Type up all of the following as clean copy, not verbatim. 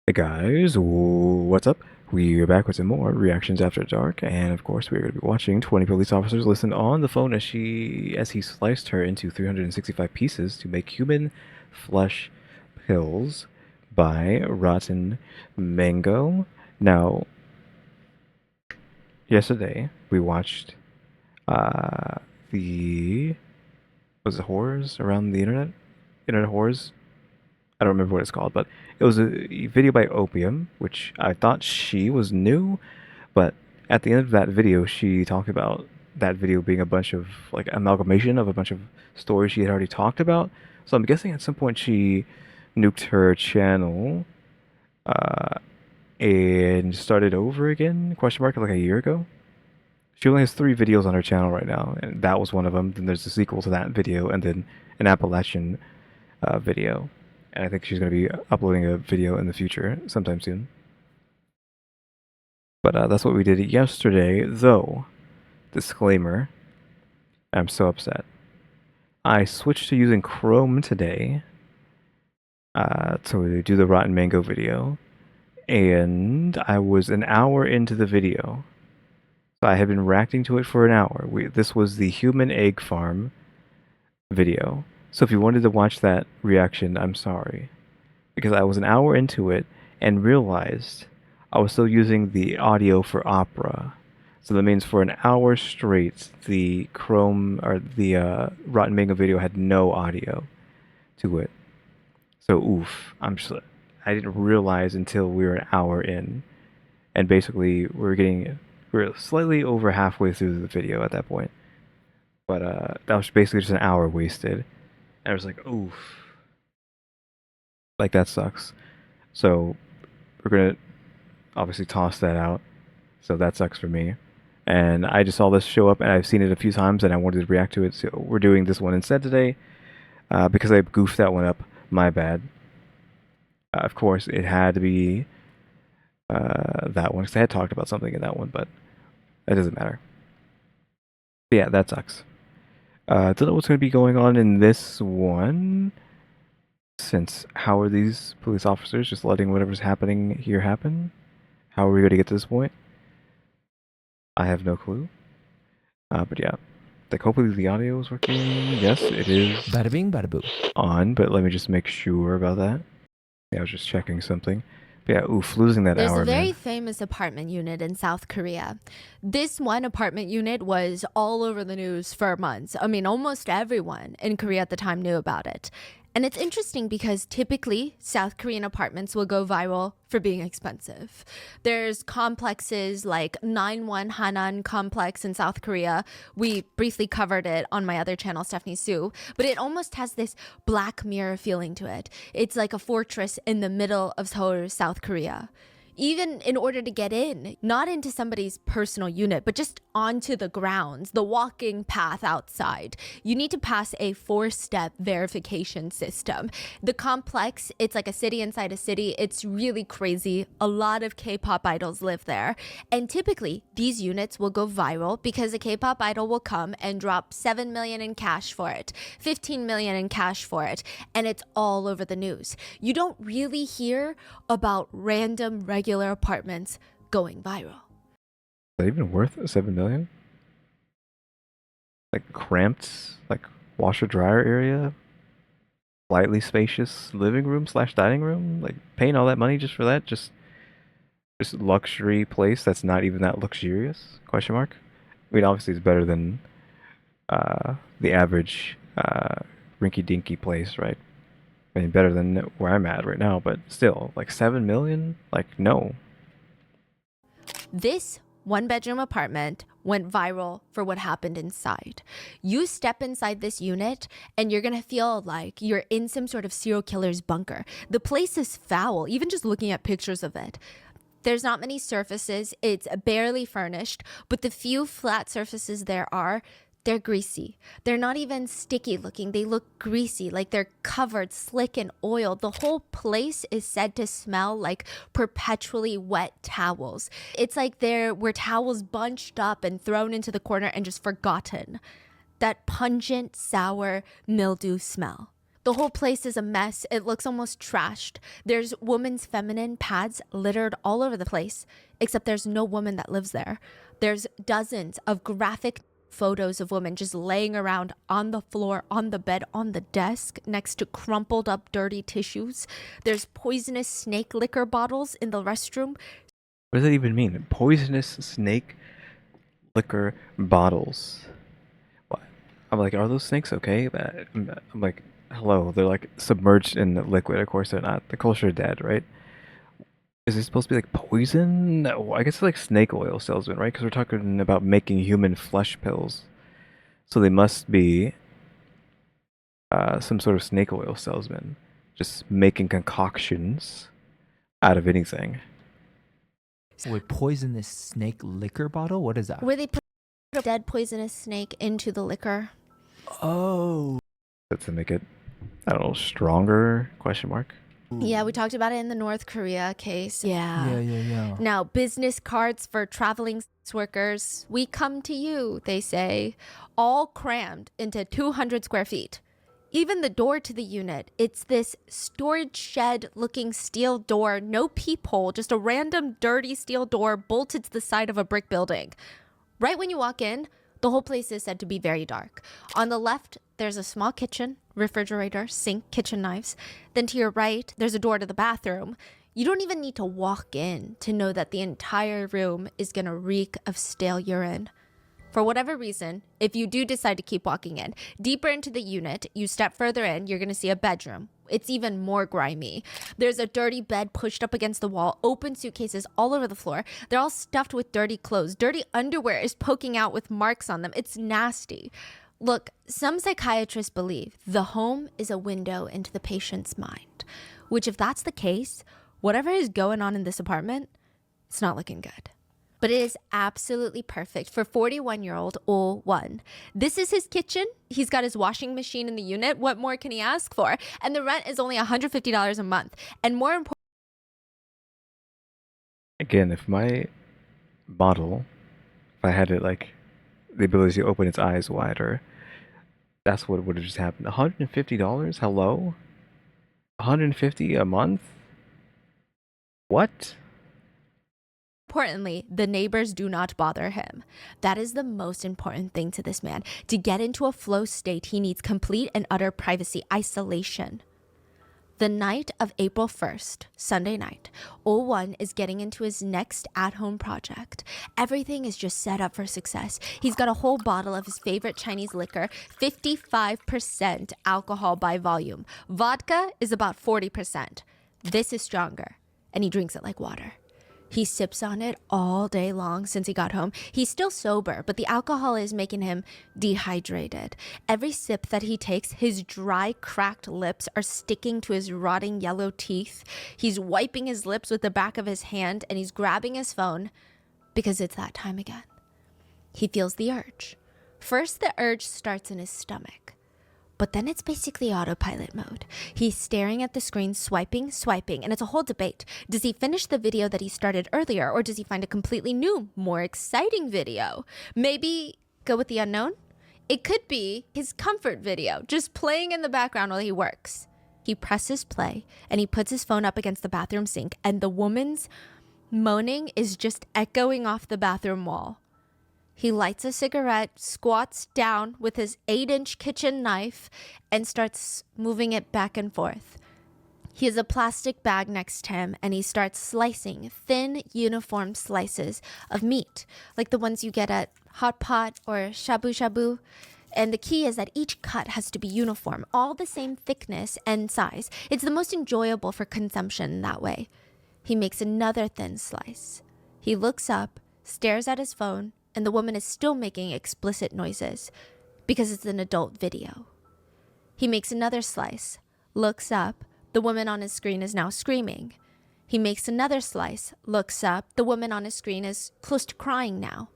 Hey guys, what's up? We're back with some more reactions after dark, and of course we're going to be watching 20 police officers listen on the phone as he sliced her into 365 pieces to make human flesh pills by Rotten Mango. Now, yesterday we watched uh the was it horrors around the internet horrors. I don't remember what it's called, but it was a video by Opium, which I thought she was new, but at the end of that video, she talked about that video being a bunch of like amalgamation of a bunch of stories she had already talked about. So I'm guessing at some point she nuked her channel uh, and started over again? Question mark, like a year ago. She only has 3 videos on her channel right now, and that was one of them. Then there's a sequel to that video, and then an Appalachian video. And I think she's going to be uploading a video in the future sometime soon. But that's what we did yesterday, though. Disclaimer, I'm so upset. I switched to using Chrome today to do the Rotten Mango video, and I was an hour into the video. So I had been reacting to it for an hour. This was the human egg farm video. So if you wanted to watch that reaction, I'm sorry. Because I was an hour into it and realized I was still using the audio for Opera. So that means for an hour straight, the Chrome or the Rotten Mango video had no audio to it. So oof, I didn't realize until we were an hour in, and basically we're slightly over halfway through the video at that point. But that was basically just an hour wasted, and I was like, oof, like that sucks. So we're gonna obviously toss that out. So that sucks for me. And I just saw this show up, and I've seen it a few times, and I wanted to react to it. So we're doing this one instead today, because I goofed that one up. My bad. Of course, it had to be that one because I had talked about something in that one, but that doesn't matter. But yeah, that sucks. Don't know what's going to be going on in this one. Since how are these police officers just letting whatever's happening here happen? How are we going to get to this point? I have no clue. But yeah, like hopefully the audio is working. Yes, it is Bada bing, bada boo. on, but let me just make sure about that. Yeah, I was just checking something. But yeah, oof, losing that There's hour, a very man. famous apartment unit in South Korea. This one apartment unit was all over the news for months. I mean, almost everyone in Korea at the time knew about it. And it's interesting because typically South Korean apartments will go viral for being expensive. There's complexes like 9-1 Hanan complex in South Korea. We briefly covered it on my other channel, Stephanie Sue, but it almost has this Black Mirror feeling to it. It's like a fortress in the middle of Seoul, South Korea. Even in order to get in, not into somebody's personal unit, but just onto the grounds, the walking path outside, you need to pass a 4-step verification system. The complex, it's like a city inside a city. It's really crazy. A lot of K-pop idols live there. And typically, these units will go viral because a K-pop idol will come and drop 7 million in cash for it, 15 million in cash for it, and it's all over the news. You don't really hear about random regular apartments going viral. Is that even worth 7 million? Like cramped, like washer dryer area, slightly spacious living room slash dining room. Like paying all that money just for that, just luxury place that's not even that luxurious? Question mark. I mean, obviously it's better than the average rinky dinky place, right? I mean, better than where I'm at right now, but still, like 7 million? Like no. This 1-bedroom apartment went viral for what happened inside. You step inside this unit and you're gonna feel like you're in some sort of serial killer's bunker. The place is foul, even just looking at pictures of it. There's not many surfaces, it's barely furnished, but the few flat surfaces there are, they're greasy. They're not even sticky looking. They look greasy, like they're covered slick in oil. The whole place is said to smell like perpetually wet towels. It's like there were towels bunched up and thrown into the corner and just forgotten. That pungent, sour mildew smell. The whole place is a mess. It looks almost trashed. There's women's feminine pads littered all over the place, except there's no woman that lives there. There's dozens of graphic photos of women just laying around on the floor, on the bed, on the desk, next to crumpled up dirty tissues. There's poisonous snake liquor bottles in the restroom. What does that even mean? Poisonous snake liquor bottles. What? I'm like, are those snakes okay? I'm like, hello, they're like submerged in the liquid. Of course they're not. The culture dead, right? Is it supposed to be like poison? No, I guess it's like snake oil salesman, right? Because we're talking about making human flesh pills. So they must be some sort of snake oil salesman, just making concoctions out of anything. Would poison this snake liquor bottle? What is that? Where they put a dead poisonous snake into the liquor. Oh. That's to make it, I don't know, stronger? Question mark. Yeah, we talked about it in the North Korea case. Yeah. Now, business cards for traveling sex workers. We come to you, they say, all crammed into 200 square feet. Even the door to the unit, it's this storage shed looking steel door, no peephole, just a random dirty steel door bolted to the side of a brick building. Right when you walk in, the whole place is said to be very dark. On the left, there's a small kitchen, refrigerator, sink, kitchen knives. Then to your right, there's a door to the bathroom. You don't even need to walk in to know that the entire room is going to reek of stale urine. For whatever reason, if you do decide to keep walking in, deeper into the unit, you step further in, you're going to see a bedroom. It's even more grimy. There's a dirty bed pushed up against the wall, open suitcases all over the floor. They're all stuffed with dirty clothes. Dirty underwear is poking out with marks on them. It's nasty. Look, some psychiatrists believe the home is a window into the patient's mind, which if that's the case, whatever is going on in this apartment, it's not looking good. But it is absolutely perfect for 41-year-old Oh Won. This is his kitchen. He's got his washing machine in the unit. What more can he ask for? And the rent is only $150 a month. And more important, Again, if my bottle, if I had it like the ability to open its eyes wider, that's what would have just happened. $150? Hello? $150 a month? What? importantly, the neighbors do not bother him. That is the most important thing to this man. To get into a flow state, he needs complete and utter privacy, isolation. The night of April 1st, Sunday night, Oh Won is getting into his next at-home project. Everything is just set up for success. He's got a whole bottle of his favorite Chinese liquor, 55% alcohol by volume. Vodka is about 40%. This is stronger, and he drinks it like water. He sips on it all day long since he got home. He's still sober, but the alcohol is making him dehydrated. Every sip that he takes, his dry, cracked lips are sticking to his rotting yellow teeth. He's wiping his lips with the back of his hand, and he's grabbing his phone because it's that time again. He feels the urge. First, the urge starts in his stomach. But then it's basically autopilot mode. He's staring at the screen, swiping, and it's a whole debate. Does he finish the video that he started earlier, or does he find a completely new, more exciting video? Maybe go with the unknown? It could be his comfort video, just playing in the background while he works. He presses play, and he puts his phone up against the bathroom sink, and the woman's moaning is just echoing off the bathroom wall. He lights a cigarette, squats down with his 8-inch kitchen knife, and starts moving it back and forth. He has a plastic bag next to him, and he starts slicing thin, uniform slices of meat, like the ones you get at Hot Pot or Shabu Shabu. And the key is that each cut has to be uniform, all the same thickness and size. It's the most enjoyable for consumption that way. He makes another thin slice. He looks up, stares at his phone, and the woman is still making explicit noises because it's an adult video. He makes another slice, looks up, the woman on his screen is now screaming. He makes another slice, looks up, the woman on his screen is close to crying now.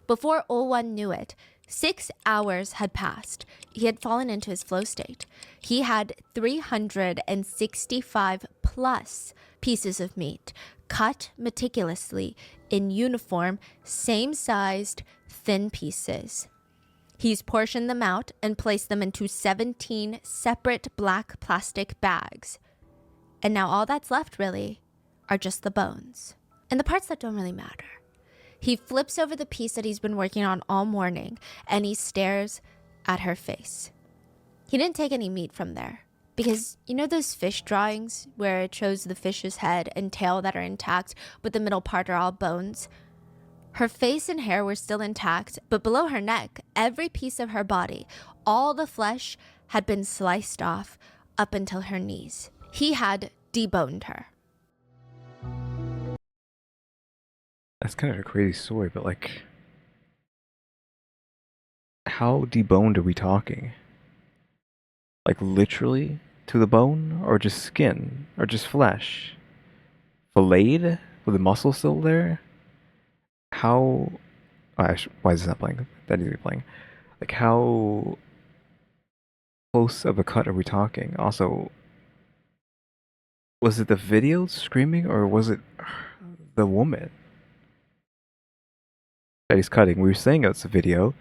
Before Oh Won knew it, 6 hours had passed. He had fallen into his flow state. He had 365 plus pieces of meat, cut meticulously in uniform, same-sized, thin pieces. He's portioned them out and placed them into 17 separate black plastic bags. And now all that's left, really, are just the bones. And the parts that don't really matter. He flips over the piece that he's been working on all morning, and he stares at her face. He didn't take any meat from there. Because you know those fish drawings where it shows the fish's head and tail that are intact, but the middle part are all bones? Her face and hair were still intact, but below her neck, every piece of her body, all the flesh had been sliced off up until her knees. He had deboned her. That's kind of a crazy story, but like, how deboned are we talking? Like literally to the bone, or just skin, or just flesh? Filleted with the muscle still there? How? Why is this not playing? That needs to be playing. Like how close of a cut are we talking? Also, was it the video screaming, or was it the woman that he's cutting? We were saying it's a video,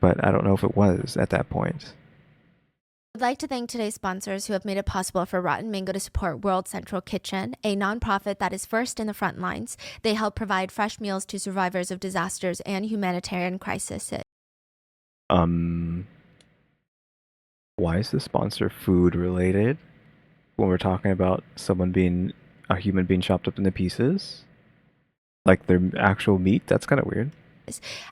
but I don't know if it was at that point. I'd like to thank today's sponsors who have made it possible for Rotten Mango to support World Central Kitchen, a nonprofit that is first in the front lines. They help provide fresh meals to survivors of disasters and humanitarian crises. Why is the sponsor food related when we're talking about a human being chopped up into pieces? Like their actual meat? That's kind of weird.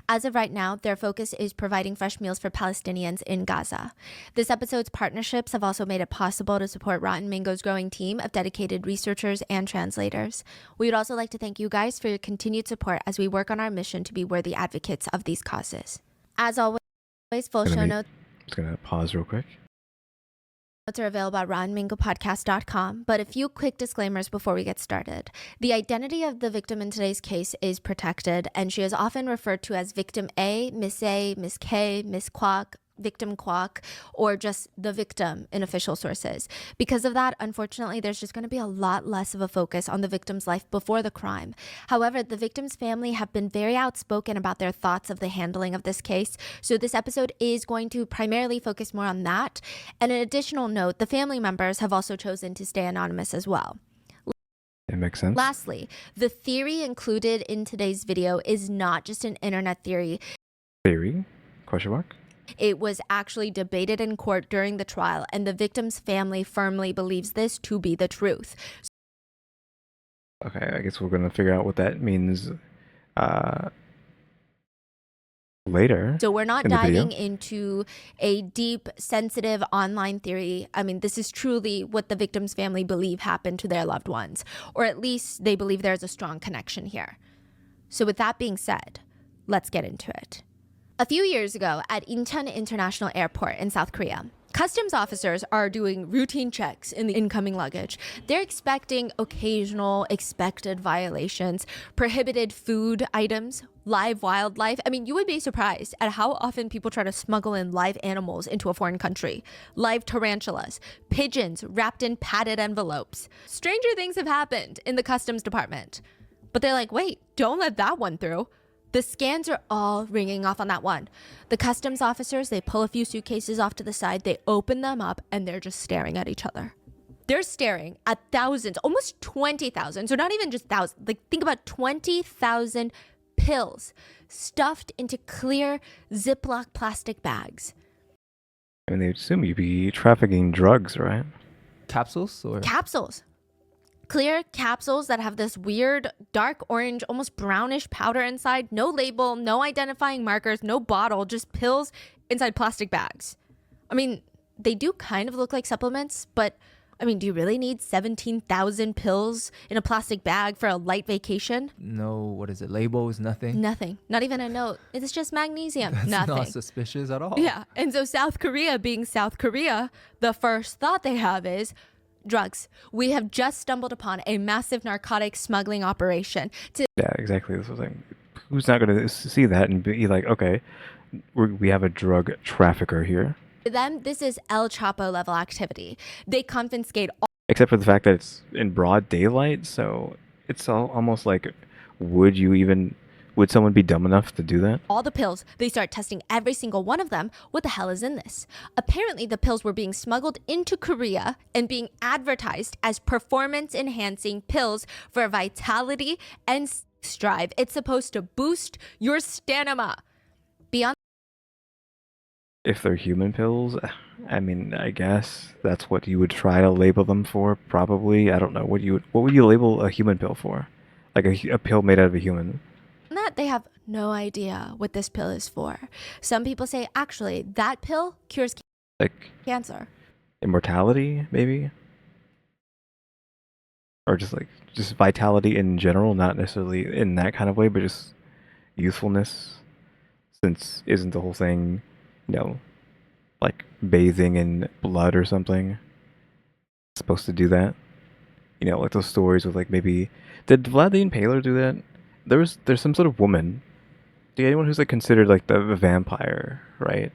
As of right now, their focus is providing fresh meals for Palestinians in Gaza. This episode's partnerships have also made it possible to support Rotten Mango's growing team of dedicated researchers and translators. We would also like to thank you guys for your continued support as we work on our mission to be worthy advocates of these causes. As always, full show notes. Just gonna pause real quick. Notes are available at rottenmangopodcast.com, but a few quick disclaimers before we get started. The identity of the victim in today's case is protected, and she is often referred to as Victim A, Miss K, Miss Kwok, Victim Kwok, or just the victim in official sources. Because of that, unfortunately, there's just going to be a lot less of a focus on the victim's life before the crime. However, the victim's family have been very outspoken about their thoughts of the handling of this case, so this episode is going to primarily focus more on that. And an additional note, the family members have also chosen to stay anonymous as well. It makes sense. Lastly, the theory included in today's video is not just an internet theory. Theory? Question mark? It was actually debated in court during the trial, and the victim's family firmly believes this to be the truth. Okay, I guess we're gonna figure out what that means later. So we're not in the diving video. into a deep, sensitive online theory. I mean, this is truly what the victim's family believe happened to their loved ones, or at least they believe there's a strong connection here. So with that being said, let's get into it. A few years ago at Incheon International Airport in South Korea, customs officers are doing routine checks in the incoming luggage. They're expecting occasional expected violations, prohibited food items, live wildlife. I mean, you would be surprised at how often people try to smuggle in live animals into a foreign country. Live tarantulas, pigeons wrapped in padded envelopes. Stranger things have happened in the customs department. But they're like, wait, don't let that one through. The scans are all ringing off on that one. The customs officers, they pull a few suitcases off to the side, they open them up, and they're just staring at each other. They're staring at thousands, almost 20,000. So not even just thousands. Like, think about 20,000 pills stuffed into clear Ziploc plastic bags. I mean, they assume you'd be trafficking drugs, right? Capsules or Capsules. Clear capsules that have this weird dark orange, almost brownish powder inside. No label, no identifying markers, no bottle, just pills inside plastic bags. I mean, they do kind of look like supplements, but I mean, do you really need 17,000 pills in a plastic bag for a light vacation? no, what is it? Labels, nothing. Nothing. Not even a note. It's just magnesium. That's Nothing. not suspicious at all. Yeah. And so South Korea being South Korea, the first thought they have is drugs. We have just stumbled upon a massive narcotics smuggling operation. Yeah, exactly. This was like, who's not gonna see that and be like, okay, we have a drug trafficker here? To them, this is El Chapo level activity. They confiscate all Except for the fact that it's in broad daylight, so it's almost like, would you Would someone be dumb enough to do that? all the pills. They start testing every single one of them. What the hell is in this? Apparently, the pills were being smuggled into Korea and being advertised as performance-enhancing pills for vitality and drive. It's supposed to boost your stamina. Beyond If they're human pills, I mean, I guess that's what you would try to label them for, probably. I don't know. What would you label a human pill for? Like a pill made out of a human. that, they have no idea what this pill is for. Some people say, actually, that pill cures Like cancer. immortality, maybe? Or just vitality in general, not necessarily in that kind of way, but just youthfulness. Since isn't the whole thing, like bathing in blood or something? Supposed to do that? Like those stories with like maybe did Vlad the Impaler do that? There's some sort of woman. Anyone who's like considered like the vampire, right?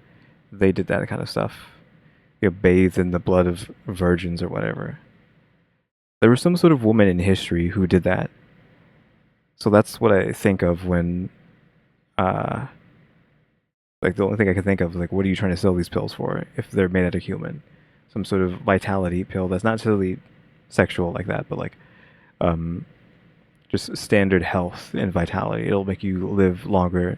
They did that kind of stuff. Bathed in the blood of virgins or whatever. There was some sort of woman in history who did that. So that's what I think of when like the only thing I can think of is like, what are you trying to sell these pills for if they're made out of human? Some sort of vitality pill that's not necessarily sexual like that, but like just standard health and vitality. It'll make you live longer,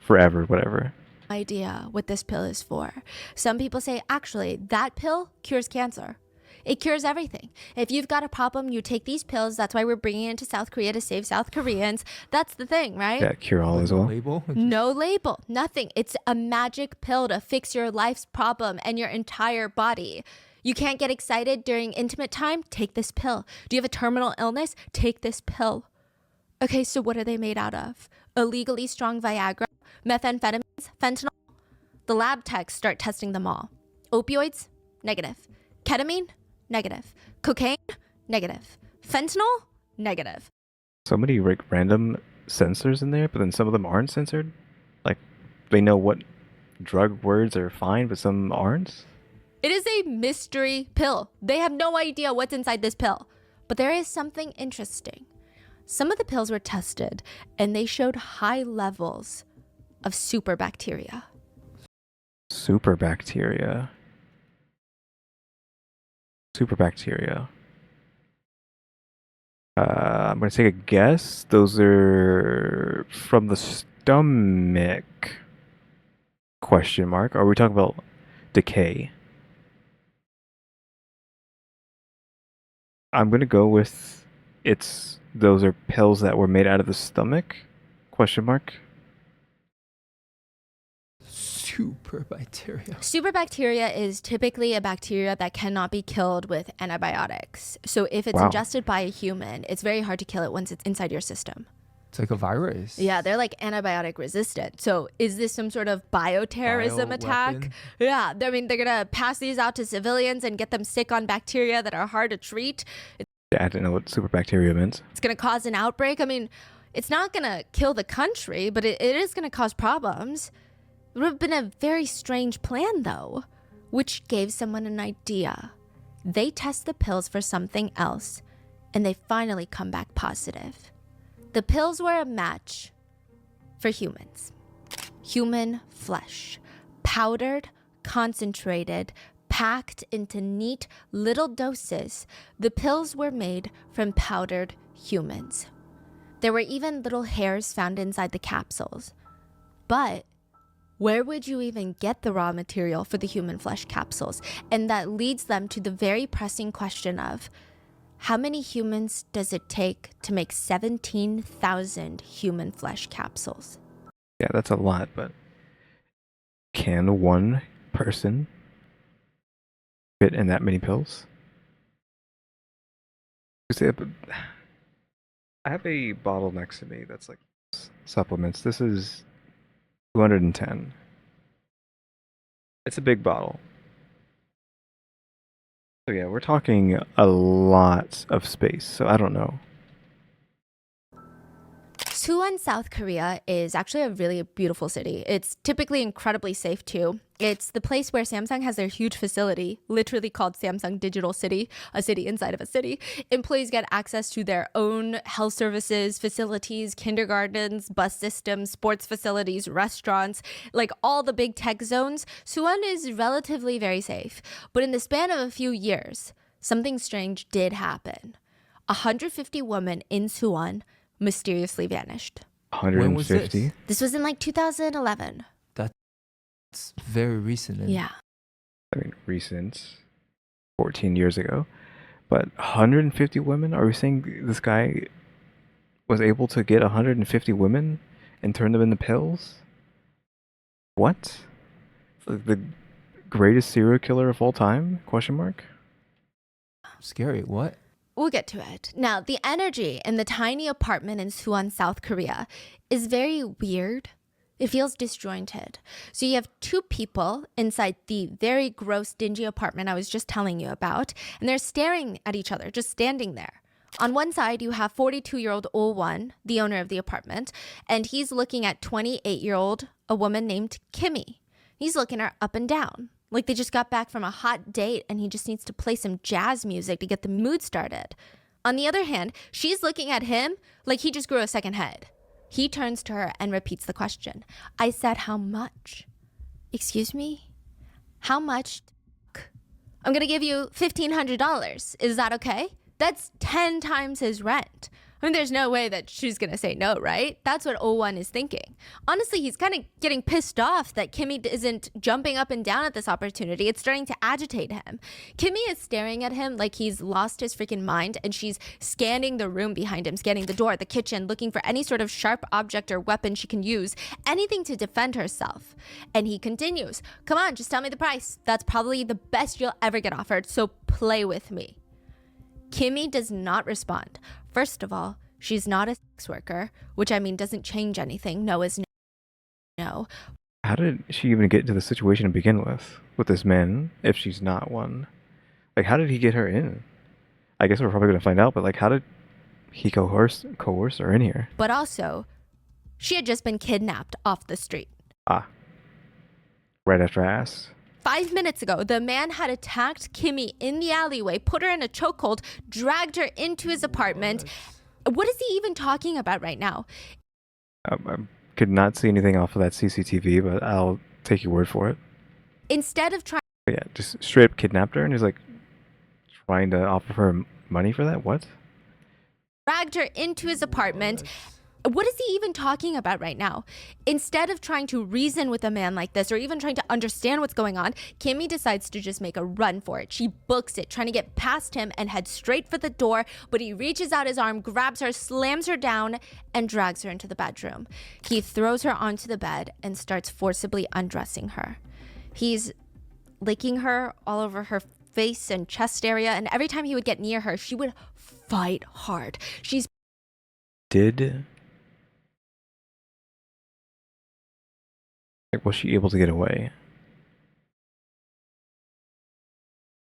forever, whatever. Idea what this pill is for. Some people say, actually, that pill cures cancer. It cures everything. If you've got a problem, you take these pills. That's why we're bringing it into South Korea to save South Koreans. That's the thing, right? Yeah, cure all as No well. label? No label, nothing. It's a magic pill to fix your life's problem and your entire body. You can't get excited during intimate time? Take this pill. Do you have a terminal illness? Take this pill. Okay, so what are they made out of? Illegally strong Viagra, methamphetamines, fentanyl? The lab techs start testing them all. Opioids? Negative. Ketamine? Negative. Cocaine? Negative. Fentanyl? Negative. So many like random sensors in there, but then some of them aren't censored. Like they know what drug words are fine, but some aren't. It is a mystery pill. They have no idea what's inside this pill. But there is something interesting. Some of the pills were tested and they showed high levels of superbacteria. Superbacteria. Superbacteria. I'm gonna take a guess. Those are from the stomach. Question mark. Are we talking about decay? I'm gonna go with those are pills that were made out of the stomach? Question mark. Superbacteria. Superbacteria is typically a bacteria that cannot be killed with antibiotics. So if it's Wow. ingested by a human, it's very hard to kill it once it's inside your system. It's like a virus. Yeah, they're like antibiotic resistant. So is this some sort of bioterrorism attack? Bioweapon? Yeah, I mean, they're going to pass these out to civilians and get them sick on bacteria that are hard to treat. Yeah, I didn't know what superbacteria meant. It's going to cause an outbreak. I mean, it's not going to kill the country, but it is going to cause problems. It would have been a very strange plan, though, which gave someone an idea. They test the pills for something else, and they finally come back positive. The pills were a match for humans. Human flesh, powdered, concentrated, packed into neat little doses. The pills were made from powdered humans. There were even little hairs found inside the capsules. But where would you even get the raw material for the human flesh capsules? And that leads them to the very pressing question of, how many humans does it take to make 17,000 human flesh capsules? Yeah, that's a lot, but can one person fit in that many pills? I have a bottle next to me that's like supplements. This is 210. It's a big bottle. So yeah, we're talking a lot of space, so I don't know. Suwon, South Korea is actually a really beautiful city. It's typically incredibly safe too. It's the place where Samsung has their huge facility, literally called Samsung Digital City, a city inside of a city. Employees get access to their own health services, facilities, kindergartens, bus systems, sports facilities, restaurants, like all the big tech zones. Suwon is relatively very safe. But in the span of a few years, something strange did happen. 150 women in Suwon mysteriously vanished. When was 150? this? This was in like 2011. It's very recent. And Yeah. I mean, recent, 14 years ago. But 150 women? Are we saying this guy was able to get 150 women and turn them into pills? What? Like the greatest serial killer of all time? Question mark? Scary. What? We'll get to it. Now, the energy in the tiny apartment in Suwon, South Korea is very weird. It feels disjointed. So you have two people inside the very gross, dingy apartment I was just telling you about, and they're staring at each other, just standing there. On one side, you have 42-year-old Oh Won, the owner of the apartment, and he's looking at 28-year-old, a woman named Kimmy. He's looking her up and down, like they just got back from a hot date and he just needs to play some jazz music to get the mood started. On the other hand, she's looking at him like he just grew a second head. He turns to her and repeats the question. I said, how much? Excuse me? How much? I'm going to give you $1,500. Is that okay? That's 10 times his rent. I mean, there's no way that she's going to say no, right? That's what Oh-won is thinking. Honestly, he's kind of getting pissed off that Kimmy isn't jumping up and down at this opportunity. It's starting to agitate him. Kimmy is staring at him like he's lost his freaking mind, and she's scanning the room behind him, scanning the door, the kitchen, looking for any sort of sharp object or weapon she can use, anything to defend herself. And he continues, come on, just tell me the price. That's probably the best you'll ever get offered, so play with me. Kimmy does not respond. First of all, she's not a sex worker, which I mean doesn't change anything. No is no. How did she even get into the situation to begin with this man, if she's not one? Like, how did he get her in? I guess we're probably going to find out, but like, how did he coerce her in here? But also, she had just been kidnapped off the street. Ah. Right after I asked. 5 minutes ago, the man had attacked Kimmy in the alleyway, put her in a chokehold, dragged her into his apartment. What is he even talking about right now? I could not see anything off of that CCTV, but I'll take your word for it. Instead of trying... Yeah, just straight up kidnapped her, and he's like trying to offer her money for that? What? Dragged her into his apartment. What is he even talking about right now? Instead of trying to reason with a man like this or even trying to understand what's going on, Kimmy decides to just make a run for it. She books it, trying to get past him and head straight for the door, but he reaches out his arm, grabs her, slams her down, and drags her into the bedroom. He throws her onto the bed and starts forcibly undressing her. He's licking her all over her face and chest area, and every time he would get near her, she would fight hard. Was she able to get away?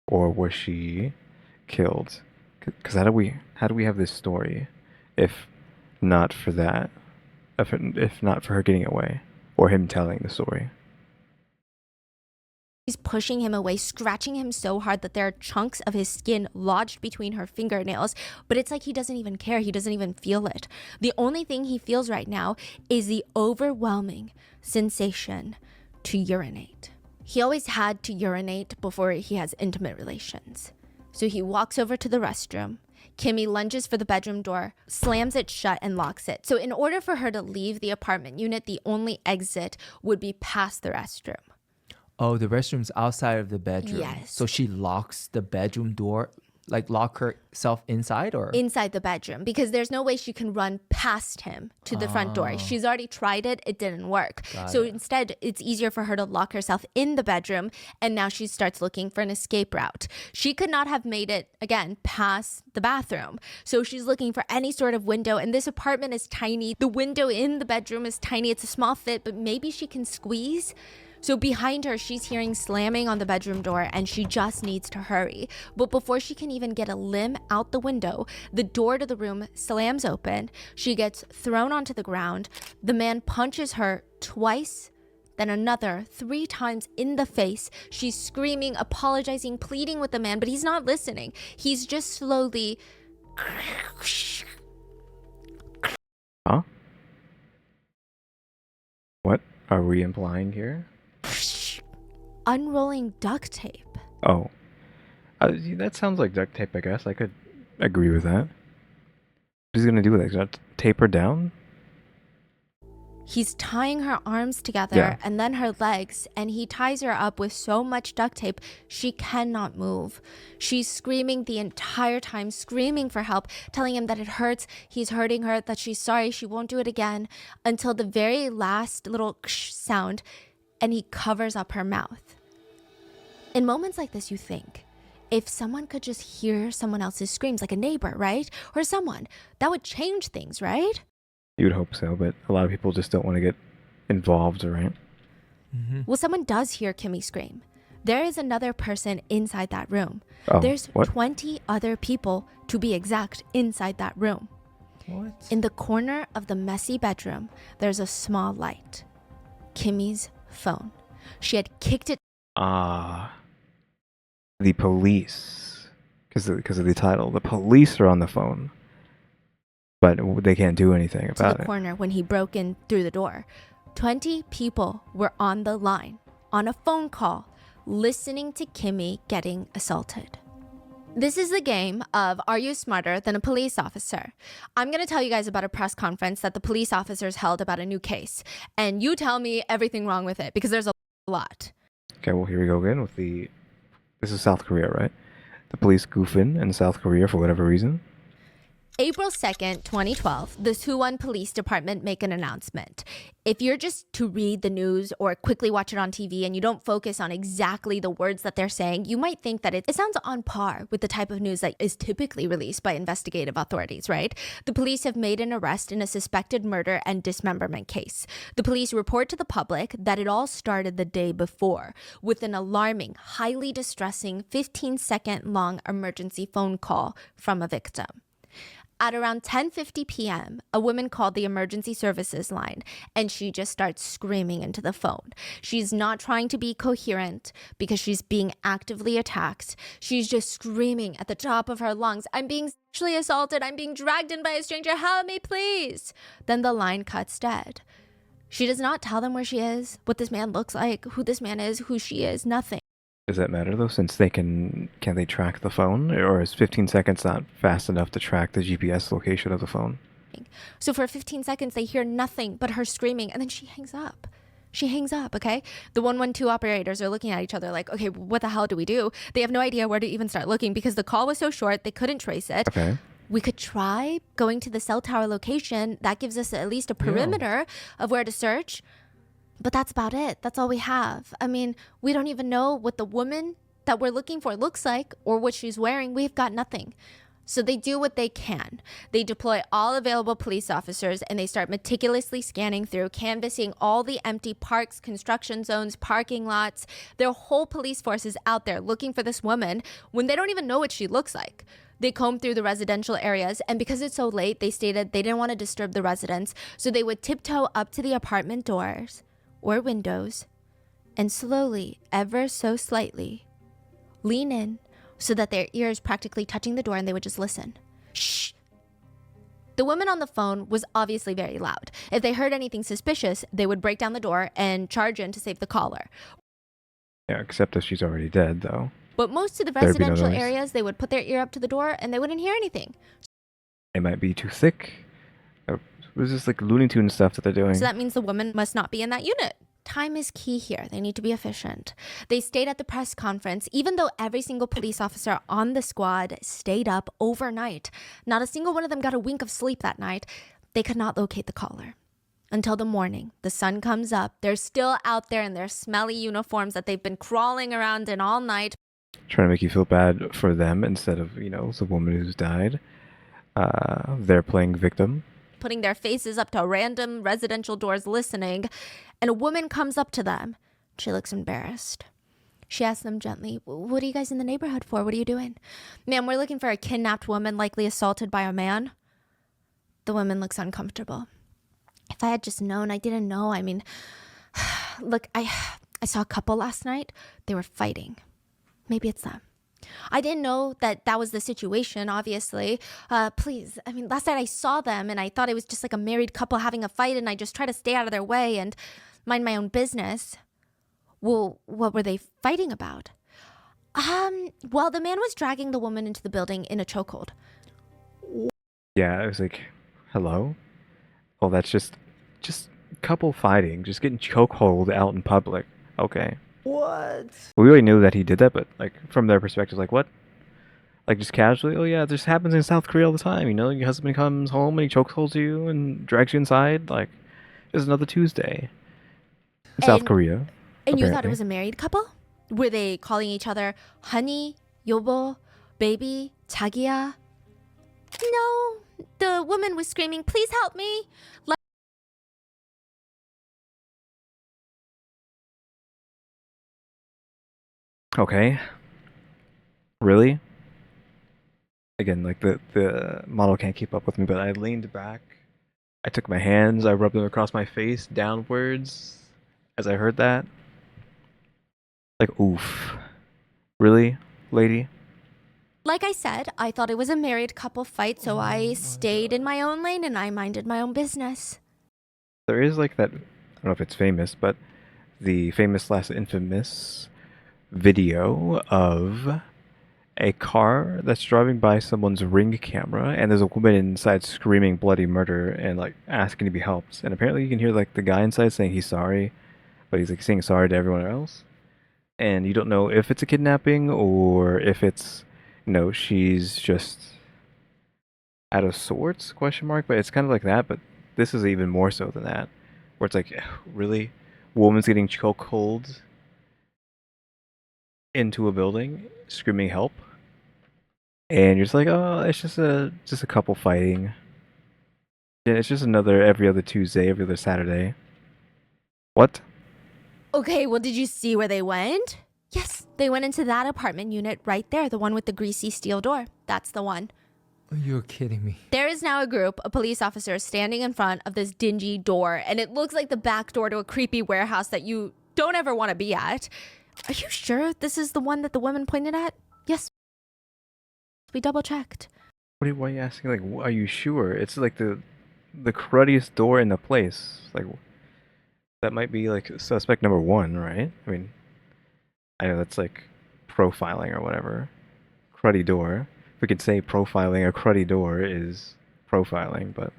Or was she killed? Because how do we have this story if not for that? If not for her getting away or him telling the story? She's pushing him away, scratching him so hard that there are chunks of his skin lodged between her fingernails, but it's like he doesn't even care. He doesn't even feel it. The only thing he feels right now is the overwhelming sensation to urinate. He always had to urinate before he has intimate relations. So he walks over to the restroom. Kimmy lunges for the bedroom door, slams it shut, and locks it. So in order for her to leave the apartment unit, the only exit would be past the restroom. Oh, the restroom's outside of the bedroom. Yes. So she locks the bedroom door, like lock herself inside, or? Inside the bedroom, because there's no way she can run past him to the front door. She's already tried it. It didn't work. Instead, it's easier for her to lock herself in the bedroom, and now she starts looking for an escape route. She could not have made it, again, past the bathroom. So she's looking for any sort of window, and this apartment is tiny. The window in the bedroom is tiny. It's a small fit, but maybe she can squeeze. So behind her, she's hearing slamming on the bedroom door and she just needs to hurry. But before she can even get a limb out the window, the door to the room slams open. She gets thrown onto the ground. The man punches her twice, then another 3 times in the face. She's screaming, apologizing, pleading with the man, but he's not listening. He's just slowly... Huh? What are we implying here? unrolling duct tape. Oh. That sounds like duct tape, I guess. I could agree with that. What is he gonna do with it? He's gonna tape her down? He's tying her arms together and then her legs, and he ties her up with so much duct tape she cannot move. She's screaming the entire time, screaming for help, telling him that it hurts, he's hurting her, that she's sorry, she won't do it again, until the very last little ksh sound, and he covers up her mouth. In moments like this, you think, if someone could just hear someone else's screams, like a neighbor, right? Or someone, that would change things, right? You would hope so, but a lot of people just don't want to get involved, right? Well, someone does hear Kimmy scream. There is another person inside that room. Oh, There's what? 20 other people, to be exact, inside that room. What? In the corner of the messy bedroom, there's a small light. Kimmy's phone. She had kicked it. The police. Because of the title. The police are on the phone. But they can't do anything To about the it. corner when he broke in through the door. 20 people were on the line, on a phone call, listening to Kimmy getting assaulted. This is the game of Are You Smarter Than a Police Officer? I'm going to tell you guys about a press conference that the police officers held about a new case. And you tell me everything wrong with it, because there's a lot. Okay, well, here we go again with the... This is South Korea, right? The police goofing in South Korea for whatever reason. April 2nd, 2012, the Suwon Police Department make an announcement. If you're just to read the news or quickly watch it on TV and you don't focus on exactly the words that they're saying, you might think that it sounds on par with the type of news that is typically released by investigative authorities, right? The police have made an arrest in a suspected murder and dismemberment case. The police report to the public that it all started the day before with an alarming, highly distressing 15-second long emergency phone call from a victim. At around 10:50 p.m., a woman called the emergency services line, and she just starts screaming into the phone. She's not trying to be coherent because she's being actively attacked. She's just screaming at the top of her lungs, "I'm being sexually assaulted. I'm being dragged in by a stranger. Help me, please." Then the line cuts dead. She does not tell them where she is, what this man looks like, who this man is, who she is, nothing. Does that matter, though, since they can they track the phone? Or is 15 seconds not fast enough to track the GPS location of the phone? So for 15 seconds, they hear nothing but her screaming, and then she hangs up. She hangs up, okay? The 112 operators are looking at each other like, okay, what the hell do we do? They have no idea where to even start looking because the call was so short, they couldn't trace it. Okay. We could try going to the cell tower location. That gives us at least a perimeter of where to search. But that's about it. That's all we have. I mean, we don't even know what the woman that we're looking for looks like or what she's wearing. We've got nothing. So they do what they can. They deploy all available police officers and they start meticulously scanning through, canvassing all the empty parks, construction zones, parking lots. Their whole police force is out there looking for this woman when they don't even know what she looks like. They combed through the residential areas, and because it's so late, they stated they didn't want to disturb the residents, so they would tiptoe up to the apartment doors or windows and slowly, ever so slightly, lean in so that their ears practically touching the door, and they would just listen. Shh. The woman on the phone was obviously very loud. If they heard anything suspicious, they would break down the door and charge in to save the caller. Yeah, except if she's already dead, though. But most of the There'd be no residential noise. areas, they would put their ear up to the door and they wouldn't hear anything. It might be too thick. What is this, like, Looney Tunes stuff that they're doing? So that means the woman must not be in that unit. Time is key here. They need to be efficient. They stayed at the press conference, even though every single police officer on the squad stayed up overnight. Not a single one of them got a wink of sleep that night. They could not locate the caller. Until the morning, the sun comes up. They're still out there in their smelly uniforms that they've been crawling around in all night. Trying to make you feel bad for them instead of, the woman who's died. They're playing victim. Putting their faces up to random residential doors listening, and a woman comes up to them. She looks embarrassed. She asks them gently, "What are you guys in the neighborhood for? What are you doing?" "Ma'am, we're looking for a kidnapped woman likely assaulted by a man." The woman looks uncomfortable. "If I had just known, I didn't know. I mean, look, I saw a couple last night. They were fighting. Maybe it's them. I didn't know that was the situation, obviously. Please, I mean, last night I saw them and I thought it was just like a married couple having a fight and I just tried to stay out of their way and mind my own business." "Well, what were they fighting about?" Well, the man was dragging the woman into the building in a chokehold." Yeah, I was like, hello? Oh, that's just couple fighting, just getting chokehold out in public. Okay. What? We already knew that he did that, but like from their perspective, like what? Like just casually, oh yeah, this happens in South Korea all the time. You know, your husband comes home and he chokeholds you and drags you inside. Like, it's another Tuesday in South And Korea. and you thought it Apparently. was a married couple? Were they calling each other honey, yobo, baby, 자기야? No, the woman was screaming, "Please help me." Okay. Really? Again, like the model can't keep up with me, but I leaned back. I took my hands, I rubbed them across my face downwards as I heard that. Like, oof. Really, lady? Like I said, I thought it was a married couple fight, so I stayed in my own lane and I minded my own business. There is like that, I don't know if it's famous, but the famous slash infamous video of a car that's driving by someone's Ring camera, and there's a woman inside screaming bloody murder and like asking to be helped. And apparently you can hear like the guy inside saying he's sorry, but he's like saying sorry to everyone else. And you don't know if it's a kidnapping or if it's, she's just out of sorts, question mark, but it's kind of like that, but this is even more so than that, where it's like, really? Woman's getting chokehold into a building, screaming help, and you're just like, oh, it's just a couple fighting. Yeah, it's just another every other Tuesday, every other Saturday. What? Okay, well, did you see where they went? Yes, they went into that apartment unit right there, the one with the greasy steel door. That's the one. You're kidding me. There is now a group of police officers standing in front of this dingy door, and it looks like the back door to a creepy warehouse that you don't ever want to be at. Are you sure this is the one that the woman pointed at? Yes. We double checked. Why are you asking? Like, are you sure? It's like the cruddiest door in the place. Like, that might be like suspect number one, right? I mean, I know that's like profiling or whatever. Cruddy door. We could say profiling a cruddy door is profiling, but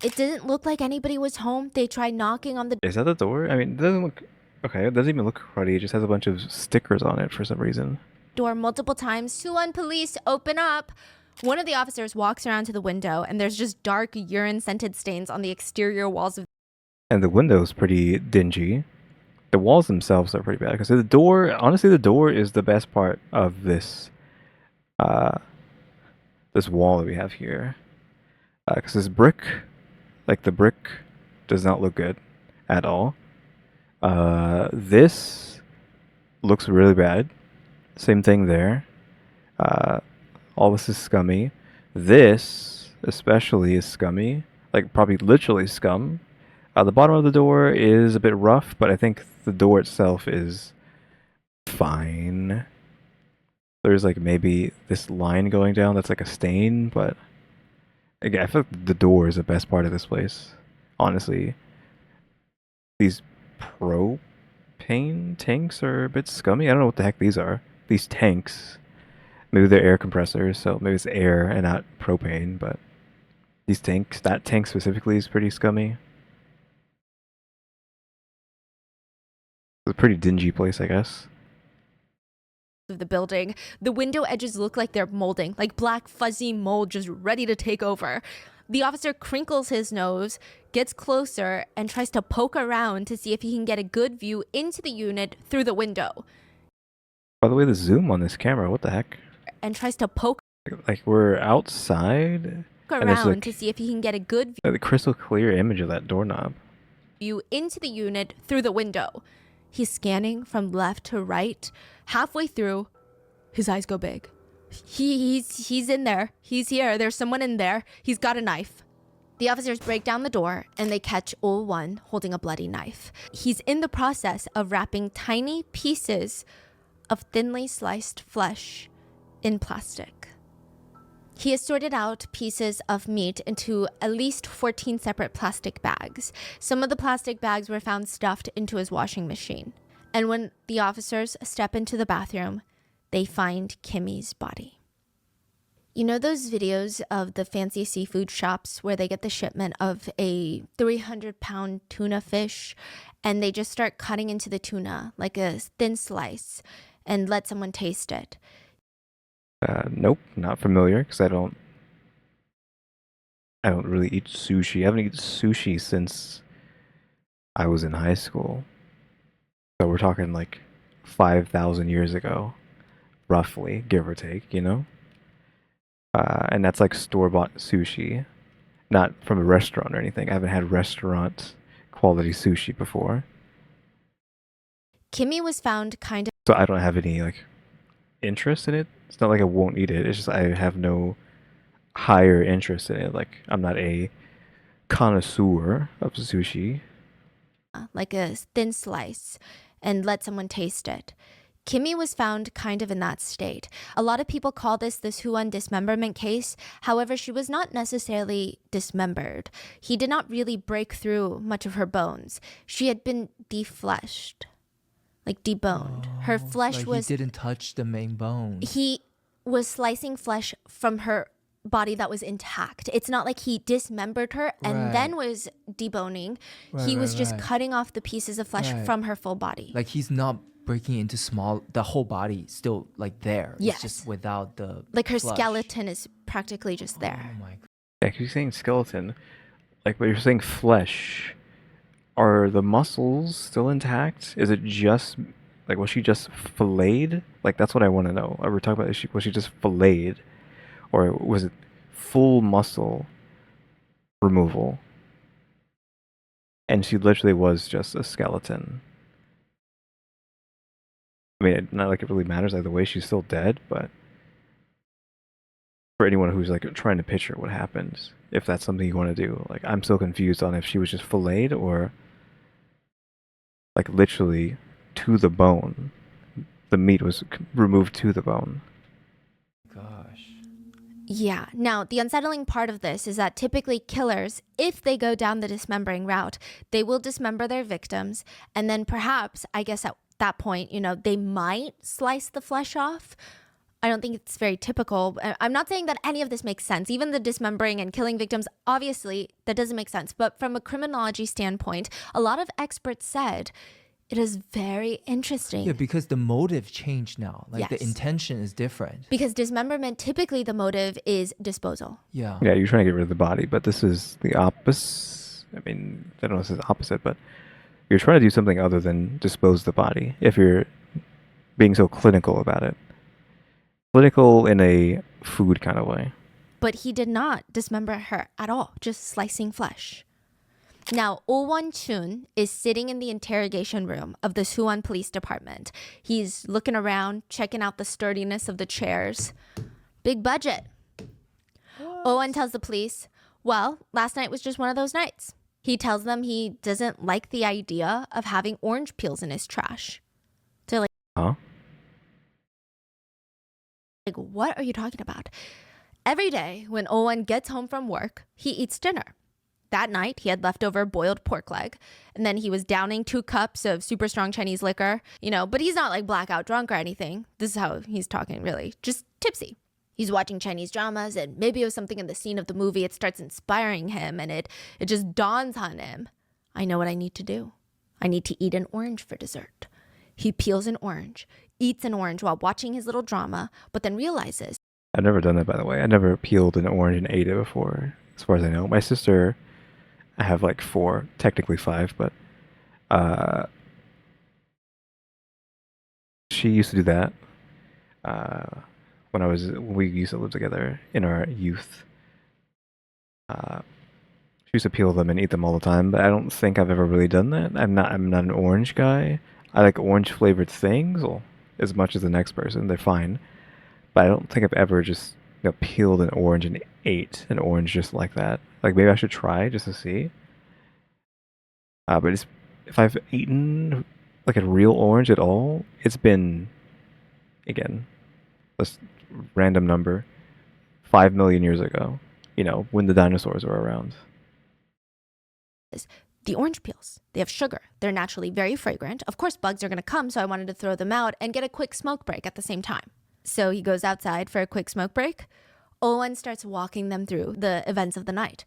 It didn't look like anybody was home. They tried knocking on the is that the door? I mean, it doesn't look okay. It doesn't even look cruddy. It just has a bunch of stickers on it for some reason. door multiple times. "Suwon police, open up." One of the officers walks around to the window, and there's just dark urine-scented stains on the exterior walls of. And the window's pretty dingy. The walls themselves are pretty bad. Because the door, honestly, the door is the best part of this, this wall that we have here. Because this brick, like the brick, does not look good at all. This looks really bad. Same thing there. All this is scummy. This especially is scummy. Like probably literally scum. The bottom of the door is a bit rough, but I think the door itself is fine. There's like maybe this line going down that's like a stain, but again, I feel like the door is the best part of this place. Honestly, these propane tanks are a bit scummy. I don't know what the heck these are. These tanks. Maybe they're air compressors, so maybe it's air and not propane, but these tanks, that tank specifically is pretty scummy. It's a pretty dingy place, I guess. Of the building. The window edges look like they're molding, like black fuzzy mold just ready to take over. The officer crinkles his nose, gets closer, and tries to poke around to see if he can get a good view into the unit through the window. By the way, the zoom on this camera, what the heck? And tries to poke Like we're outside, and there's around like to see if he can get a good the crystal clear image of that doorknob. you into the unit through the window. He's scanning from left to right. Halfway through, his eyes go big. He's in there. He's here. There's someone in there. He's got a knife. The officers break down the door and they catch Oh-won holding a bloody knife. He's in the process of wrapping tiny pieces of thinly sliced flesh in plastic. He has sorted out pieces of meat into at least 14 separate plastic bags. Some of the plastic bags were found stuffed into his washing machine. And when the officers step into the bathroom, they find Kimmy's body. You know those videos of the fancy seafood shops where they get the shipment of a 300-pound tuna fish and they just start cutting into the tuna like a thin slice and let someone taste it? Nope, not familiar because I don't really eat sushi. I haven't eaten sushi since I was in high school. So we're talking like 5,000 years ago, roughly, give or take, you know? And that's like store-bought sushi, not from a restaurant or anything. I haven't had restaurant quality sushi before. Kimmy was found kind of... So I don't have any like interest in it. It's not like I won't eat it. It's just I have no higher interest in it. Like I'm not a connoisseur of sushi. like a thin slice and let someone taste it. Kimmy was found kind of in that state. A lot of people call this the Soo-won dismemberment case. However, she was not necessarily dismembered. He did not really break through much of her bones. She had been defleshed, like deboned. Her flesh like was... He didn't touch the main bone. He was slicing flesh from her body that was intact. It's not like he dismembered her and then was deboning. He was just cutting off the pieces of flesh from her full body. Like he's not breaking into small, the whole body still like there. Yes. It's just without the Like her flesh. skeleton is practically just there. Oh my god. Yeah, 'cause you're saying skeleton, like, but you're saying flesh. Are the muscles still intact? Is it just like, was she just filleted? Like that's what I want to know. We're talking about, was she just filleted, or was it full muscle removal? And she literally was just a skeleton. I mean, not like it really matters either way. She's still dead, but for anyone who's like trying to picture what happens, if that's something you want to do, like I'm still confused on if she was just filleted or like literally to the bone. The meat was removed to the bone. Gosh. Yeah. Now, the unsettling part of this is that typically killers, if they go down the dismembering route, they will dismember their victims. And then perhaps, I guess at that point, you know, they might slice the flesh off. I don't think it's very typical. I'm not saying that any of this makes sense. Even the dismembering and killing victims, obviously, that doesn't make sense. But from a criminology standpoint, a lot of experts said it is very interesting. Yeah, because the motive changed now. Like the Yes. intention is different. Because dismemberment, typically the motive is disposal. Yeah. Yeah, you're trying to get rid of the body, but this is the opposite. I mean, I don't know if it's opposite, but you're trying to do something other than dispose the body if you're being so clinical about it. Clinical in a food kind of way. But he did not dismember her at all, just slicing flesh. Now, Oh-won-chun is sitting in the interrogation room of the Suwon Police Department. He's looking around, checking out the sturdiness of the chairs. Big budget. Oh-won tells the police, well, last night was just one of those nights. He tells them he doesn't like the idea of having orange peels in his trash. They're like, Huh? like, what are you talking about? Every day when Oh-won gets home from work, he eats dinner. That night, he had leftover boiled pork leg, and then he was downing 2 cups of super strong Chinese liquor, you know, but he's not like blackout drunk or anything. This is how he's talking, really. Just tipsy. He's watching Chinese dramas, and maybe it was something in the scene of the movie. It starts inspiring him, and it just dawns on him. I know what I need to do. I need to eat an orange for dessert. He peels an orange, eats an orange while watching his little drama, but then realizes. I've never done that, by the way. I never peeled an orange and ate it before, as far as I know. My sister, I have like 4, technically 5, but she used to do that when we used to live together in our youth. choose to peel them and eat them all the time, but I don't think I've ever really done that. I'm not an orange guy. I like orange flavored things, well, as much as the next person. They're fine, but I don't think I've ever just peeled an orange and ate an orange just like that. Like maybe I should try just to see. But if I've eaten like a real orange at all, it's been, again, this random number, 5 million years ago. When the dinosaurs were around. The orange peels, they have sugar. They're naturally very fragrant. Of course, bugs are going to come, so I wanted to throw them out and get a quick smoke break at the same time. So he goes outside for a quick smoke break. Owen starts walking them through the events of the night.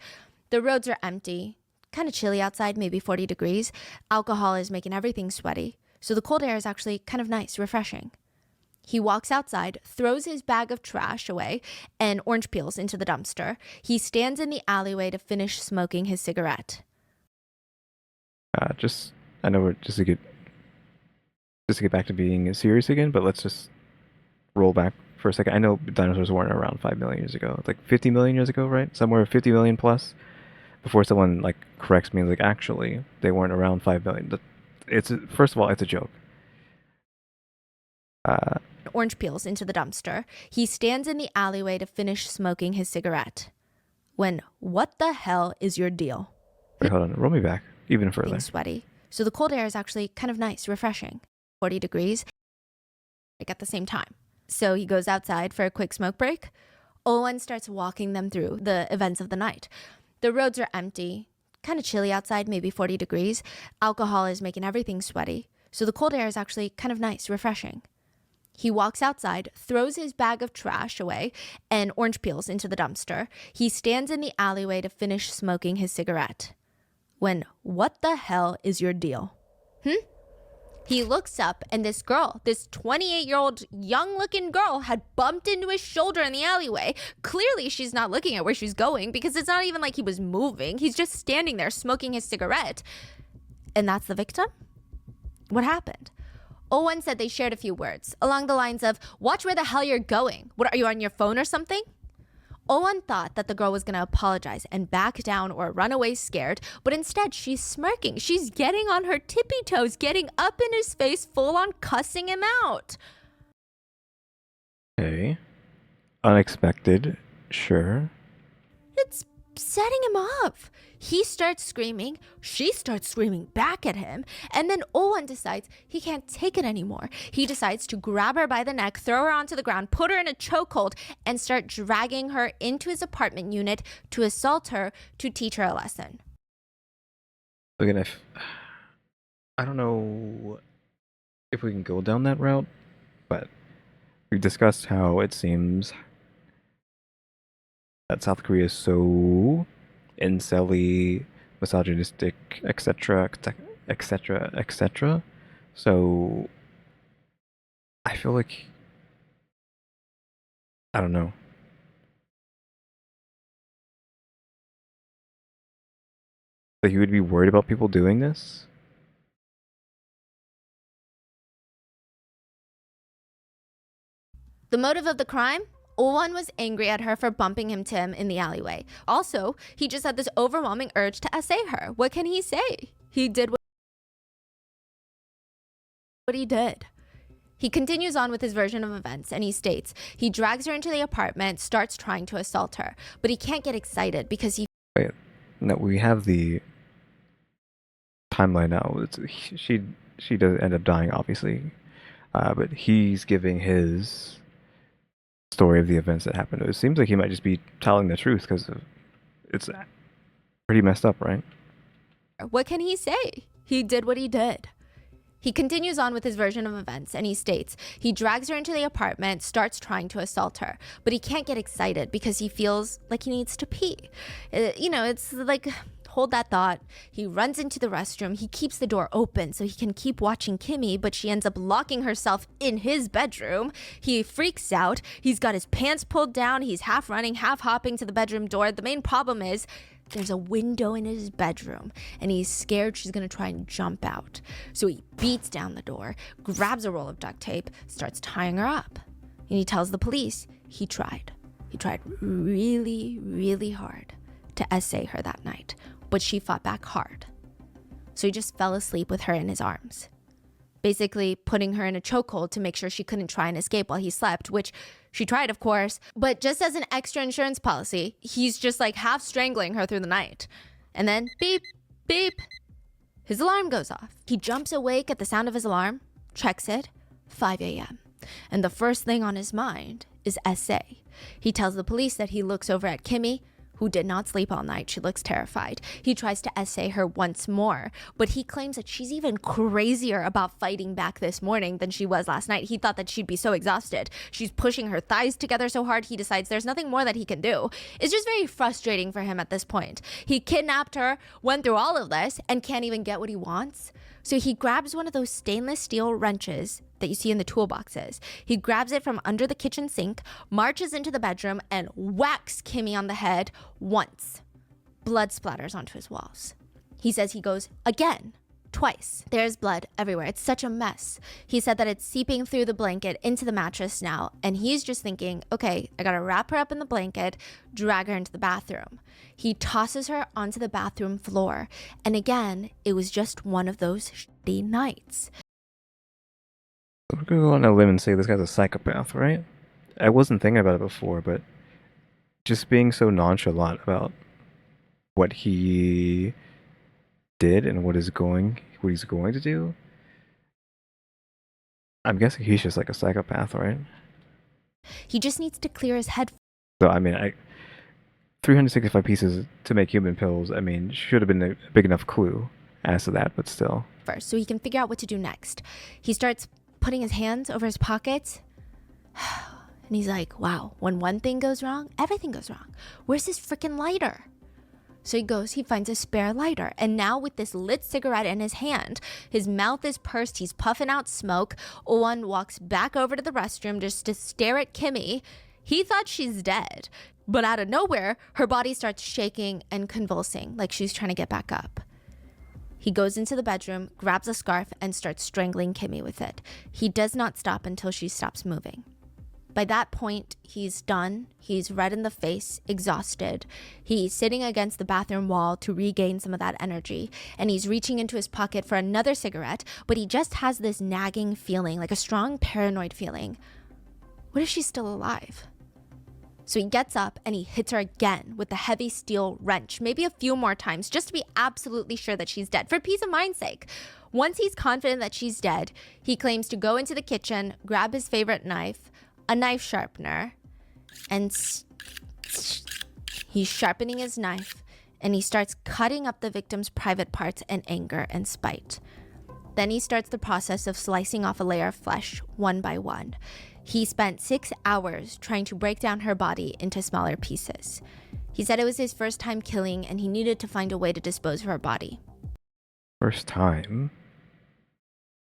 The roads are empty, kind of chilly outside, maybe 40 degrees. Alcohol is making everything sweaty, so the cold air is actually kind of nice, refreshing. He walks outside, throws his bag of trash away and orange peels into the dumpster. He stands in the alleyway to finish smoking his cigarette. I know we're just to get back to being serious again, but let's just roll back for a second. I know dinosaurs weren't around 5 million years ago. It's like 50 million years ago, right? Somewhere 50 million plus. Before someone like corrects me, like actually they weren't around 5 million. First of all, it's a joke. Orange peels into the dumpster. He stands in the alleyway to finish smoking his cigarette. When, what the hell is your deal? Wait, hold on. Roll me back even further. Being sweaty. So the cold air is actually kind of nice, refreshing. 40 degrees. At the same time. So he goes outside for a quick smoke break. Owen starts walking them through the events of the night. The roads are empty, kind of chilly outside, maybe 40 degrees. Alcohol is making everything sweaty. So the cold air is actually kind of nice, refreshing. He walks outside, throws his bag of trash away and orange peels into the dumpster. He stands in the alleyway to finish smoking his cigarette. When, what the hell is your deal? He looks up and this girl, this 28-year-old young-looking girl, had bumped into his shoulder in the alleyway. Clearly, she's not looking at where she's going because it's not even like he was moving. He's just standing there smoking his cigarette. And that's the victim? What happened? Owen said they shared a few words along the lines of, watch where the hell you're going. What, are you on your phone or something? Owen thought that the girl was going to apologize and back down or run away scared, but instead she's smirking. She's getting on her tippy toes, getting up in his face, full on cussing him out. Okay. Unexpected. Sure. It's setting him up. He starts screaming, she starts screaming back at him, and then Owen decides he can't take it anymore. He decides to grab her by the neck, throw her onto the ground, put her in a chokehold, and start dragging her into his apartment unit to assault her, to teach her a lesson. Again, I don't know if we can go down that route, but we've discussed how it seems that South Korea is so incel-y, misogynistic, etc., etc., etc. So I feel like, I don't know. That you would be worried about people doing this? The motive of the crime? Owen was angry at her for bumping into him in the alleyway. Also, he just had this overwhelming urge to essay her. What can he say? He did what he did. He continues on with his version of events and he states, he drags her into the apartment, starts trying to assault her, but he can't get excited because he... Wait, no, we have the timeline now. She does end up dying, obviously, but he's giving his story of the events that happened. It seems like he might just be telling the truth because it's pretty messed up, right? What can he say? He did what he did. He continues on with his version of events and he states, he drags her into the apartment, starts trying to assault her, but he can't get excited because he feels like he needs to pee. It's like, hold that thought. He runs into the restroom. He keeps the door open so he can keep watching Kimmy, but she ends up locking herself in his bedroom. He freaks out. He's got his pants pulled down. He's half running, half hopping to the bedroom door. The main problem is there's a window in his bedroom and he's scared she's going to try and jump out. So he beats down the door, grabs a roll of duct tape, starts tying her up. And he tells the police he tried. He tried really, really hard to essay her that night. but she fought back hard. So he just fell asleep with her in his arms, basically putting her in a chokehold to make sure she couldn't try and escape while he slept, which she tried, of course. But just as an extra insurance policy, he's just like half strangling her through the night. And then beep, beep, his alarm goes off. He jumps awake at the sound of his alarm, checks it, 5 a.m. And the first thing on his mind is SA. He tells the police that he looks over at Kimmy, who did not sleep all night. She looks terrified. He tries to essay her once more, but he claims that she's even crazier about fighting back this morning than she was last night. He thought that she'd be so exhausted. She's pushing her thighs together so hard, he decides there's nothing more that he can do. It's just very frustrating for him at this point. He kidnapped her, went through all of this, and can't even get what he wants. So he grabs one of those stainless steel wrenches that you see in the toolboxes. He grabs it from under the kitchen sink, marches into the bedroom, and whacks Kimmy on the head once. Blood splatters onto his walls. He says he goes again, twice. There's blood everywhere. It's such a mess. He said that it's seeping through the blanket into the mattress now, and he's just thinking, okay, I gotta wrap her up in the blanket, drag her into the bathroom. He tosses her onto the bathroom floor, and again, it was just one of those shitty nights. I'm gonna go on a limb and say this guy's a psychopath, right? I wasn't thinking about it before, but just being so nonchalant about what he did and what he's going to do. I'm guessing he's just like a psychopath, right? He just needs to clear his head. So I mean, 365 pieces to make human pills. I mean, should have been a big enough clue as to that, but still. First, so he can figure out what to do next. He starts putting his hands over his pockets. And he's like, wow, when one thing goes wrong, everything goes wrong. Where's his freaking lighter? So he finds a spare lighter. And now with this lit cigarette in his hand, his mouth is pursed, he's puffing out smoke. Owen walks back over to the restroom just to stare at Kimmy. He thought she's dead. But out of nowhere, her body starts shaking and convulsing like she's trying to get back up. He goes into the bedroom, grabs a scarf, and starts strangling Kimmy with it. He does not stop until she stops moving. By that point, he's done. He's red in the face, exhausted. He's sitting against the bathroom wall to regain some of that energy. And he's reaching into his pocket for another cigarette, but he just has this nagging feeling, like a strong paranoid feeling. What if she's still alive? So he gets up and he hits her again with the heavy steel wrench, maybe a few more times, just to be absolutely sure that she's dead, for peace of mind's sake. Once he's confident that she's dead, he claims to go into the kitchen, grab his favorite knife, a knife sharpener, and he's sharpening his knife, and he starts cutting up the victim's private parts in anger and spite. Then he starts the process of slicing off a layer of flesh one by one. He spent 6 hours trying to break down her body into smaller pieces. He said it was his first time killing, and he needed to find a way to dispose of her body. First time?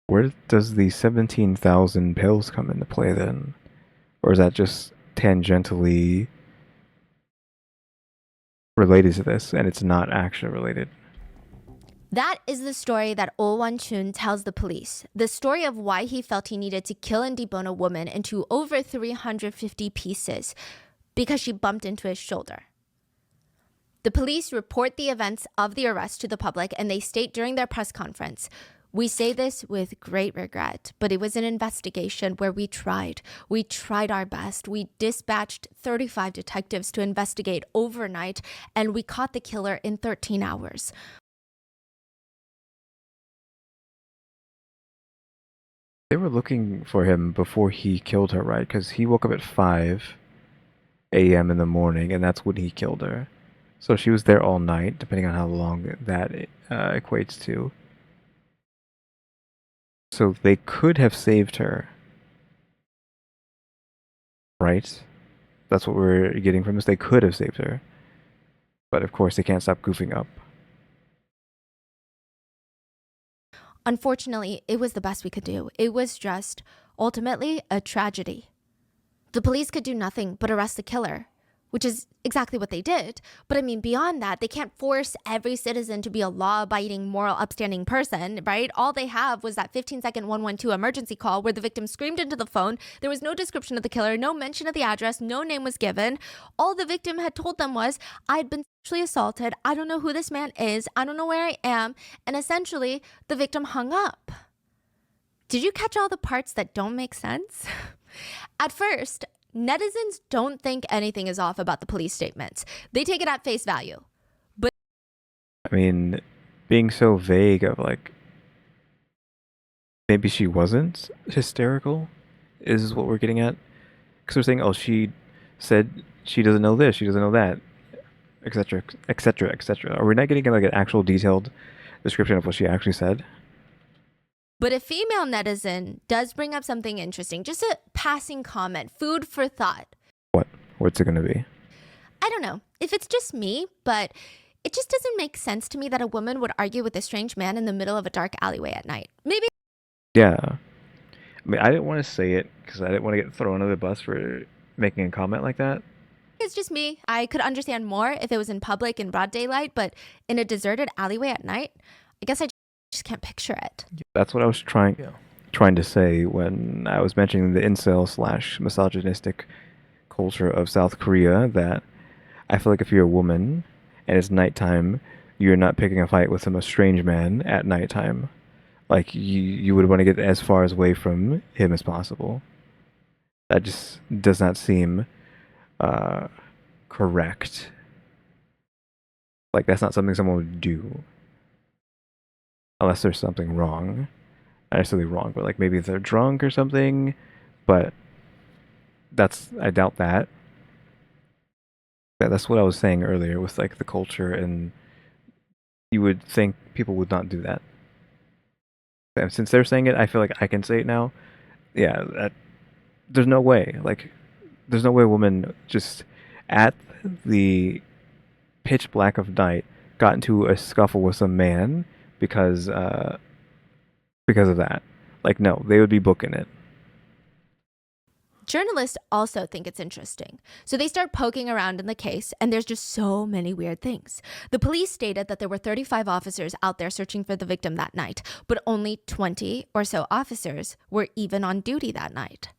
Where does the 17,000 pills come into play then? Or is that just tangentially related to this, and it's not action related? That is the story that Oh Won-chun tells the police. The story of why he felt he needed to kill and debone a woman into over 350 pieces because she bumped into his shoulder. The police report the events of the arrest to the public, and they state during their press conference, "We say this with great regret, but it was an investigation where we tried. We tried our best. We dispatched 35 detectives to investigate overnight, and we caught the killer in 13 hours. They were looking for him before he killed her, right? Because he woke up at 5 a.m. in the morning, and that's when he killed her. So she was there all night, depending on how long that equates to. So they could have saved her, right? That's what we're getting from this. They could have saved her. But of course, they can't stop goofing up. Unfortunately, it was the best we could do. It was just, ultimately, a tragedy. The police could do nothing but arrest the killer. which is exactly what they did. But I mean, beyond that, they can't force every citizen to be a law-abiding, moral, upstanding person, right? All they have was that 15-second 112 emergency call where the victim screamed into the phone. There was no description of the killer, no mention of the address, no name was given. All the victim had told them was, I'd been sexually assaulted. I don't know who this man is. I don't know where I am. And essentially, the victim hung up. Did you catch all the parts that don't make sense? At first, netizens don't think anything is off about the police statements. They take it at face value. But I mean, being so vague of like, maybe she wasn't hysterical, is what we're getting at. Because we're saying, oh, she said she doesn't know this, she doesn't know that, etc., etc., etc. Are we not getting like an actual detailed description of what she actually said? But a female netizen does bring up something interesting. Just a passing comment, food for thought. What? What's it going to be? I don't know if it's just me, but it just doesn't make sense to me that a woman would argue with a strange man in the middle of a dark alleyway at night. Maybe. Yeah. I mean, I didn't want to say it because I didn't want to get thrown under the bus for making a comment like that. It's just me. I could understand more if it was in public in broad daylight, but in a deserted alleyway at night, I guess I just can't picture it. That's what I was trying to say when I was mentioning the incel / misogynistic culture of South Korea, that I feel like if you're a woman and it's nighttime, you're not picking a fight with some strange man at nighttime. Like, you would want to get as far away from him as possible. That just does not seem correct. Like, that's not something someone would do. Unless there's something wrong. Not necessarily wrong, but like maybe they're drunk or something. But I doubt that. Yeah, that's what I was saying earlier with like the culture, and you would think people would not do that. And since they're saying it, I feel like I can say it now. Yeah, there's no way. Like, there's no way a woman just at the pitch black of night got into a scuffle with some man because of that. Like, no, they would be booking it. Journalists also think it's interesting. So they start poking around in the case, and there's just so many weird things. The police stated that there were 35 officers out there searching for the victim that night, but only 20 or so officers were even on duty that night.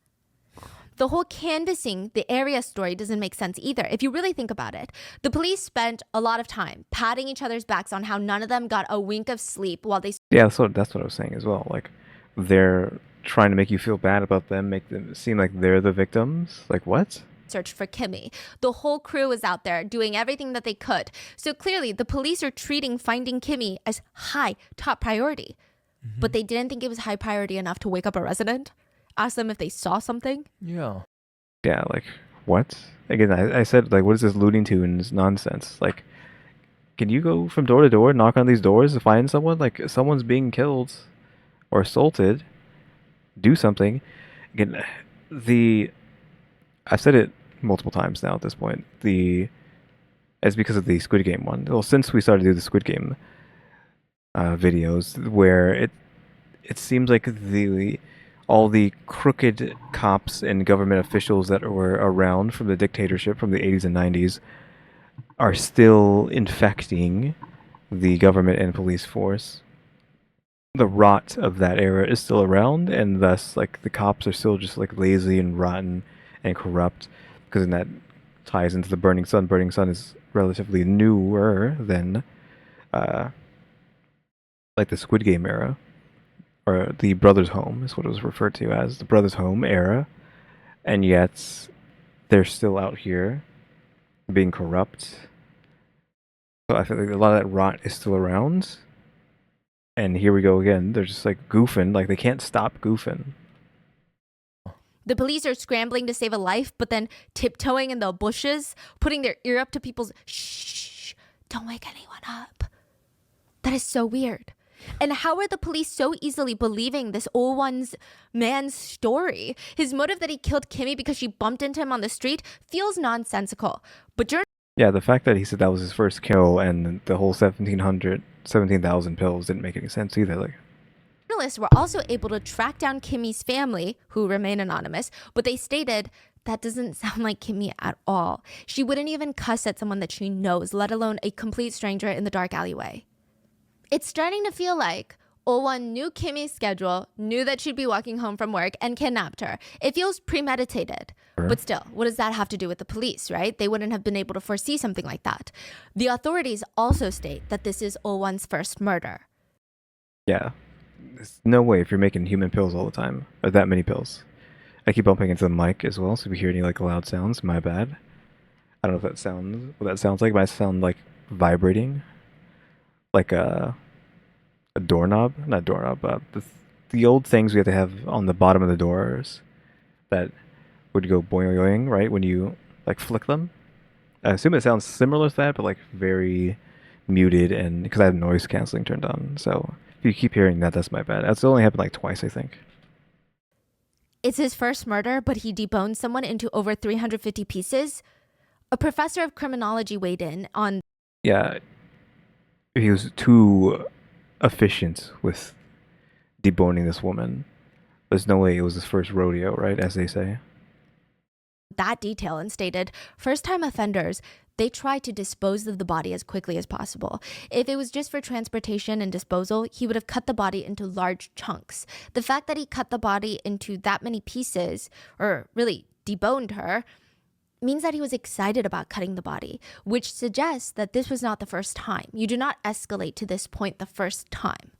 The whole canvassing the area story doesn't make sense either. If you really think about it, the police spent a lot of time patting each other's backs on how none of them got a wink of sleep while they... Yeah, that's what I was saying as well. Like, they're trying to make you feel bad about them, make them seem like they're the victims. Like, what? Search for Kimmy. The whole crew is out there doing everything that they could. So clearly, the police are treating finding Kimmy as top priority. Mm-hmm. But they didn't think it was high priority enough to wake up a resident, ask them if they saw something. Yeah. Yeah, like, what? Again, I said, like, what is this Looney Tunes nonsense? Like, can you go from door to door, knock on these doors to find someone? Like, someone's being killed or assaulted. Do something. Again, I've said it multiple times now at this point. It's because of the Squid Game one. Well, since we started to do the Squid Game videos, where it seems like all the crooked cops and government officials that were around from the dictatorship from the 80s and 90s are still infecting the government and police force. The rot of that era is still around, and thus, like, the cops are still just like lazy and rotten and corrupt, because then that ties into the Burning Sun. Burning Sun is relatively newer than like the Squid Game era, or the Brothers Home is what it was referred to as, the Brothers Home era, and yet they're still out here being corrupt. So I feel like a lot of that rot is still around. And here we go again. They're just like goofing. Like, they can't stop goofing. The police are scrambling to save a life, but then tiptoeing in the bushes, putting their ear up to people's shh, don't wake anyone up. That is so weird. And how are the police so easily believing this old man's story? His motive that he killed Kimmy because she bumped into him on the street feels nonsensical. But yeah, the fact that he said that was his first kill and the whole 17,000 pills didn't make any sense either. Like, journalists were also able to track down Kimmy's family, who remain anonymous, but they stated That doesn't sound like Kimmy at all. She wouldn't even cuss at someone that she knows, let alone a complete stranger in the dark alleyway. It's starting to feel like Oh-won knew Kimmy's schedule, knew that she'd be walking home from work, and kidnapped her. It feels premeditated. Sure. But still, what does that have to do with the police, right? They wouldn't have been able to foresee something like that. The authorities also state that this is Oh-won's first murder. Yeah. There's no way if you're making human pills all the time, or that many pills. I keep bumping into the mic as well, so if you hear any like loud sounds, my bad. I don't know if that sounds what that sounds like. It might sound like vibrating, like a doorknob, not doorknob, the old things we have to have on the bottom of the doors that would go boing, right, when you like flick them. I assume it sounds similar to that, but like very muted, and because I have noise canceling turned on. So if you keep hearing that, that's my bad. That's only happened like twice, I think. It's his first murder, but he deboned someone into over 350 pieces. A professor of criminology weighed in on... Yeah, he was too efficient with deboning this woman. There's no way it was his first rodeo, right, as they say. that detail and stated, first-time offenders, they try to dispose of the body as quickly as possible. If it was just for transportation and disposal, he would have cut the body into large chunks. The fact that he cut the body into that many pieces, or really deboned her, means that he was excited about cutting the body, which suggests that this was not the first time. You do not escalate to this point the first time.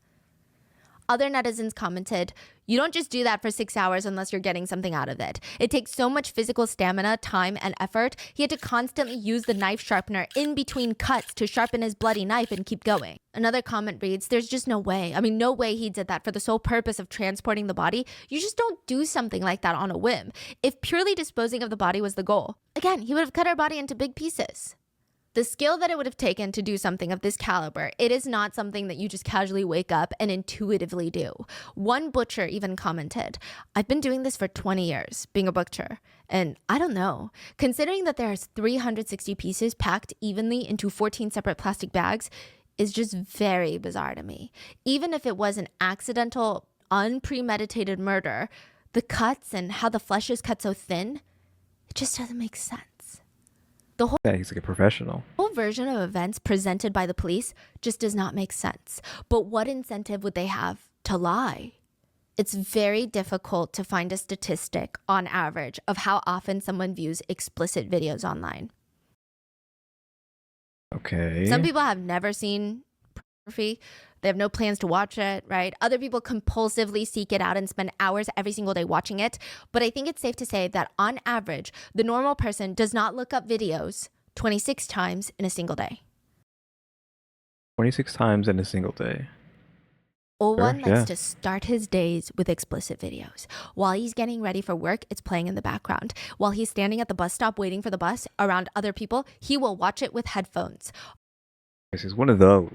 Other netizens commented, you don't just do that for 6 hours unless you're getting something out of it. It takes so much physical stamina, time, and effort. He had to constantly use the knife sharpener in between cuts to sharpen his bloody knife and keep going. Another comment reads, there's just no way. I mean, no way he did that for the sole purpose of transporting the body. You just don't do something like that on a whim. If purely disposing of the body was the goal, again, he would have cut her body into big pieces. The skill that it would have taken to do something of this caliber, it is not something that you just casually wake up and intuitively do. One butcher even commented, I've been doing this for 20 years, being a butcher, and I don't know. Considering that there's 360 pieces packed evenly into 14 separate plastic bags is just very bizarre to me. Even if it was an accidental, unpremeditated murder, the cuts and how the flesh is cut so thin, it just doesn't make sense. Yeah, he's like a professional. The whole version of events presented by the police just does not make sense. But what incentive would they have to lie? It's very difficult to find a statistic on average of how often someone views explicit videos online. Okay. Some people have never seen pornography. They have no plans to watch it, right? Other people compulsively seek it out and spend hours every single day watching it. But I think it's safe to say that on average, the normal person does not look up videos 26 times in a single day. 26 times in a single day. One Sure, likes yeah. to start his days with explicit videos. While he's getting ready for work, it's playing in the background. While he's standing at the bus stop waiting for the bus around other people, he will watch it with headphones. He's one of those.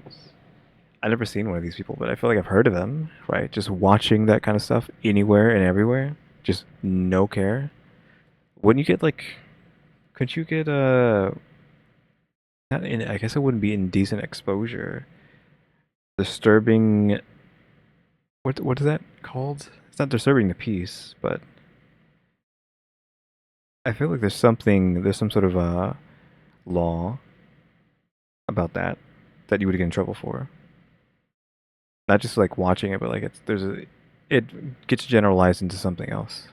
I've never seen one of these people, but I feel like I've heard of them, right? Just watching that kind of stuff anywhere and everywhere. Just no care. Wouldn't you get like, couldn't you get I guess it wouldn't be indecent exposure. Disturbing, what is that called? It's not disturbing the peace, but I feel like there's some sort of a law about that you would get in trouble for. Not just like watching it, but like it gets generalized into something else.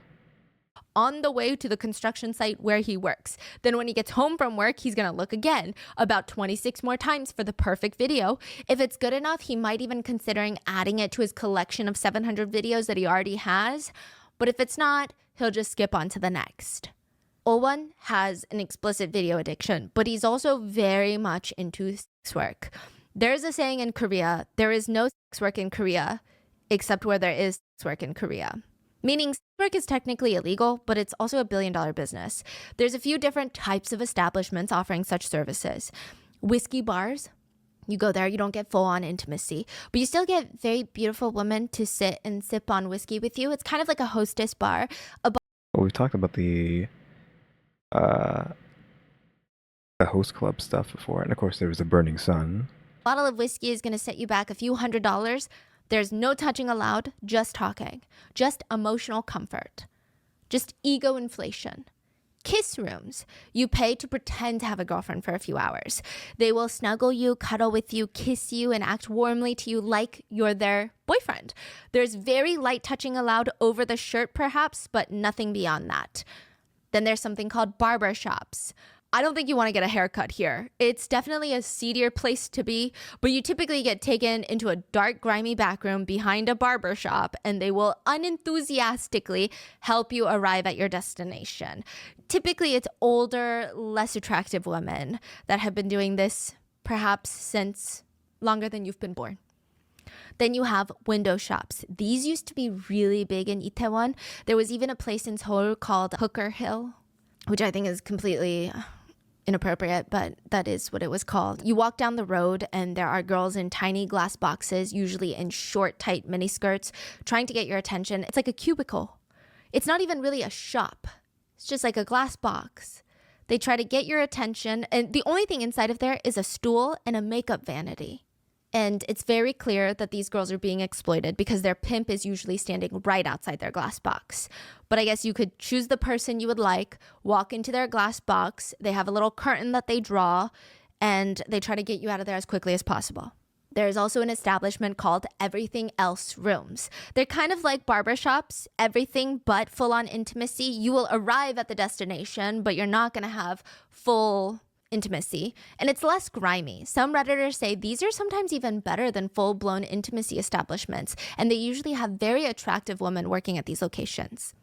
On the way to the construction site where he works. Then when he gets home from work, he's going to look again about 26 more times for the perfect video. If it's good enough, he might even considering adding it to his collection of 700 videos that he already has. But if it's not, he'll just skip on to the next. Owon has an explicit video addiction, but he's also very much into sex work. There's a saying in Korea, there is no sex work in Korea except where there is sex work in Korea. Meaning sex work is technically illegal, but it's also a billion-dollar business. There's a few different types of establishments offering such services. Whiskey bars, you go there, you don't get full-on intimacy, but you still get very beautiful women to sit and sip on whiskey with you. It's kind of like a hostess bar. Well, we've talked about the host club stuff before, and of course there was the Burning Sun. A bottle of whiskey is going to set you back a few $100s. There's no touching allowed, just talking, just emotional comfort, just ego inflation. Kiss rooms. You pay to pretend to have a girlfriend for a few hours. They will snuggle you, cuddle with you, kiss you, and act warmly to you like you're their boyfriend. There's very light touching allowed over the shirt, perhaps, but nothing beyond that. Then there's something called barber shops. I don't think you want to get a haircut here. It's definitely a seedier place to be, but you typically get taken into a dark, grimy back room behind a barber shop, and they will unenthusiastically help you arrive at your destination. Typically, it's older, less attractive women that have been doing this perhaps since longer than you've been born. Then you have window shops. These used to be really big in Itaewon. There was even a place in Seoul called Hooker Hill, which I think is completely inappropriate, but that is what it was called. You walk down the road and there are girls in tiny glass boxes, usually in short, tight miniskirts, trying to get your attention. It's like a cubicle. It's not even really a shop. It's just like a glass box. They try to get your attention, and the only thing inside of there is a stool and a makeup vanity. And it's very clear that these girls are being exploited because their pimp is usually standing right outside their glass box. But I guess you could choose the person you would like, walk into their glass box. They have a little curtain that they draw, and they try to get you out of there as quickly as possible. There's also an establishment called Everything Else Rooms. They're kind of like barbershops, everything but full-on intimacy. You will arrive at the destination, but you're not going to have full intimacy, and it's less grimy. Some Redditors say these are sometimes even better than full-blown intimacy establishments, and they usually have very attractive women working at these locations.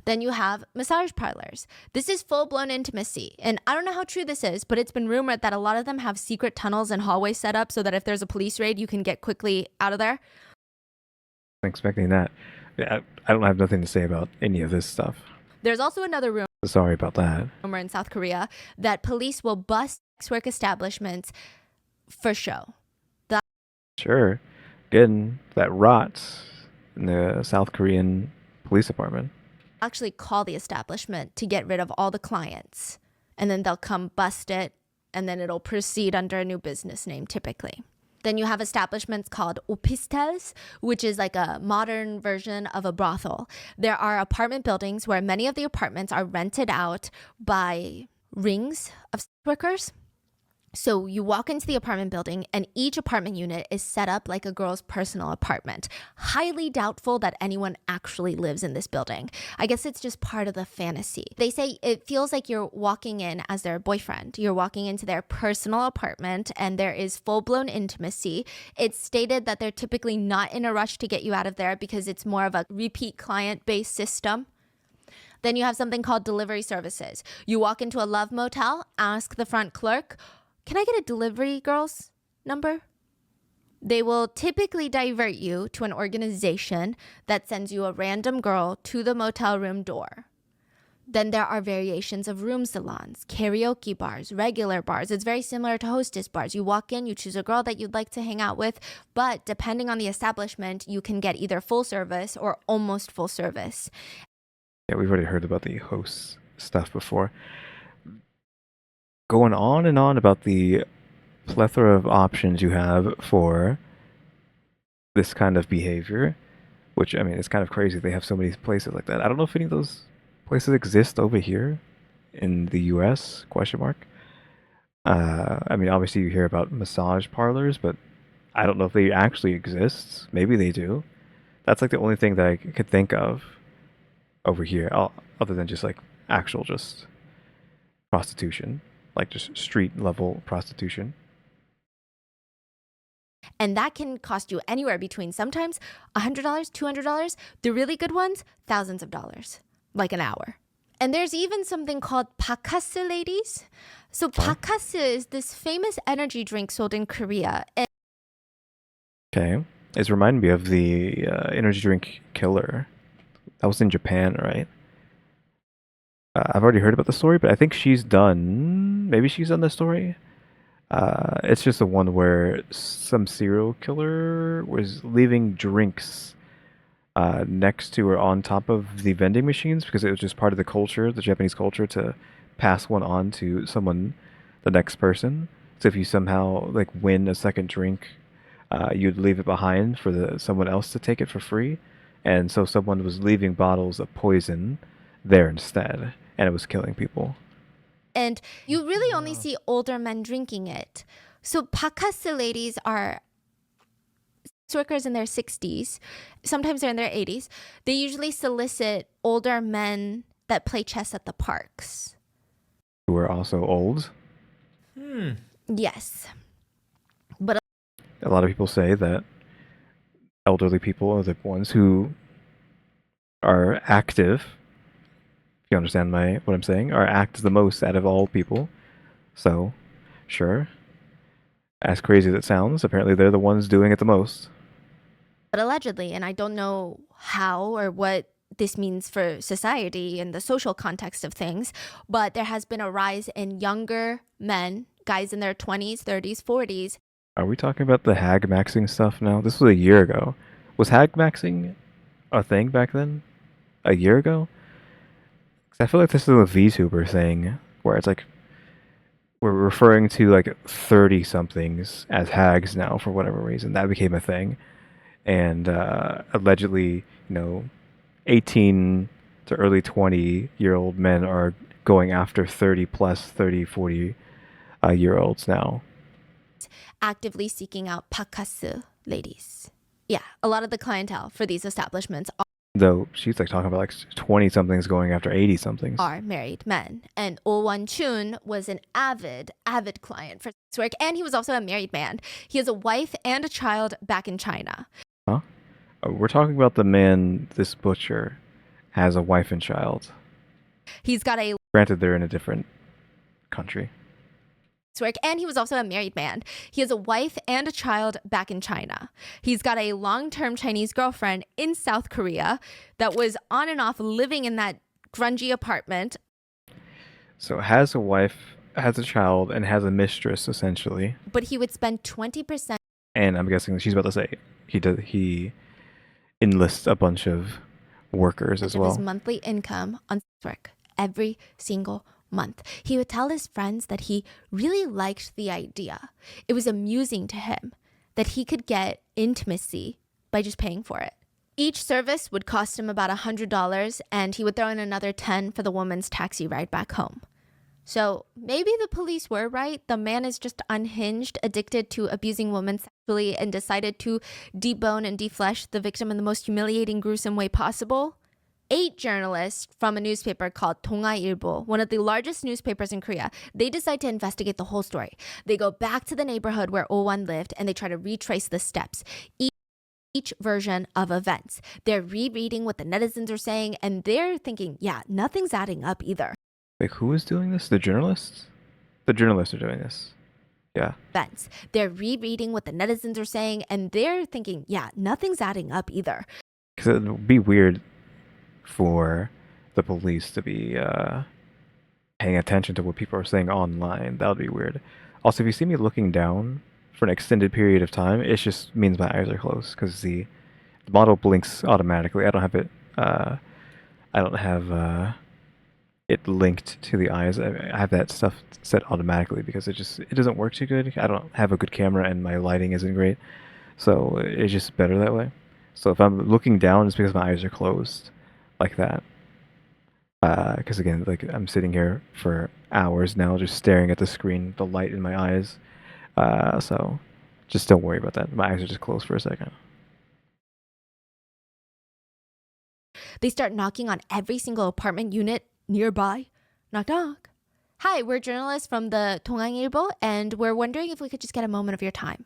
Then you have massage parlors. This is full-blown intimacy, and I don't know how true this is, but it's been rumored that a lot of them have secret tunnels and hallways set up so that if there's a police raid, you can get quickly out of there. I'm expecting that. Yeah, I don't have nothing to say about any of this stuff. There's also another room Sorry about that. in South Korea that police will bust sex work establishments for show. Sure. Getting that rot in the South Korean police department. Actually call the establishment to get rid of all the clients, and then they'll come bust it, and then it'll proceed under a new business name typically. Then you have establishments called opisthels, which is like a modern version of a brothel. There are apartment buildings where many of the apartments are rented out by rings of sex workers. So you walk into the apartment building and each apartment unit is set up like a girl's personal apartment. Highly doubtful that anyone actually lives in this building. I guess it's just part of the fantasy. They say it feels like you're walking in as their boyfriend. You're walking into their personal apartment and there is full-blown intimacy. It's stated that they're typically not in a rush to get you out of there because it's more of a repeat client-based system. Then you have something called delivery services. You walk into a love motel, ask the front clerk, "Can I get a delivery girl's number?" They will typically divert you to an organization that sends you a random girl to the motel room door. Then there are variations of room salons, karaoke bars, regular bars. It's very similar to hostess bars. You walk in, you choose a girl that you'd like to hang out with, but depending on the establishment, you can get either full service or almost full service. Yeah, we've already heard about the host stuff before. Going on and on about the plethora of options you have for this kind of behavior, which, I mean, it's kind of crazy they have so many places like that. I don't know if any of those places exist over here in the US, question mark. I mean, obviously you hear about massage parlors, but I don't know if they actually exist. Maybe they do. That's like the only thing that I could think of over here, other than just like actual just prostitution. Like just street level prostitution. And that can cost you anywhere between sometimes $100, $200. The really good ones, thousands of dollars, like an hour. And there's even something called Bakasu, ladies. So Bakasu is this famous energy drink sold in Korea. Okay. It's reminding me of the energy drink killer. That was in Japan, right? I've already heard about the story, but I think she's done. Maybe she's done the story. It's just the one where some serial killer was leaving drinks next to or on top of the vending machines because it was just part of the culture, the Japanese culture, to pass one on to someone, the next person. So if you somehow like win a second drink, you'd leave it behind for someone else to take it for free. And so someone was leaving bottles of poison there instead. and it was killing people. And you really only see older men drinking it. So pakase ladies are sex workers in their 60s. Sometimes they're in their 80s. They usually solicit older men that play chess at the parks. Who are also old. Yes. But A lot of people say that elderly people are the ones who are active. If you understand what I'm saying, are act the most out of all people. So, sure. As crazy as it sounds, apparently they're the ones doing it the most. But allegedly, and I don't know how or what this means for society and the social context of things, but there has been a rise in younger men, guys in their 20s, 30s, 40s. Are we talking about the hag maxing stuff now? This was a year ago. Was hag maxing a thing back then? A year ago? 'Cause I feel like this is a VTuber thing where it's like we're referring to like 30 somethings as hags now for whatever reason. That became a thing. And allegedly, 18 to early 20-year-old men are going after 30 plus 30, 40 year olds now. Actively seeking out pakase ladies. Yeah, a lot of the clientele for these establishments Though she's like talking about like 20 somethings going after 80 somethings. are married men. And Oh Won-chun was an avid client for sex work, and he was also a married man. He has a wife and a child back in China. Huh? We're talking about the man, this butcher, has a wife and child. He's got a Granted, they're in a different country. work, and he was also a married man. He has a wife and a child back in China. He's got a long-term Chinese girlfriend in South Korea that was on and off living in that grungy apartment. So has a wife, has a child, and has a mistress essentially. But he would spend 20%. And I'm guessing she's about to say he enlists a bunch of workers as of well. his monthly income on sex work every single month. He would tell his friends that he really liked the idea. It was amusing to him that he could get intimacy by just paying for it. Each service would cost him about $100, and he would throw in another $10 for the woman's taxi ride back home. So maybe the police were right. The man is just unhinged, addicted to abusing women sexually, and decided to debone and deflesh the victim in the most humiliating, gruesome way possible. 8 journalists from a newspaper called 동아일보, one of the largest newspapers in Korea, they decide to investigate the whole story. They go back to the neighborhood where Oh-won lived, and they try to retrace the steps. Each version of events. They're rereading what the netizens are saying, and they're thinking, yeah, nothing's adding up either. Wait, who is doing this? The journalists? The journalists are doing this. Yeah. Events. They're rereading what the netizens are saying, and they're thinking, yeah, nothing's adding up either. Because it would be weird for the police to be paying attention to what people are saying online. That would be weird. Also, if you see me looking down for an extended period of time, it just means my eyes are closed because the model blinks automatically. I don't have it. I don't have it linked to the eyes. I have that stuff set automatically because it doesn't work too good. I don't have a good camera and my lighting isn't great, so it's just better that way. So if I'm looking down, it's because my eyes are closed, like that. Because again, like I'm sitting here for hours now, just staring at the screen, the light in my eyes. So just don't worry about that. My eyes are just closed for a second. They start knocking on every single apartment unit nearby. Knock, knock. Hi, we're journalists from the 동아일보, and we're wondering if we could just get a moment of your time.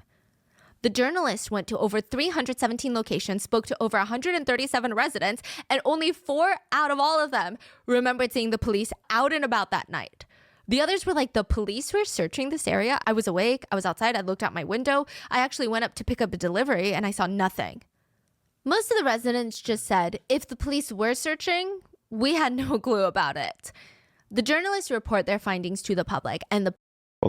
The journalist went to over 317 locations, spoke to over 137 residents, and only 4 out of all of them remembered seeing the police out and about that night. The others were like, the police were searching this area. I was awake. I was outside. I looked out my window. I actually went up to pick up a delivery, and I saw nothing. Most of the residents just said, if the police were searching, we had no clue about it. The journalists report their findings to the public, and the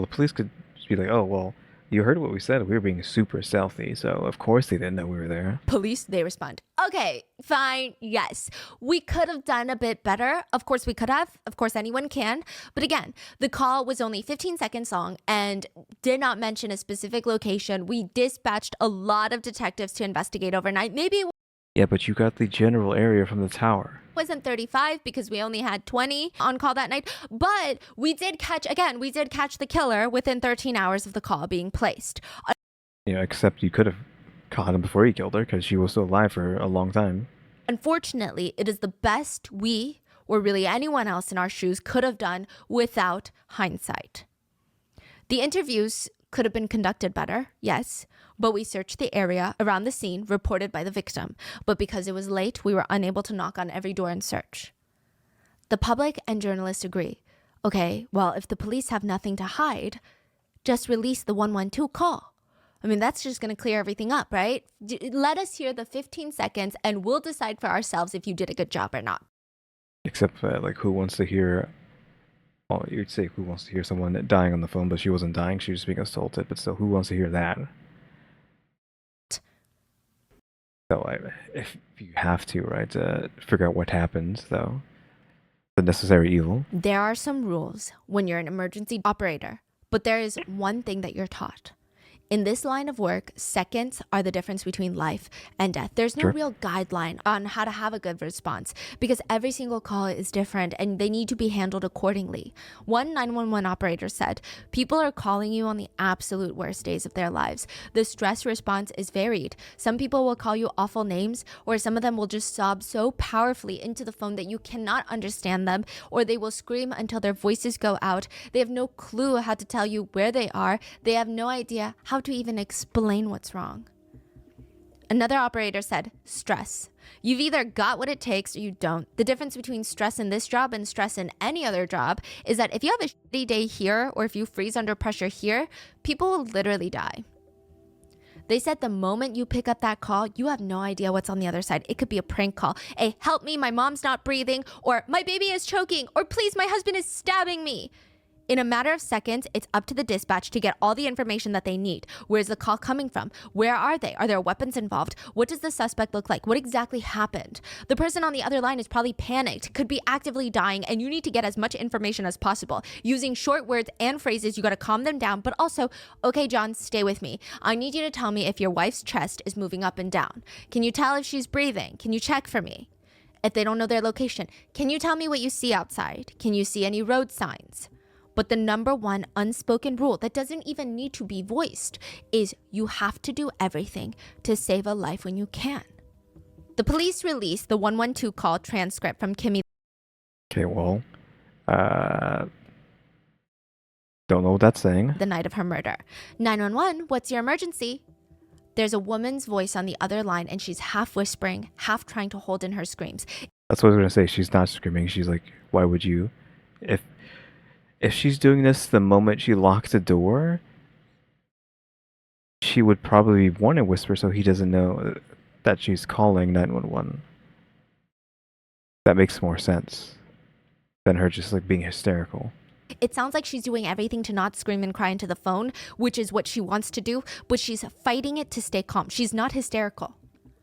police could just be like, oh, well, you heard what we said. We were being super stealthy, so of course they didn't know we were there. Police, they respond, okay, fine, yes. We could have done a bit better. Of course we could have. Of course anyone can. But again, the call was only 15 seconds long and did not mention a specific location. We dispatched a lot of detectives to investigate overnight. Maybe... Yeah, but you got the general area from the tower. wasn't 35 because we only had 20 on call that night, but we did catch the killer within 13 hours of the call being placed. Except you could have caught him before he killed her because she was still alive for a long time. Unfortunately, it is the best we, or really anyone else in our shoes, could have done without hindsight. The interviews could have been conducted better, yes, but we searched the area around the scene reported by the victim. But because it was late, we were unable to knock on every door and search. The public and journalists agree. Okay, well, if the police have nothing to hide, just release the 112 call. I mean, that's just going to clear everything up, right? Let us hear the 15 seconds and we'll decide for ourselves if you did a good job or not. Except who wants to hear... Well, you'd say who wants to hear someone dying on the phone, but she wasn't dying, she was just being assaulted. But still, who wants to hear that? So if you have to, right, figure out what happened, though, the necessary evil. There are some rules when you're an emergency operator, but there is one thing that you're taught. In this line of work, seconds are the difference between life and death. There's no real guideline on how to have a good response because every single call is different and they need to be handled accordingly. One 911 operator said, people are calling you on the absolute worst days of their lives. The stress response is varied. Some people will call you awful names, or some of them will just sob so powerfully into the phone that you cannot understand them, or they will scream until their voices go out. They have no clue how to tell you where they are. They have no idea how to even explain what's wrong. Another operator said, stress. You've either got what it takes or you don't. The difference between stress in this job and stress in any other job is that if you have a shitty day here or if you freeze under pressure here, people will literally die. They said the moment you pick up that call, you have no idea what's on the other side. It could be a prank call. Hey, help me, my mom's not breathing, or my baby is choking, or please, my husband is stabbing me. In a matter of seconds, it's up to the dispatch to get all the information that they need. Where's the call coming from? Where are they? Are there weapons involved? What does the suspect look like? What exactly happened? The person on the other line is probably panicked, could be actively dying, and you need to get as much information as possible. Using short words and phrases, you got to calm them down, but also, okay, John, stay with me. I need you to tell me if your wife's chest is moving up and down. Can you tell if she's breathing? Can you check for me? If they don't know their location, can you tell me what you see outside? Can you see any road signs? But the number one unspoken rule that doesn't even need to be voiced is you have to do everything to save a life when you can. The police released the 112 call transcript from Kimmy. Okay, well, don't know what that's saying. The night of her murder. 911, what's your emergency? There's a woman's voice on the other line and she's half whispering, half trying to hold in her screams. That's what I was going to say. She's not screaming. She's like, why would you? If she's doing this the moment she locks the door, she would probably want to whisper so he doesn't know that she's calling 911. That makes more sense than her just like being hysterical. It sounds like she's doing everything to not scream and cry into the phone, which is what she wants to do, but she's fighting it to stay calm. She's not hysterical.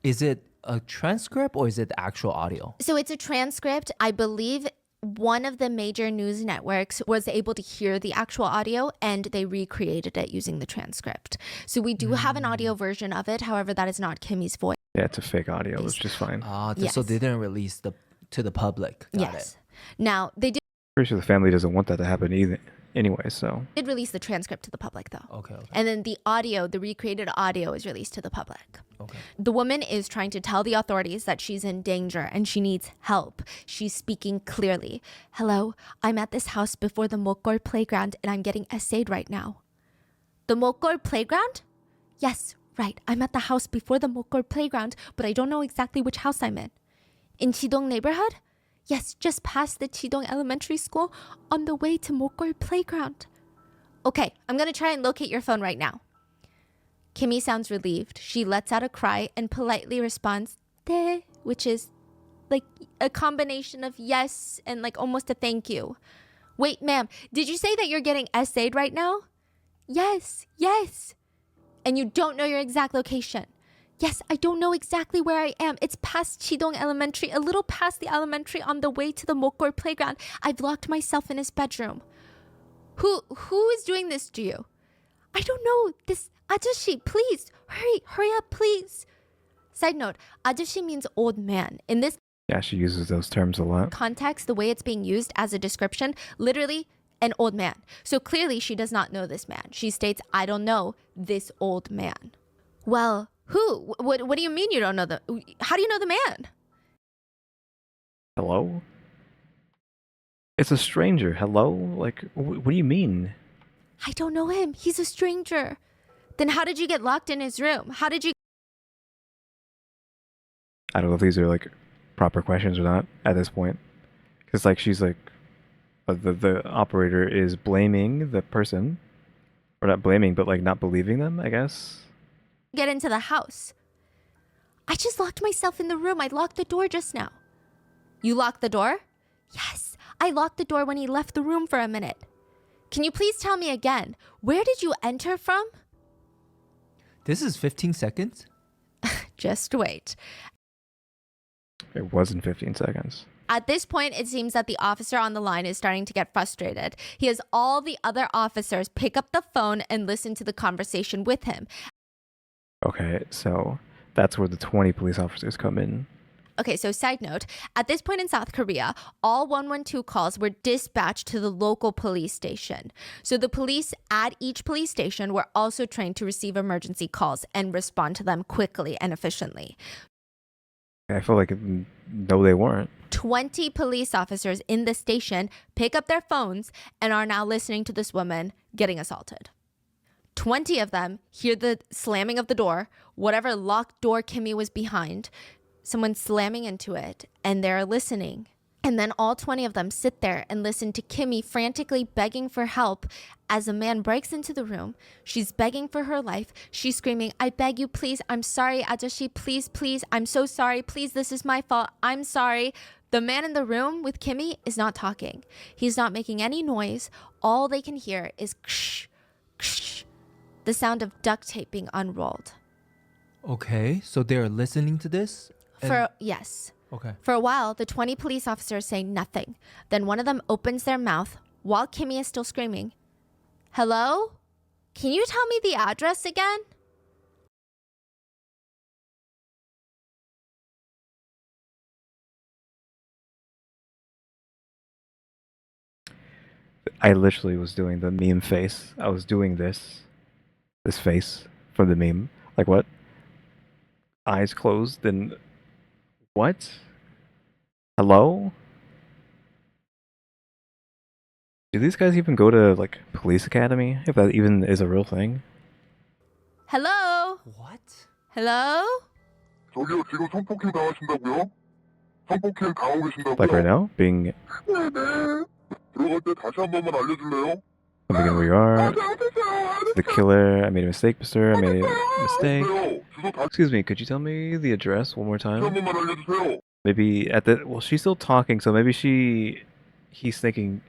Is it a transcript or is it the actual audio? So it's a transcript. I believe one of the major news networks was able to hear the actual audio and they recreated it using the transcript. So we do have an audio version of it. However, that is not Kimmy's voice. Yeah, it's a fake audio, which is fine. Yes. So they didn't release to the public. Got Yes. it. Now, they Pretty sure the family doesn't want that to happen either. Anyway, so. did release the transcript to the public though. Okay. And then the audio, the recreated audio is released to the public. Okay. The woman is trying to tell the authorities that she's in danger and she needs help. She's speaking clearly. Hello, I'm at this house before the Mokgol playground and I'm getting essayed right now. The Mokgol playground? Yes, right. I'm at the house before the Mokgol playground, but I don't know exactly which house I'm in. In Chidong neighborhood? Yes, just past the Chidong Elementary School on the way to Mokgol playground. Okay, I'm gonna try and locate your phone right now. Kimmy sounds relieved. She lets out a cry and politely responds, "네," which is like a combination of yes and like almost a thank you. Wait, ma'am, did you say that you're getting essayed right now? Yes. And you don't know your exact location? Yes, I don't know exactly where I am. It's past Chidong Elementary, a little past the elementary on the way to the Mokgol playground. I've locked myself in his bedroom. Who is doing this to you? I don't know. This 아저씨, please. Hurry up, please. Side note, 아저씨 means old man. In this Yeah, she uses those terms a lot. Context, the way it's being used as a description, literally an old man. So clearly she does not know this man. She states, I don't know this old man. Well, who? What do you mean you don't know how do you know the man? Hello? It's a stranger. Hello? Like, what do you mean? I don't know him. He's a stranger. Then how did you get locked in his room? How did you? I don't know if these are like proper questions or not at this point. Because like she's like, the operator is blaming the person, or not blaming, but like not believing them, I guess. Get into the house? I just locked myself in the room. I locked the door just now. You locked the door? Yes, I locked the door when he left the room for a minute. Can you please tell me again, where did you enter from? This is 15 seconds? Just wait. It wasn't 15 seconds. At this point, it seems that the officer on the line is starting to get frustrated. He has all the other officers pick up the phone and listen to the conversation with him. Okay, so that's where the 20 police officers come in. Okay, so side note, at this point in South Korea, all 112 calls were dispatched to the local police station. So the police at each police station were also trained to receive emergency calls and respond to them quickly and efficiently. I feel like, no, they weren't. 20 police officers in the station pick up their phones and are now listening to this woman getting assaulted. 20 of them hear the slamming of the door, whatever locked door Kimmy was behind, someone slamming into it, and they're listening. And then all 20 of them sit there and listen to Kimmy frantically begging for help as a man breaks into the room. She's begging for her life. She's screaming, I beg you, please. I'm sorry, Ajashi, please, please. I'm so sorry. Please, this is my fault. I'm sorry. The man in the room with Kimmy is not talking. He's not making any noise. All they can hear is ksh, ksh, the sound of duct tape being unrolled. Okay, so they're listening to this? Yes. Okay. For a while, the 20 police officers say nothing. Then one of them opens their mouth while Kimmy is still screaming. Hello? Can you tell me the address again? I literally was doing the meme face. I was doing this face from the meme. Like what? Eyes closed, then what? Hello? Do these guys even go to like police academy? If that even is a real thing? Hello? What? Hello? 저기요, 지금 성폭행 당하신다고요? 성폭행 당하고 계신다고요? Like right now? Being 네네. 들어갈 때 다시 한 번만 알려줄래요? again where you are. The killer. I made a mistake, sir. I made a mistake. 주소 다시 Excuse me, could you tell me the address one more 한 time? 번만 알려주세요. Maybe at the well, she's still talking, so maybe he's thinking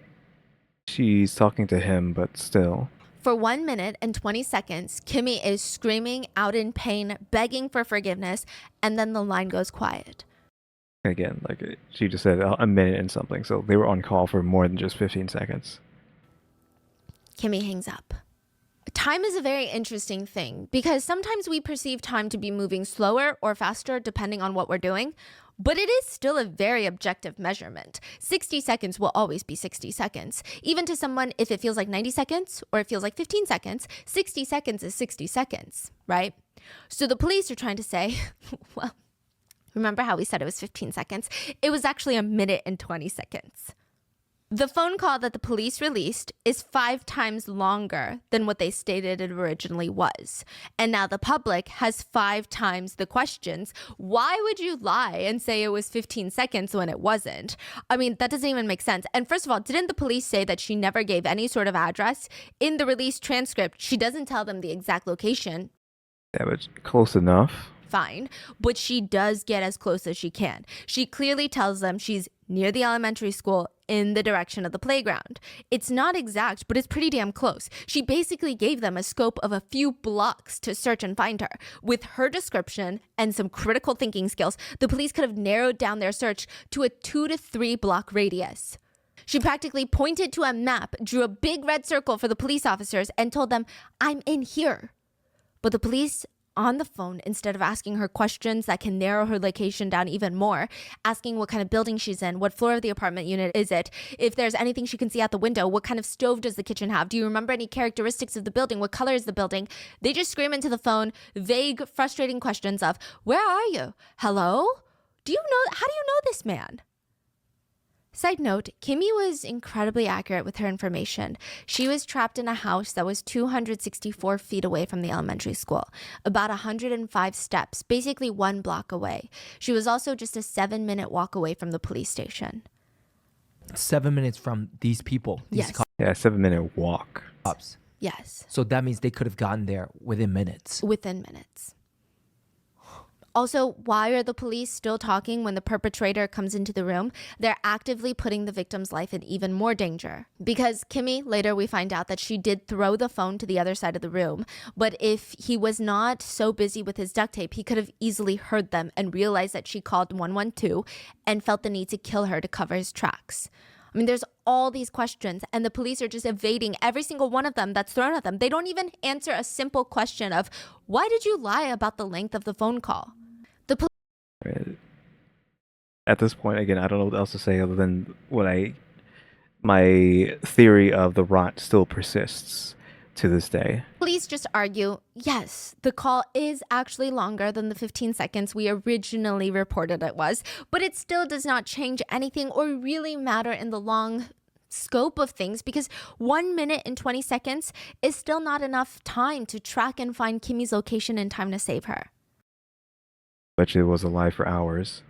she's talking to him, but still. For 1 minute and 20 seconds, Kimmy is screaming out in pain, begging for forgiveness, and then the line goes quiet. Again, like she just said, a minute and something, so they were on call for more than just 15 seconds. Kimmy hangs up. Time is a very interesting thing because sometimes we perceive time to be moving slower or faster depending on what we're doing, but it is still a very objective measurement. 60 seconds will always be 60 seconds. Even to someone, if it feels like 90 seconds or it feels like 15 seconds, 60 seconds is 60 seconds, right? So the police are trying to say, well, remember how we said it was 15 seconds? It was actually a minute and 20 seconds. The phone call that the police released is 5 times longer than what they stated it originally was. And now the public has 5 times the questions. Why would you lie and say it was 15 seconds when it wasn't? I mean, that doesn't even make sense. And first of all, didn't the police say that she never gave any sort of address? In the release transcript, she doesn't tell them the exact location. Yeah, but close enough. Fine, but she does get as close as she can. She clearly tells them she's near the elementary school in the direction of the playground. It's not exact, but it's pretty damn close. She basically gave them a scope of a few blocks to search and find her. With her description and some critical thinking skills, the police could have narrowed down their search to a 2 to 3 block radius. She practically pointed to a map, drew a big red circle for the police officers, and told them, I'm in here. But the police on the phone instead of asking her questions that can narrow her location down even more, asking what kind of building she's in, what floor of the apartment unit is it, if there's anything she can see out the window, what kind of stove does the kitchen have, do you remember any characteristics of the building, what color is the building. They just scream into the phone vague, frustrating questions of, where are you? Hello? How do you know this man? Side note, Kimmy was incredibly accurate with her information. She was trapped in a house that was 264 feet away from the elementary school, about 105 steps, basically 1 block away. She was also just a 7-minute walk away from the police station. 7 minutes from these people, these Yes. Yeah, 7-minute walk. cops. Yes, So that means they could have gotten there within minutes. within minutes. Also, why are the police still talking when the perpetrator comes into the room? They're actively putting the victim's life in even more danger. Because Kimmy, later we find out that she did throw the phone to the other side of the room. But if he was not so busy with his duct tape, he could have easily heard them and realized that she called 112 and felt the need to kill her to cover his tracks. I mean, there's all these questions, and the police are just evading every single one of them that's thrown at them. They don't even answer a simple question of, why did you lie about the length of the phone call? At this point, again, I don't know what else to say other than my theory of the rot still persists to this day. Police just argue, yes, the call is actually longer than the 15 seconds we originally reported it was, but it still does not change anything or really matter in the long scope of things because 1 minute and 20 seconds is still not enough time to track and find Kimmy's location in time to save her. Bet you it was a lie for hours.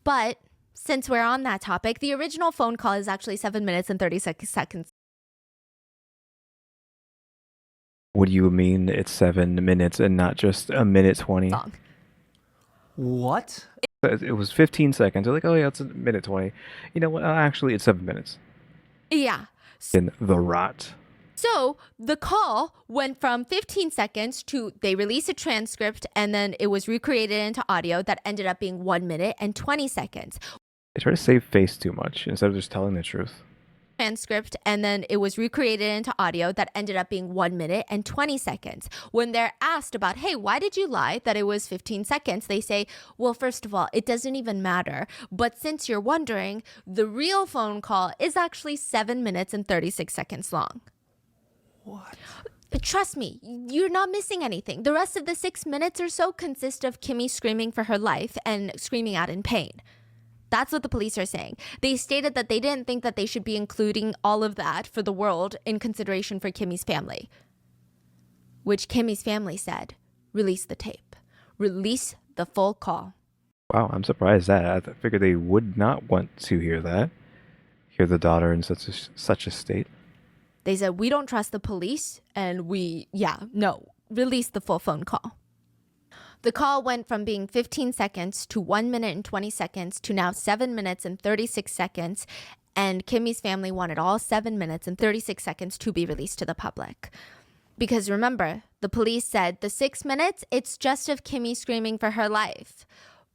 But since we're on that topic, the original phone call is actually 7 minutes and 36 seconds What do you mean it's 7 minutes and not just a minute 20? long. What? It was 15 seconds. They're like, oh yeah, it's a minute 20. You know what? Actually, it's 7 minutes. Yeah. In the rot. So the call went from 15 seconds to they released a transcript and then it was recreated into audio that ended up being 1 minute and 20 seconds. They try to save face too much instead of just telling the truth. Transcript and then it was recreated into audio that ended up being 1 minute and 20 seconds. When they're asked about, hey, why did you lie that it was 15 seconds? They say, well, first of all, it doesn't even matter. But since you're wondering, the real phone call is actually 7 minutes and 36 seconds long. What? But trust me, you're not missing anything. The rest of the 6 minutes or so consist of Kimmy screaming for her life and screaming out in pain. That's what the police are saying. They stated that they didn't think that they should be including all of that for the world in consideration for Kimmy's family. Which Kimmy's family said, release the tape. Release the full call. Wow, I'm surprised that. I figured they would not want to hear that. Hear the daughter in such a state. They said, we don't trust the police and release the full phone call. The call went from being 15 seconds to 1 minute and 20 seconds to now 7 minutes and 36 seconds. And Kimmy's family wanted all 7 minutes and 36 seconds to be released to the public. Because remember, the police said the 6 minutes, it's just of Kimmy screaming for her life.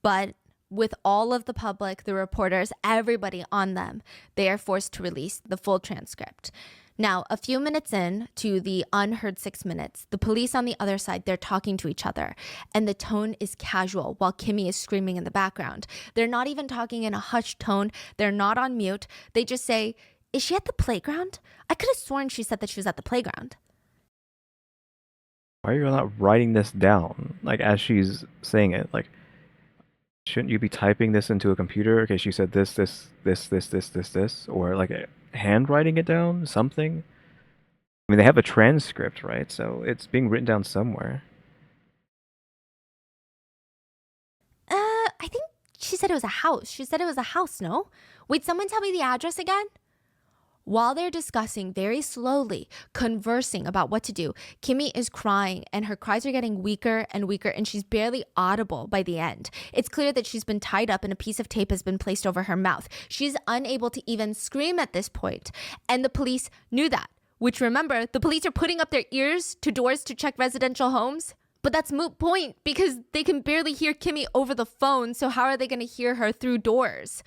But with all of the public, the reporters, everybody on them, they are forced to release the full transcript. Now, a few minutes in to the unheard 6 minutes, the police on the other side, they're talking to each other. And the tone is casual while Kimmy is screaming in the background. They're not even talking in a hushed tone. They're not on mute. They just say, is she at the playground? I could have sworn she said that she was at the playground. Why are you not writing this down? Like, as she's saying it, like, shouldn't you be typing this into a computer? Okay, she said this, or like handwriting it down, something. I mean, they have a transcript, right? So it's being written down somewhere. I think she said it was a house. She said it was a house, no? Wait, someone tell me the address again? While they're discussing very slowly, conversing about what to do, Kimmy is crying and her cries are getting weaker and weaker and she's barely audible by the end. It's clear that she's been tied up and a piece of tape has been placed over her mouth. She's unable to even scream at this point. And the police knew that, which remember, the police are putting up their ears to doors to check residential homes. But that's moot point because they can barely hear Kimmy over the phone, so how are they going to hear her through doors?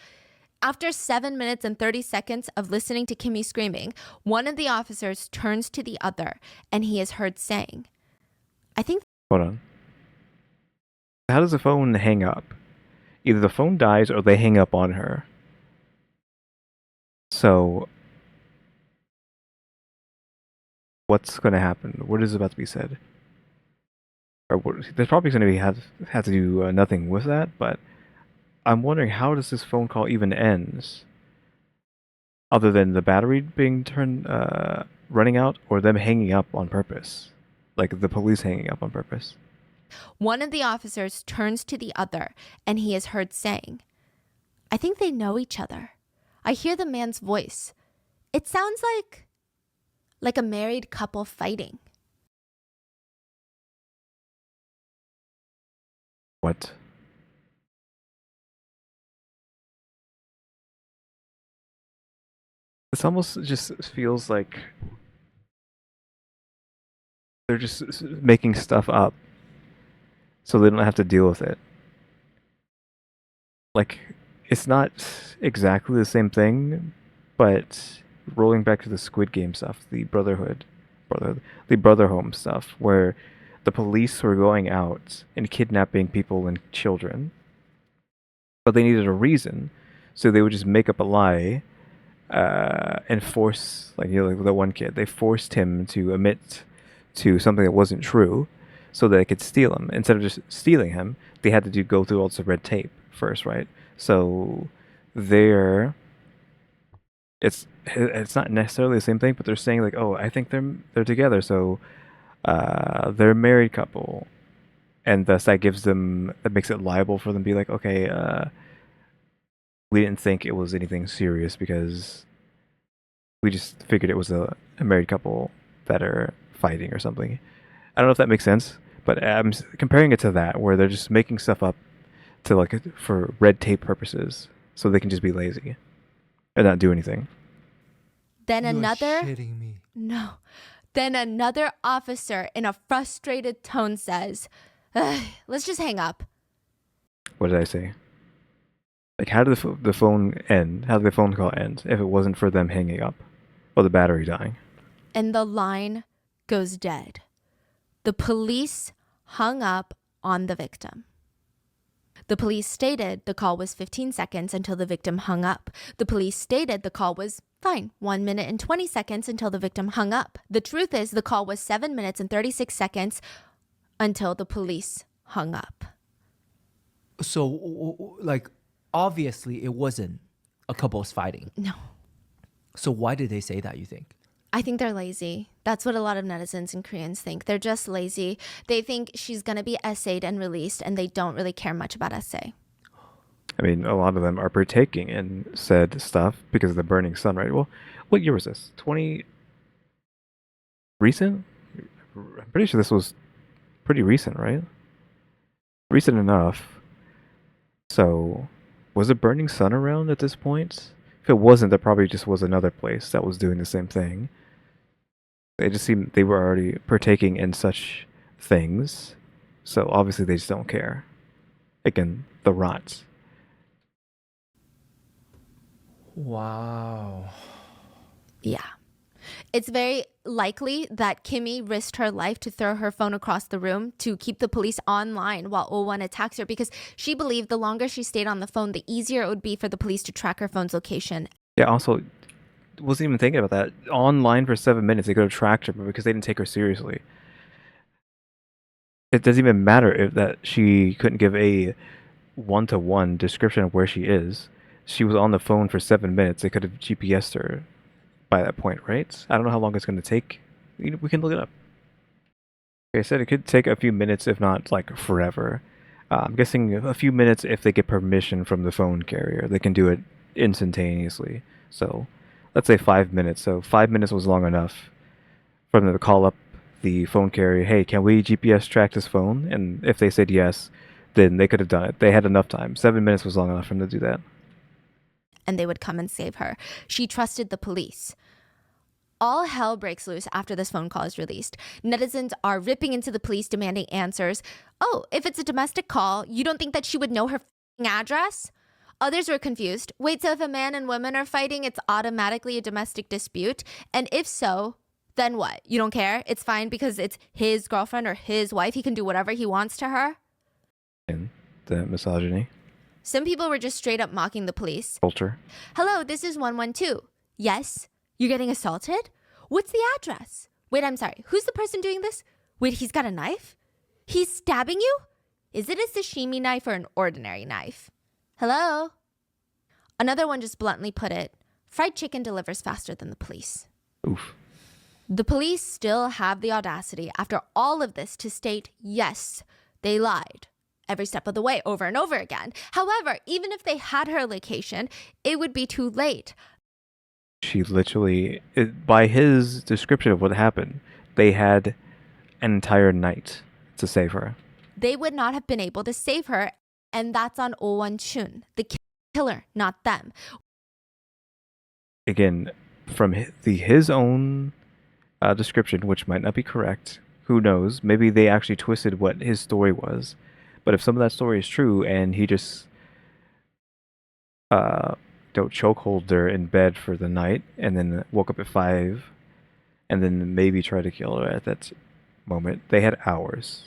After 7 minutes and 30 seconds of listening to Kimmy screaming, one of the officers turns to the other and he is heard saying, I think... Hold on. How does the phone hang up? Either the phone dies or they hang up on her. So, what's going to happen? What is about to be said? Or there's probably going to be have to do nothing with that, but I'm wondering how does this phone call even ends? Other than the battery being running out, or them hanging up on purpose, like the police hanging up on purpose. One of the officers turns to the other, and he is heard saying, "I think they know each other. I hear the man's voice. It sounds like a married couple fighting." What? This almost just feels like they're just making stuff up so they don't have to deal with it. Like, it's not exactly the same thing, but rolling back to the Squid Game stuff, the the Brother Home stuff, where the police were going out and kidnapping people and children, but they needed a reason, so they would just make up a lie and force, like, like the one kid, they forced him to admit to something that wasn't true, so that they could steal him. Instead of just stealing him, they had to go through all this red tape first, right? So there, it's not necessarily the same thing, but they're saying like, oh, I think they're together, so they're a married couple, and thus that makes it liable for them to be like, okay, we didn't think it was anything serious because we just figured it was a married couple that are fighting or something. I don't know if that makes sense, but I'm comparing it to that, where they're just making stuff up to for red tape purposes, so they can just be lazy and not do anything. Then You're another shitting me. No. Then another officer in a frustrated tone says, "Ugh, let's just hang up." What did I say? Like, how did the phone end? How did the phone call end if it wasn't for them hanging up or the battery dying? And the line goes dead. The police hung up on the victim. The police stated the call was 15 seconds until the victim hung up. The police stated the call was fine, 1 minute and 20 seconds until the victim hung up. The truth is the call was 7 minutes and 36 seconds until the police hung up. So, like, obviously it wasn't a couple's fighting. No. So why did they say that, you think? I think they're lazy. That's what a lot of netizens and Koreans think. They're just lazy. They think she's going to be essayed and released, and they don't really care much about essay. I mean, a lot of them are partaking in said stuff because of the burning sun, right? Well, what year was this? Recent? I'm pretty sure this was pretty recent, right? Recent enough. So, was it burning sun around at this point? If it wasn't, there probably just was another place that was doing the same thing. They just seemed they were already partaking in such things, so obviously they just don't care. Again, the rots. Wow. Yeah. It's very likely that Kimmy risked her life to throw her phone across the room to keep the police online while O1 attacks her, because she believed the longer she stayed on the phone, the easier it would be for the police to track her phone's location. Yeah, also, wasn't even thinking about that. Online for 7 minutes, they could have tracked her, but because they didn't take her seriously. It doesn't even matter if that she couldn't give a one-to-one description of where she is. She was on the phone for 7 minutes. They could have GPS'd her by that point, right? I don't know how long it's going to take. We can look it up. Like I said, it could take a few minutes, if not like forever. I'm guessing a few minutes if they get permission from the phone carrier. They can do it instantaneously. So let's say 5 minutes. So 5 minutes was long enough for them to call up the phone carrier. Hey, can we GPS track this phone? And if they said yes, then they could have done it. They had enough time. 7 minutes was long enough for them to do that. And they would come and save her. She trusted the police. All hell breaks loose after this phone call is released. Netizens are ripping into the police demanding answers. Oh, if it's a domestic call, you don't think that she would know her address? Others were confused. Wait, so if a man and woman are fighting, it's automatically a domestic dispute? And if so, then what? You don't care? It's fine because it's his girlfriend or his wife. He can do whatever he wants to her? in the misogyny Some people were just straight up mocking the police. culture. Hello, this is 112. Yes? You're getting assaulted? What's the address? Wait, I'm sorry. Who's the person doing this? Wait, he's got a knife? He's stabbing you? Is it a sashimi knife or an ordinary knife? Hello? Another one just bluntly put it, fried chicken delivers faster than the police. Oof. The police still have the audacity after all of this to state, yes, they lied every step of the way over and over again. However, even if they had her location, it would be too late. She literally, by his description of what happened, they had an entire night to save her. They would not have been able to save her, and that's on Oh Won-chun, the killer, not them. Again, from his own description, which might not be correct, who knows? Maybe they actually twisted what his story was. But if some of that story is true, and he just chokehold her in bed for the night, and then woke up at 5, and then maybe try to kill her at that moment, they had hours.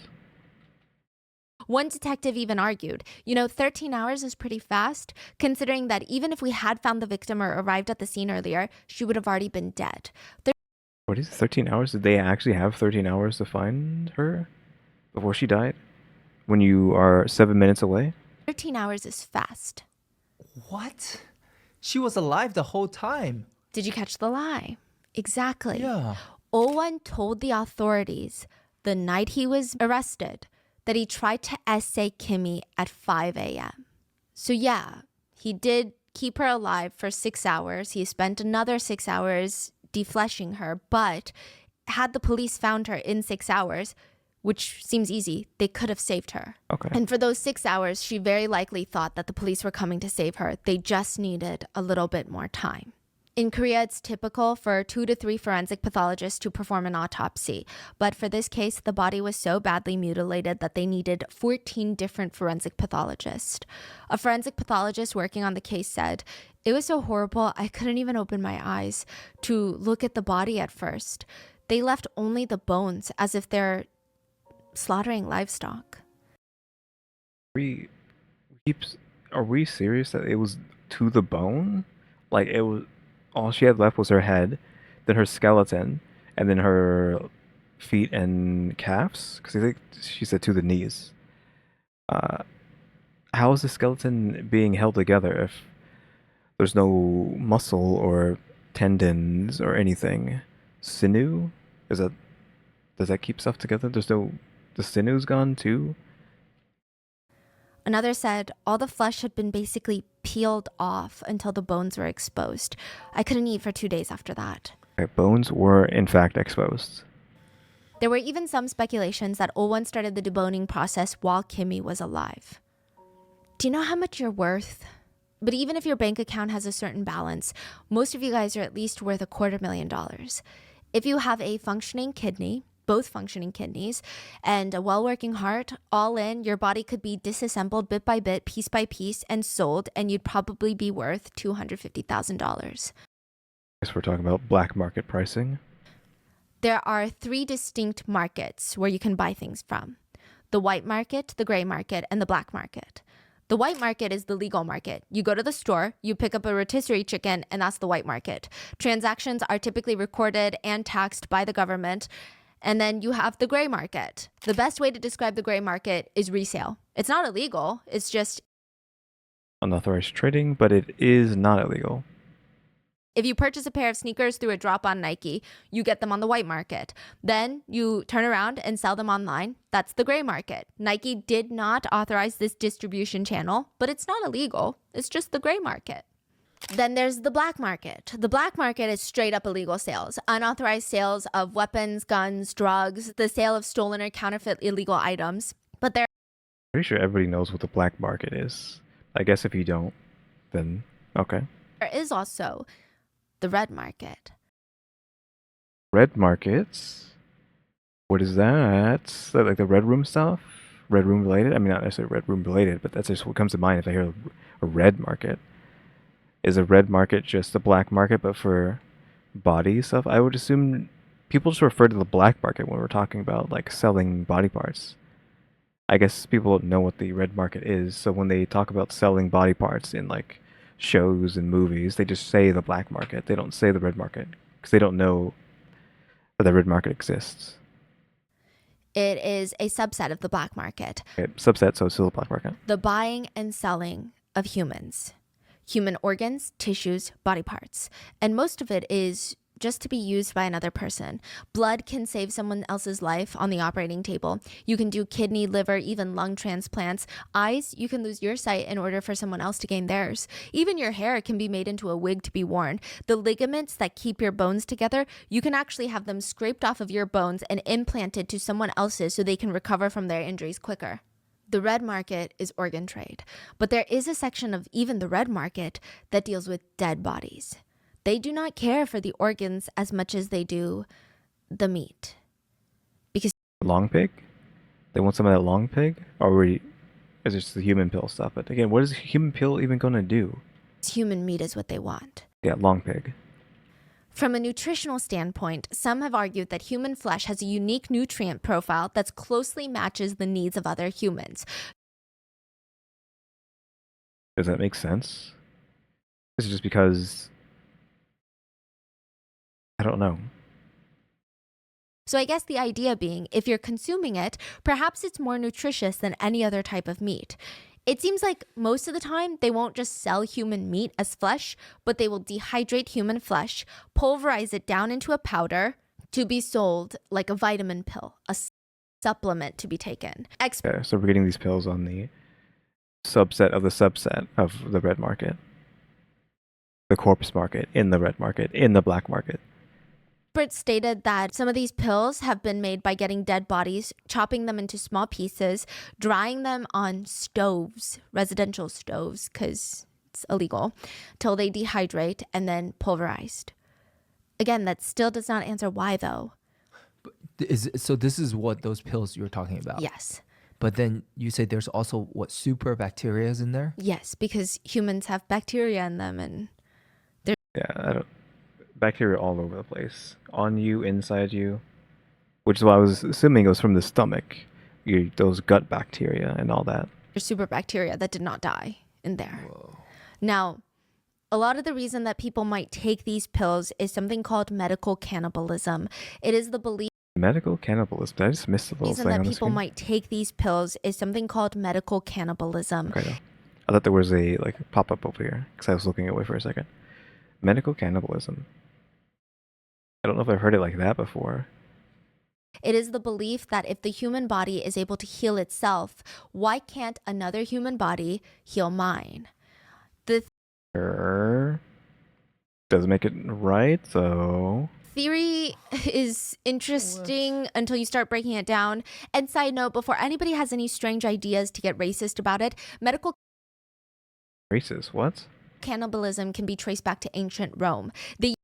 One detective even argued, 13 hours is pretty fast, considering that even if we had found the victim or arrived at the scene earlier, she would have already been dead. What is it, 13 hours? Did they actually have 13 hours to find her before she died? When you are 7 minutes away? 13 hours is fast. What? She was alive the whole time. Did you catch the lie? Exactly. Yeah. Oh-won told the authorities the night he was arrested that he tried to essay Kimmy at 5 a.m. So yeah, he did keep her alive for 6 hours. He spent another 6 hours defleshing her, but had the police found her in 6 hours, which seems easy, they could have saved her. Okay. And for those 6 hours, she very likely thought that the police were coming to save her. They just needed a little bit more time. In Korea, it's typical for 2 to 3 forensic pathologists to perform an autopsy. But for this case, the body was so badly mutilated that they needed 14 different forensic pathologists. A forensic pathologist working on the case said, "It was so horrible, I couldn't even open my eyes to look at the body at first. They left only the bones as if they're slaughtering livestock." Are we serious that it was to the bone? Like, it was all she had left was her head, then her skeleton, and then her feet and calves? Because I think she said to the knees. How is the skeleton being held together if there's no muscle or tendons or anything? Sinew? Does that keep stuff together? The sinew's gone too? Another said, "All the flesh had been basically peeled off until the bones were exposed. I couldn't eat for 2 days after that." Okay, bones were in fact exposed. There were even some speculations that Oh-won started the deboning process while Kimmy was alive. Do you know how much you're worth? But even if your bank account has a certain balance, most of you guys are at least worth $250,000. If you have a functioning kidney, both functioning kidneys, and a well-working heart, all in, your body could be disassembled bit by bit, piece by piece, and sold, and you'd probably be worth $250,000. I guess we're talking about black market pricing. There are 3 distinct markets where you can buy things from: the white market, the gray market, and the black market. The white market is the legal market. You go to the store, you pick up a rotisserie chicken, and that's the white market. Transactions are typically recorded and taxed by the government. And then you have the gray market. The best way to describe the gray market is resale. It's not illegal. It's just Unauthorized trading, but it is not illegal. if you purchase a pair of sneakers through a drop on Nike, you get them on the white market. Then you turn around and sell them online. That's the gray market. Nike did not authorize this distribution channel, but it's not illegal. It's just the gray market. Then there's the black market. The black market is straight up illegal sales, unauthorized sales of weapons, guns, drugs, the sale of stolen or counterfeit illegal items. But there Pretty sure everybody knows what the black market is. I guess if you don't, then okay. is also the red market. Red markets? What is that? Is that like the Red Room stuff? Red Room related? I mean, not necessarily Red Room related, but that's just what comes to mind if I hear a red market. Is a red market just a black market, but for body stuff? I would assume people just refer to the black market when we're talking about like selling body parts. I guess people don't know what the red market is, so when they talk about selling body parts in like shows and movies, they just say the black market. They don't say the red market because they don't know that the red market exists. It is a subset of the black market. Okay, subset, so it's still the black market. The buying and selling of humans, human organs, tissues, body parts. And most of it is just to be used by another person. Blood can save someone else's life on the operating table. You can do kidney, liver, even lung transplants. Eyes, you can lose your sight in order for someone else to gain theirs. Even your hair can be made into a wig to be worn. The ligaments that keep your bones together, you can actually have them scraped off of your bones and implanted to someone else's so they can recover from their injuries quicker. The red market is organ trade, but there is a section of even the red market that deals with dead bodies. They do not care for the organs as much as they do the meat. Because Long pig? They want some of that long pig? Or is it just the human pill stuff? But again, what is human pill even going to do? human meat is what they want. Yeah, long pig. From a nutritional standpoint, some have argued that human flesh has a unique nutrient profile that closely matches the needs of other humans. Does that make sense? Is it just because... I don't know. So I guess the idea being, if you're consuming it, perhaps it's more nutritious than any other type of meat. It seems like most of the time they won't just sell human meat as flesh, but they will dehydrate human flesh, pulverize it down into a powder to be sold like a vitamin pill, a supplement to be taken. Okay, so we're getting these pills on the subset of the red market. The corpse market, in the red market, in the black market. Experts stated that some of these pills have been made by getting dead bodies, chopping them into small pieces, drying them on stoves, residential stoves, because it's illegal, till they dehydrate, and then pulverized. Again, that still does not answer why, though. So this is what those pills you were talking about? Yes. But then you say there's also, what, super bacteria is in there? Yes, because humans have bacteria in them, and Yeah, bacteria all over the place. On you, inside you. Which is why I was assuming it was from the stomach. Those gut bacteria and all that. there's super bacteria that did not die in there. Whoa. Now, a lot of the reason that people might take these pills is something called medical cannibalism. It is the belief Medical cannibalism. Did I just miss the little reason thing that on the people screen? might take these pills is something called medical cannibalism. Okay, no. I thought there was a pop-up over here because I was looking away for a second. Medical cannibalism. I don't know if I've heard it like that before. It is the belief that if the human body is able to heal itself, why can't another human body heal mine? The Doesn't make it right, so... theory is interesting until you start breaking it down. And side note, before anybody has any strange ideas to get racist about it, medical Racist, what? cannibalism can be traced back to ancient Rome. They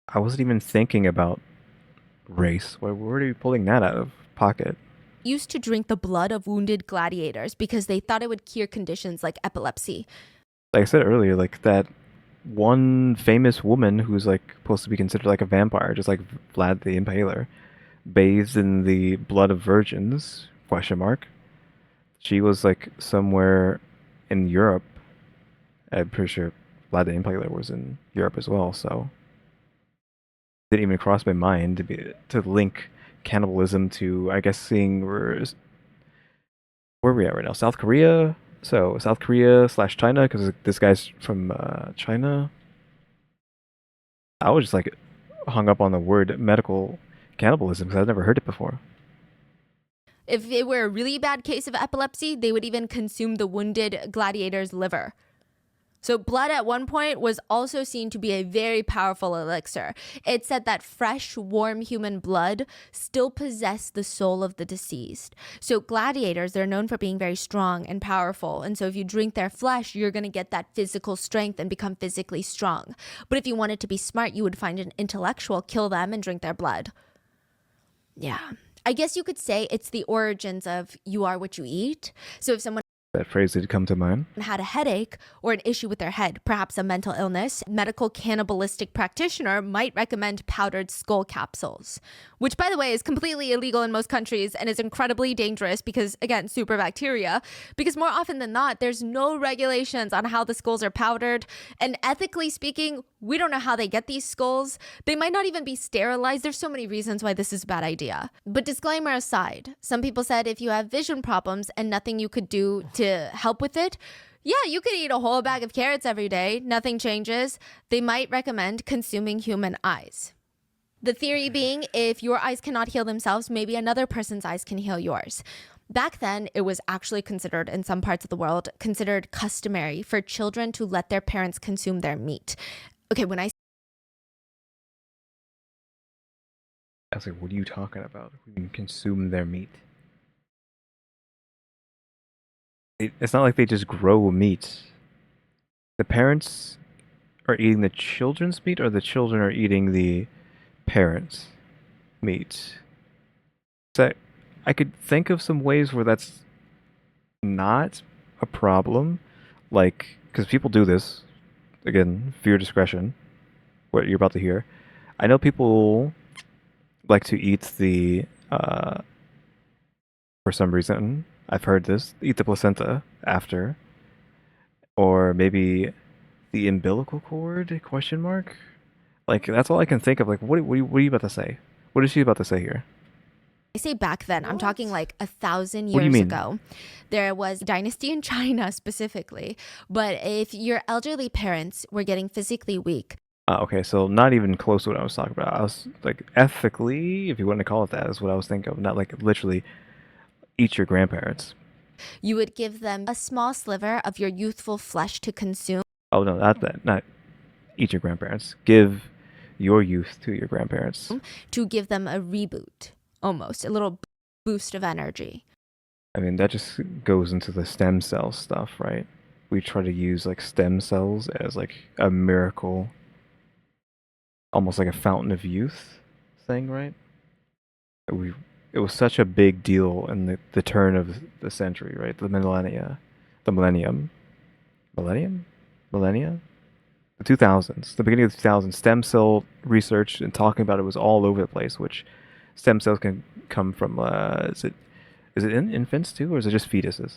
I wasn't even thinking about race. Where are you pulling that out of pocket? used to drink the blood of wounded gladiators because they thought it would cure conditions like epilepsy. Like I said earlier, like that one famous woman who's like supposed to be considered like a vampire, just like Vlad the Impaler, bathed in the blood of virgins, question mark. She was like somewhere in Europe. I'm pretty sure Vlad the Impaler was in Europe as well, so it didn't even cross my mind to link cannibalism to, I guess, seeing where are we at right now? South Korea? So South Korea / China, because this guy's from China. I was just like hung up on the word medical cannibalism because I've never heard it before. If it were a really bad case of epilepsy, they would even consume the wounded gladiator's liver. So blood at one point was also seen to be a very powerful elixir. It said that fresh, warm human blood still possessed the soul of the deceased. So gladiators, they're known for being very strong and powerful. And so if you drink their flesh, you're going to get that physical strength and become physically strong. But if you wanted to be smart, you would find an intellectual, kill them, and drink their blood. Yeah. I guess you could say it's the origins of you are what you eat. So if someone That phrase did come to mind. Had a headache or an issue with their head, perhaps a mental illness, medical cannibalistic practitioner might recommend powdered skull capsules, which, by the way, is completely illegal in most countries and is incredibly dangerous because, again, super bacteria. Because more often than not, there's no regulations on how the skulls are powdered. And ethically speaking, we don't know how they get these skulls. They might not even be sterilized. There's so many reasons why this is a bad idea. But disclaimer aside, some people said if you have vision problems and nothing you could do to help with it, yeah, you could eat a whole bag of carrots every day. Nothing changes. They might recommend consuming human eyes. The theory being, if your eyes cannot heal themselves, maybe another person's eyes can heal yours. Back then, it was actually considered, in some parts of the world, considered customary for children to let their parents consume their meat. Okay, when I was like, what are you talking about? We can consume their meat. It's not like they just grow meat. The parents are eating the children's meat, or the children are eating the parents' meat. So I could think of some ways where that's not a problem, like, because people do this. Again, for your discretion, what you're about to hear. I know people like to eat the, for some reason, I've heard this, eat the placenta after, or maybe the umbilical cord, question mark? Like, that's all I can think of. Like, what are you about to say? What is she about to say here? say back then, I'm talking like 1,000 What do you years mean? ago. There was a dynasty in China specifically. But if your elderly parents were getting physically weak, Okay, so not even close to what I was talking about. I was like, ethically, if you want to call it that, is what I was thinking of. Not like literally eat your grandparents. you would give them a small sliver of your youthful flesh to consume. Oh no, not that. Not eat your grandparents. Give your youth to your grandparents. To give them a reboot, almost a little boost of energy. I mean, that just goes into the stem cell stuff, right? We try to use like stem cells as like a miracle, almost like a fountain of youth thing, right? It was such a big deal in the turn of the century, right? The millennium, millennia, the 2000s, the beginning of the 2000s. Stem cell research and talking about it was all over the place. Which stem cells can come from? Is it in infants too, or is it just fetuses?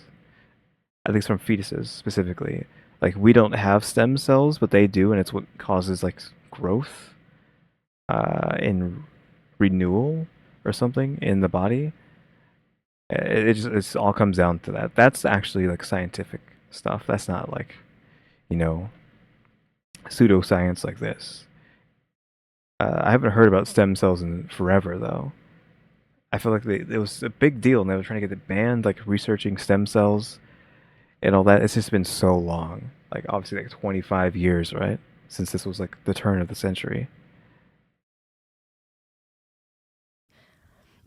I think it's from fetuses specifically. Like, we don't have stem cells, but they do, and it's what causes like growth, in renewal or something in the body. It all comes down to that. That's actually like scientific stuff. That's not like, you know, pseudoscience like this. I haven't heard about stem cells in forever though. I feel like it was a big deal, and they were trying to get it banned, like researching stem cells and all that. It's just been so long, like obviously like 25 years, right? Since this was like the turn of the century.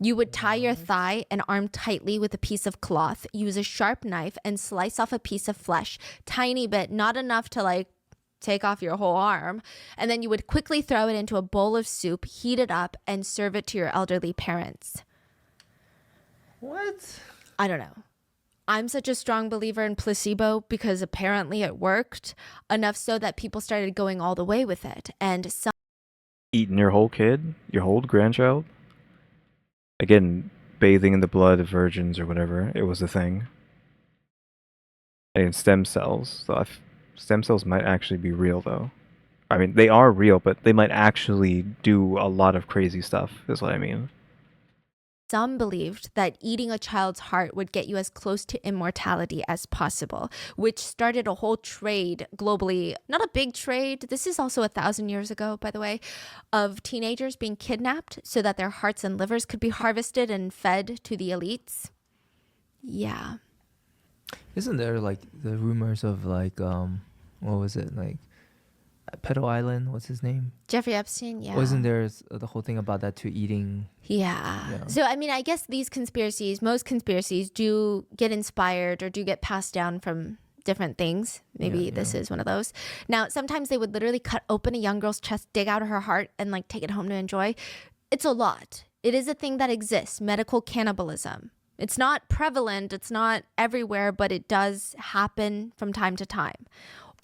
You would tie your thigh and arm tightly with a piece of cloth, use a sharp knife, and slice off a piece of flesh, tiny bit, not enough to like take off your whole arm. And then you would quickly throw it into a bowl of soup, heat it up, and serve it to your elderly parents. What? I don't know. I'm such a strong believer in placebo because apparently it worked enough so that people started going all the way with it. And some Eating your whole kid, your whole grandchild. Again, bathing in the blood of virgins or whatever. It was a thing. And stem cells. So stem cells might actually be real, though. I mean, they are real, but they might actually do a lot of crazy stuff, is what I mean. Some believed that eating a child's heart would get you as close to immortality as possible, which started a whole trade globally. Not a big trade. This is also 1,000 years ago, by the way, of teenagers being kidnapped so that their hearts and livers could be harvested and fed to the elites. Yeah. Isn't there like the rumors of like what was it, like Pedo Island? What's his name? Jeffrey Epstein, yeah. Wasn't there the whole thing about that too, eating? Yeah. So, I mean, I guess most conspiracies do get inspired or do get passed down from different things. Maybe this is one of those. Now, sometimes they would literally cut open a young girl's chest, dig out her heart, and like take it home to enjoy. It's a lot. It is a thing that exists, medical cannibalism. It's not prevalent, it's not everywhere, but it does happen from time to time.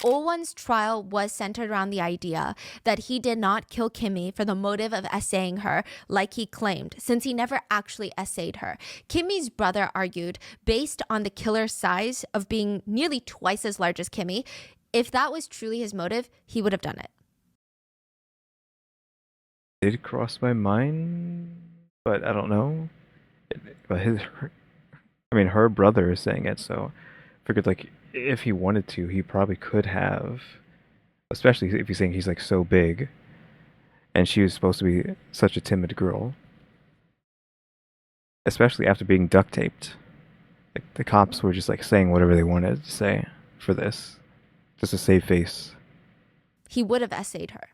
Oh-won's trial was centered around the idea that he did not kill Kimmy for the motive of essaying her like he claimed, since he never actually essayed her. Kimmy's brother argued, based on the killer's size of being nearly twice as large as Kimmy, if that was truly his motive, he would have done it. It did cross my mind, but I don't know. But her brother is saying it, so I figured like if he wanted to, he probably could have. Especially if he's saying he's like so big, and she was supposed to be such a timid girl. Especially after being duct taped. Like the cops were just like saying whatever they wanted to say for this, just to save face. He would have essayed her.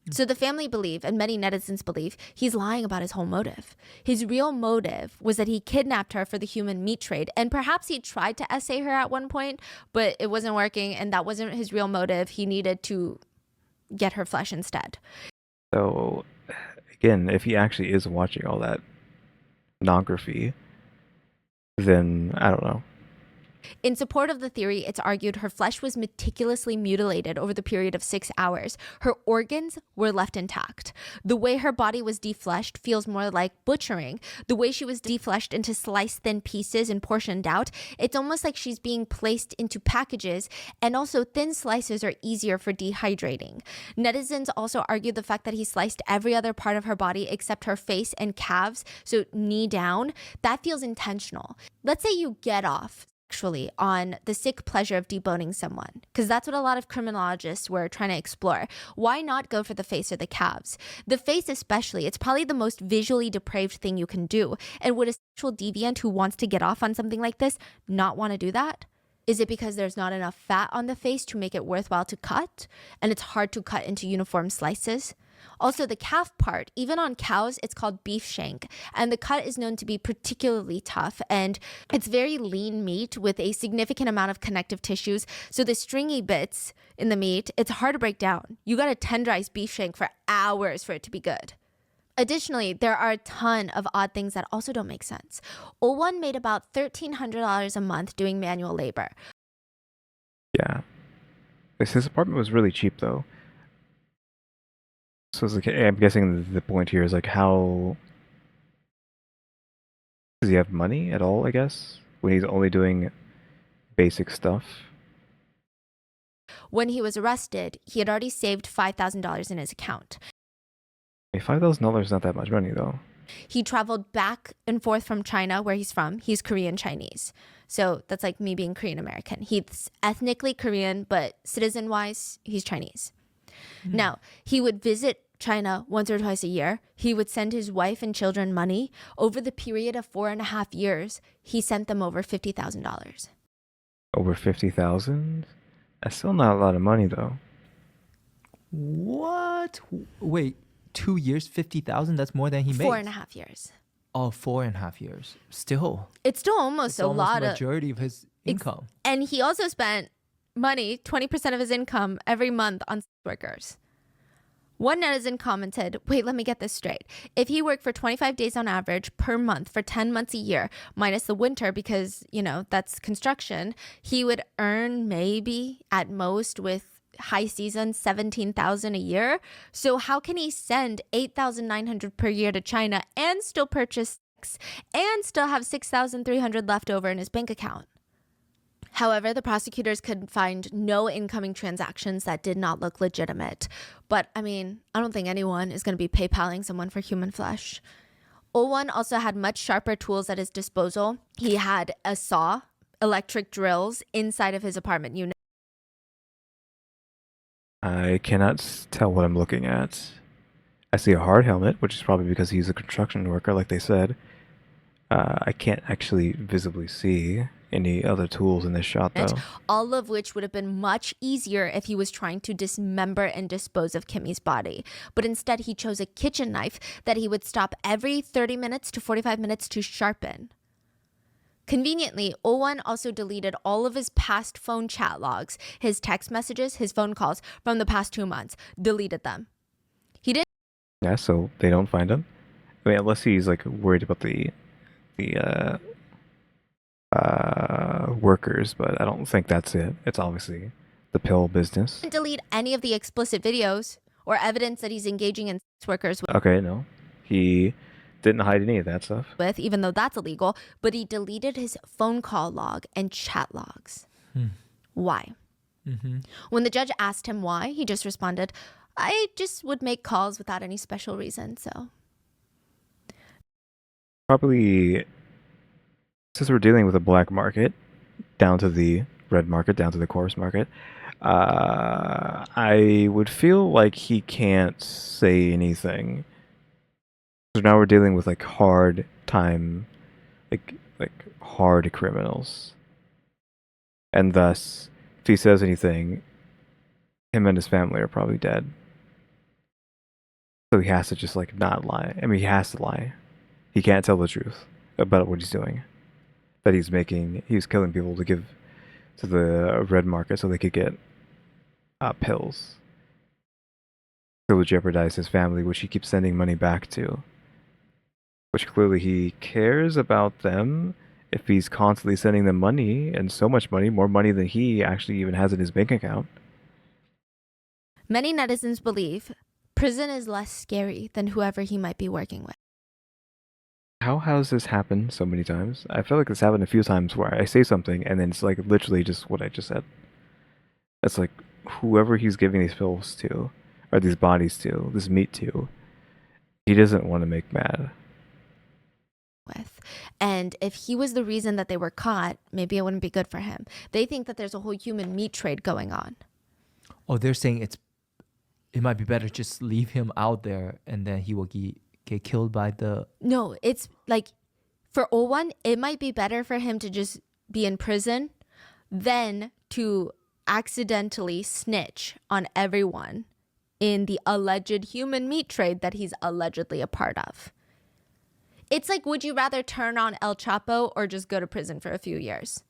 So the family believe, and many netizens believe, he's lying about his whole motive. His real motive was that he kidnapped her for the human meat trade, and perhaps he tried to essay her at one point, but it wasn't working, and that wasn't his real motive. He needed to get her flesh instead. So, again, if he actually is watching all that pornography, then I don't know. In support of the theory, it's argued her flesh was meticulously mutilated over the period of 6 hours. Her organs were left intact. The way her body was defleshed feels more like butchering. The way she was defleshed into sliced thin pieces and portioned out, it's almost like she's being placed into packages, and also thin slices are easier for dehydrating. Netizens also argue the fact that he sliced every other part of her body except her face and calves, so knee down, that feels intentional. Let's say you get off actually on the sick pleasure of deboning someone, because that's what a lot of criminologists were trying to explore. Why not go for the face or the calves? The face especially, it's probably the most visually depraved thing you can do. And would a sexual deviant who wants to get off on something like this not want to do that? Is it because there's not enough fat on the face to make it worthwhile to cut, and it's hard to cut into uniform slices? Also, the calf part, even on cows, it's called beef shank, and the cut is known to be particularly tough, and it's very lean meat with a significant amount of connective tissues, so the stringy bits in the meat, it's hard to break down. You gotta tenderize beef shank for hours for it to be good. Additionally, there are a ton of odd things that also don't make sense. Oh-won made about $1,300 a month doing manual labor. Yeah. His apartment was really cheap, though. So it's like, I'm guessing the point here is like, how does he have money at all, I guess, when he's only doing basic stuff? When he was arrested, he had already saved $5,000 in his account. $5,000 is not that much money, though. He traveled back and forth from China, where he's from. He's Korean Chinese. So that's like me being Korean American. He's ethnically Korean, but citizen-wise, he's Chinese. Now, he would visit China once or twice a year. He would send his wife and children money. Over the period of 4.5 years, he sent them over $50,000. Over 50,000? That's still not a lot of money, though. What? Wait, 2 years, 50,000? That's more than he made. 4.5 years. Oh, 4.5 years. Still. It's still almost a lot of majority of his income. And he also spent money, 20% of his income every month on sex workers. One netizen commented, wait, let me get this straight. If he worked for 25 days on average per month for 10 months a year, minus the winter because, that's construction, he would earn maybe at most with high season $17,000 a year. So how can he send $8,900 per year to China and still purchase sex and still have $6,300 left over in his bank account? However, the prosecutors could find no incoming transactions that did not look legitimate. But I don't think anyone is going to be PayPaling someone for human flesh. Oh-won also had much sharper tools at his disposal. He had a saw, electric drills inside of his apartment unit. I cannot tell what I'm looking at. I see a hard helmet, which is probably because he's a construction worker, like they said. I can't actually visibly see any other tools in this shot, though. All of which would have been much easier if he was trying to dismember and dispose of Kimmy's body. But instead, he chose a kitchen knife that he would stop every 30 minutes to 45 minutes to sharpen. Conveniently, Oh-won also deleted all of his past phone chat logs, his text messages, his phone calls from the past 2 months. Deleted them. He didn't. Yeah, so they don't find him. Unless he's like worried about the workers, but I don't think that's it. It's obviously the pill business. Delete any of the explicit videos or evidence that he's engaging in sex workers Okay, no. He didn't hide any of that stuff. with, even though that's illegal, but he deleted his phone call log and chat logs. Why? When the judge asked him why, he just responded, I just would make calls without any special reason, so. Probably, since we're dealing with a black market, down to the red market, down to the corpse market, I would feel like he can't say anything. So now we're dealing with like hard time, like hard criminals, and thus, if he says anything, him and his family are probably dead. So he has to just like not lie. I mean, he has to lie. He can't tell the truth about what he's doing. That he's killing people to give to the red market so they could get pills. So would jeopardize his family, which he keeps sending money back to. Which clearly he cares about them if he's constantly sending them money, and so much money, more money than he actually even has in his bank account. Many netizens believe prison is less scary than whoever he might be working with. How has this happened so many times? I feel like this happened a few times where I say something and then it's like literally just what I just said. It's like whoever he's giving these pills to, or these bodies to, this meat to, he doesn't want to make mad. And if he was the reason that they were caught, maybe it wouldn't be good for him. They think that there's a whole human meat trade going on. Oh, they're saying it might be better just leave him out there and then he will get killed by the... No, it's like for O1, it might be better for him to just be in prison than to accidentally snitch on everyone in the alleged human meat trade that he's allegedly a part of. It's like, would you rather turn on El Chapo or just go to prison for a few years?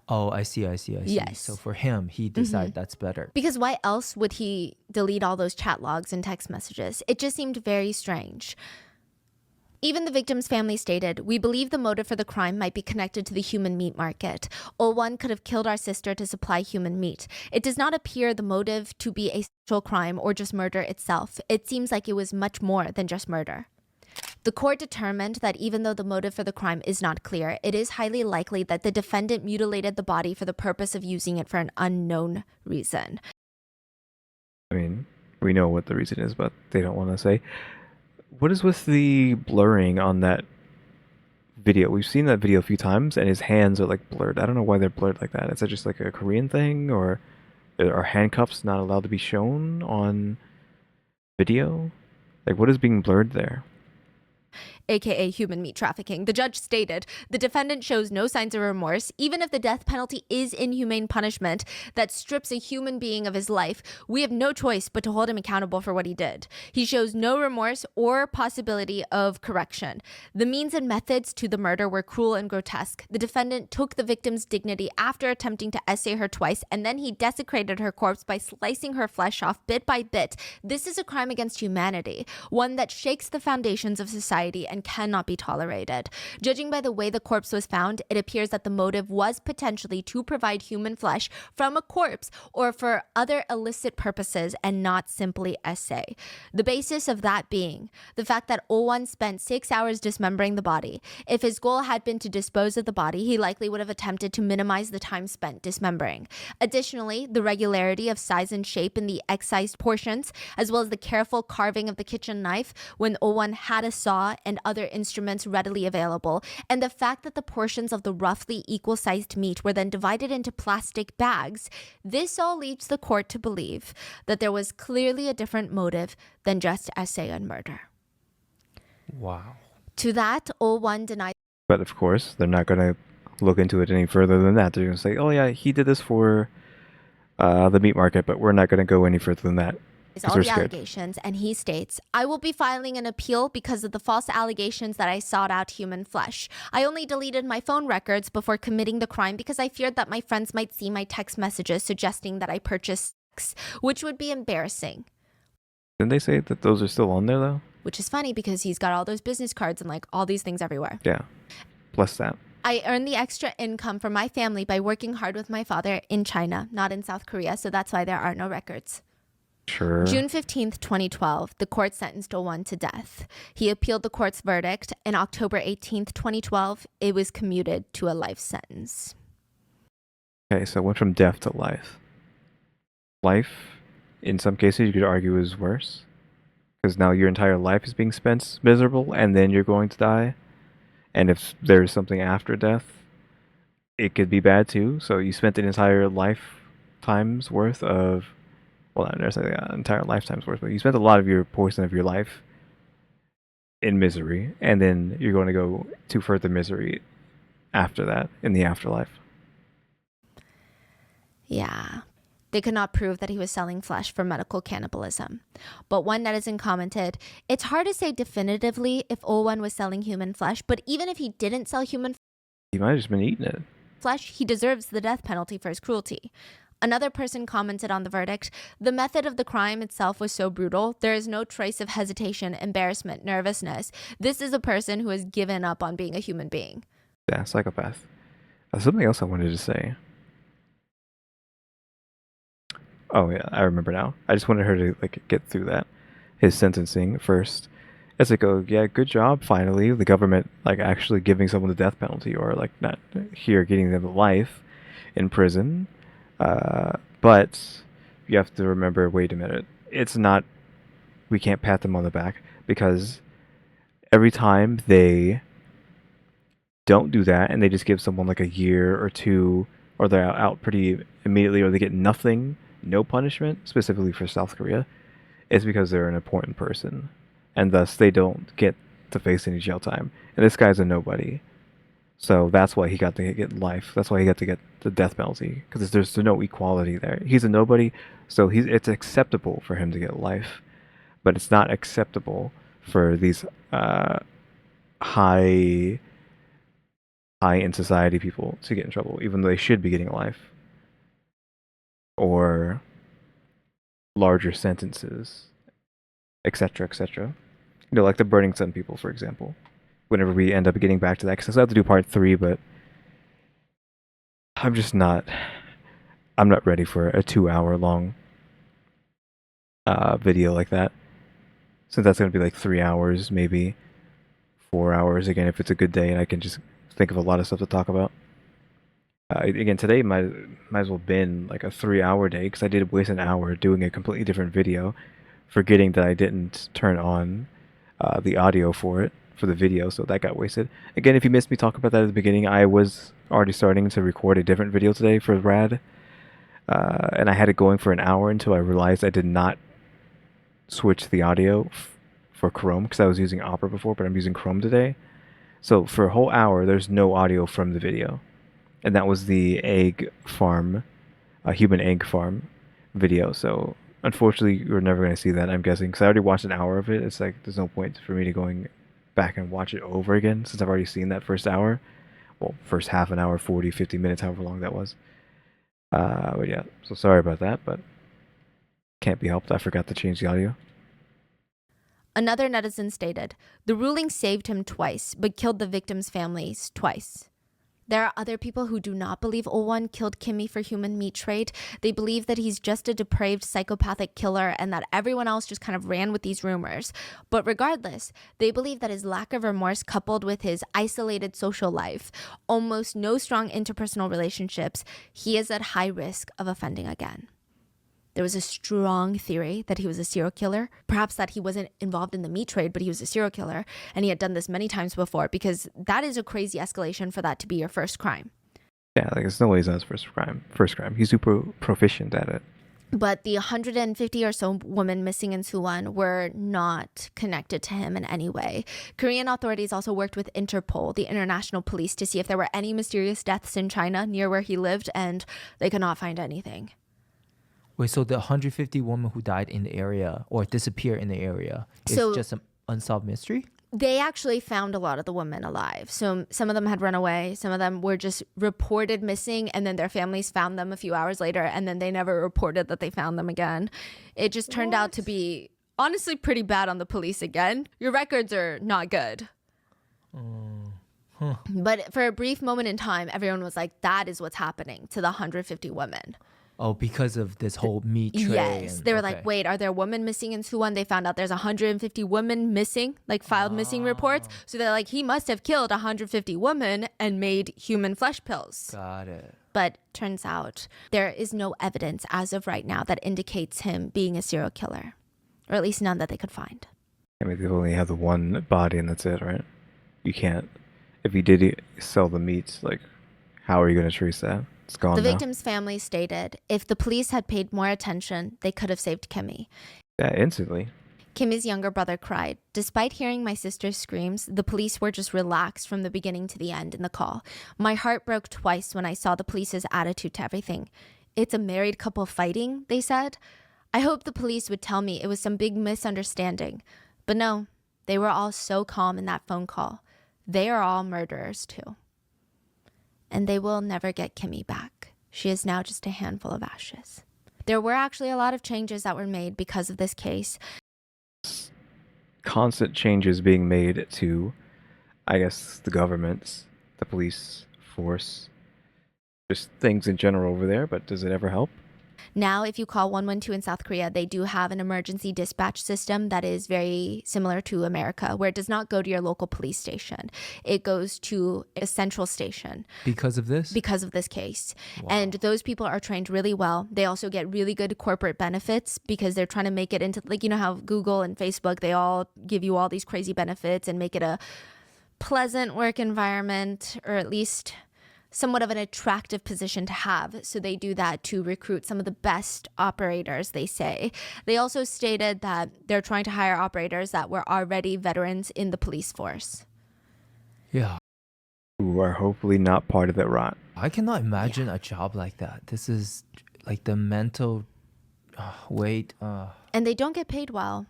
Oh, I see. Yes. So for him, he decided that's better. Because why else would he delete all those chat logs and text messages? It just seemed very strange. Even the victim's family stated, we believe the motive for the crime might be connected to the human meat market. O1 could have killed our sister to supply human meat. It does not appear the motive to be a sexual crime or just murder itself. It seems like it was much more than just murder. The court determined that even though the motive for the crime is not clear, it is highly likely that the defendant mutilated the body for the purpose of using it for an unknown reason. I mean, we know what the reason is, but they don't want to say. What is with the blurring on that video? We've seen that video a few times, and his hands are like blurred. I don't know why they're blurred like that. Is that just like a Korean thing, or are handcuffs not allowed to be shown on video? Like, what is being blurred there? AKA human meat trafficking. The judge stated, the defendant shows no signs of remorse. Even if the death penalty is inhumane punishment that strips a human being of his life, we have no choice but to hold him accountable for what he did. He shows no remorse or possibility of correction. The means and methods to the murder were cruel and grotesque. The defendant took the victim's dignity after attempting to essay her twice, and then he desecrated her corpse by slicing her flesh off bit by bit. This is a crime against humanity, one that shakes the foundations of society and cannot be tolerated. Judging by the way the corpse was found, it appears that the motive was potentially to provide human flesh from a corpse or for other illicit purposes and not simply essay. The basis of that being the fact that O1 spent 6 hours dismembering the body. If his goal had been to dispose of the body, he likely would have attempted to minimize the time spent dismembering. Additionally, the regularity of size and shape in the excised portions, as well as the careful carving of the kitchen knife when O1 had a saw and other instruments readily available, and the fact that the portions of the roughly equal-sized meat were then divided into plastic bags, this all leads the court to believe that there was clearly a different motive than just essay and murder. Wow. To that, O1 denied. But of course, they're not going to look into it any further than that. They're going to say, oh yeah, he did this for the meat market, but we're not going to go any further than that. All the allegations, and he states, I will be filing an appeal because of the false allegations that I sought out human flesh. I only deleted my phone records before committing the crime because I feared that my friends might see my text messages suggesting that I purchased sex, which would be embarrassing. Didn't they say that those are still on there though? Which is funny because he's got all those business cards and like all these things everywhere. Yeah, plus that. I earned the extra income for my family by working hard with my father in China, not in South Korea, so that's why there are no records. Sure. June 15th, 2012, the court sentenced Oh-won to death. He appealed the court's verdict, and October 18th, 2012, it was commuted to a life sentence. Okay, so it went from death to life. Life, in some cases, you could argue is worse. Because now your entire life is being spent miserable, and then you're going to die. And if there's something after death, it could be bad too. So you spent an entire lifetime's worth of, well, not necessarily an entire lifetime's worth, but you spent a lot of your portion of your life in misery, and then you're going to go to further misery after that in the afterlife. Yeah. They could not prove that he was selling flesh for medical cannibalism. But one netizen commented, "It's hard to say definitively if Oh-won was selling human flesh, but even if he didn't sell human He might have just been eating it. flesh, he deserves the death penalty for his cruelty." Another person commented on the verdict, "The method of the crime itself was so brutal, there is no trace of hesitation, embarrassment, nervousness. This is a person who has given up on being a human being." Yeah, psychopath. Something else I wanted to say. Oh yeah, I remember now. I just wanted her to get through that. His sentencing first. It's like, oh yeah, good job. Finally, the government actually giving someone the death penalty, or not here getting them life in prison. But you have to remember. Wait a minute. It's not. We can't pat them on the back, because every time they don't do that and they just give someone a year or two, or they're out pretty immediately, or they get nothing, no punishment, specifically for South Korea, it's because they're an important person, and thus they don't get to face any jail time. And this guy's a nobody, so that's why he got to get life. That's why he got to get the death penalty, because there's no equality there. He's a nobody, so it's acceptable for him to get life, but it's not acceptable for these high in society people to get in trouble, even though they should be getting life or larger sentences, etc., etc. Like the Burning Sun people, for example. Whenever we end up getting back to that, because I have to do part 3, but I'm not ready for a 2-hour long video like that, since that's going to be 3 hours, maybe 4 hours again if it's a good day and I can just think of a lot of stuff to talk about. Again, today might as well been a 3-hour day, because I did waste an hour doing a completely different video, forgetting that I didn't turn on the audio for the video, so that got wasted. Again, if you missed me talk about that at the beginning, I was already starting to record a different video today for Rad, and I had it going for an hour until I realized I did not switch the audio for Chrome, because I was using Opera before, but I'm using Chrome today. So for a whole hour, there's no audio from the video. And that was the egg farm, human egg farm video. So unfortunately, you're never going to see that, I'm guessing, because I already watched an hour of it. It's there's no point for me to going back and watch it over again, since I've already seen that first hour. Well, first half an hour, 40, 50 minutes, however long that was. But yeah, so sorry about that, but can't be helped. I forgot to change the audio. Another netizen stated, "The ruling saved him twice, but killed the victims' families twice." There are other people who do not believe Oh-won killed Kimmy for human meat trade. They believe that he's just a depraved psychopathic killer and that everyone else just kind of ran with these rumors. But regardless, they believe that his lack of remorse, coupled with his isolated social life, almost no strong interpersonal relationships, he is at high risk of offending again. There was a strong theory that he was a serial killer, perhaps that he wasn't involved in the meat trade, but he was a serial killer, and he had done this many times before, because that is a crazy escalation for that to be your first crime. Yeah, there's no way he's not his first crime. He's super proficient at it. But the 150 or so women missing in Suwon were not connected to him in any way. Korean authorities also worked with Interpol, the international police, to see if there were any mysterious deaths in China near where he lived, and they could not find anything. Wait, so the 150 women who died in the area or disappeared in the area is just an unsolved mystery? They actually found a lot of the women alive. So some of them had run away. Some of them were just reported missing, and then their families found them a few hours later, and then they never reported that they found them again. It just turned out to be honestly pretty bad on the police again. Your records are not good. Huh. But for a brief moment in time, everyone was like, that is what's happening to the 150 women. Oh, because of this whole meat tray. Yes. And, They were okay. like, wait, are there women missing in Suwon? They found out there's 150 women missing, like filed missing reports. So they're like, he must have killed 150 women and made human flesh pills. Got it. But turns out there is no evidence as of right now that indicates him being a serial killer, or at least none that they could find. I mean, they only have the one body and that's it, right? You can't. If you did sell the meat, like, how are you going to trace that? It's gone The now. victim's family stated if the police had paid more attention, they could have saved Kimmy. Yeah, instantly. Kimmy's younger brother cried. Despite hearing my sister's screams, the police were just relaxed from the beginning to the end in the call. My heart broke twice when I saw the police's attitude to everything. It's a married couple fighting, they said. I hoped the police would tell me it was some big misunderstanding. But no, they were all so calm in that phone call. They are all murderers too. And they will never get Kimmy back. She is now just a handful of ashes. There were actually a lot of changes that were made because of this case. Constant changes being made to, I guess, the governments, the police force, just things in general over there, but does it ever help? Now, if you call 112 in South Korea, they do have an emergency dispatch system that is very similar to America, where it does not go to your local police station. It goes to a central station. Because of this? Because of this case. Wow. And those people are trained really well. They also get really good corporate benefits because they're trying to make it into, like, you know how Google and Facebook, they all give you all these crazy benefits and make it a pleasant work environment, or at least somewhat of an attractive position to have. So they do that to recruit some of the best operators, they say. They also stated that they're trying to hire operators that were already veterans in the police force. Yeah. Who are hopefully not part of that rot. I cannot imagine a job like that. This is like the mental weight. And they don't get paid well.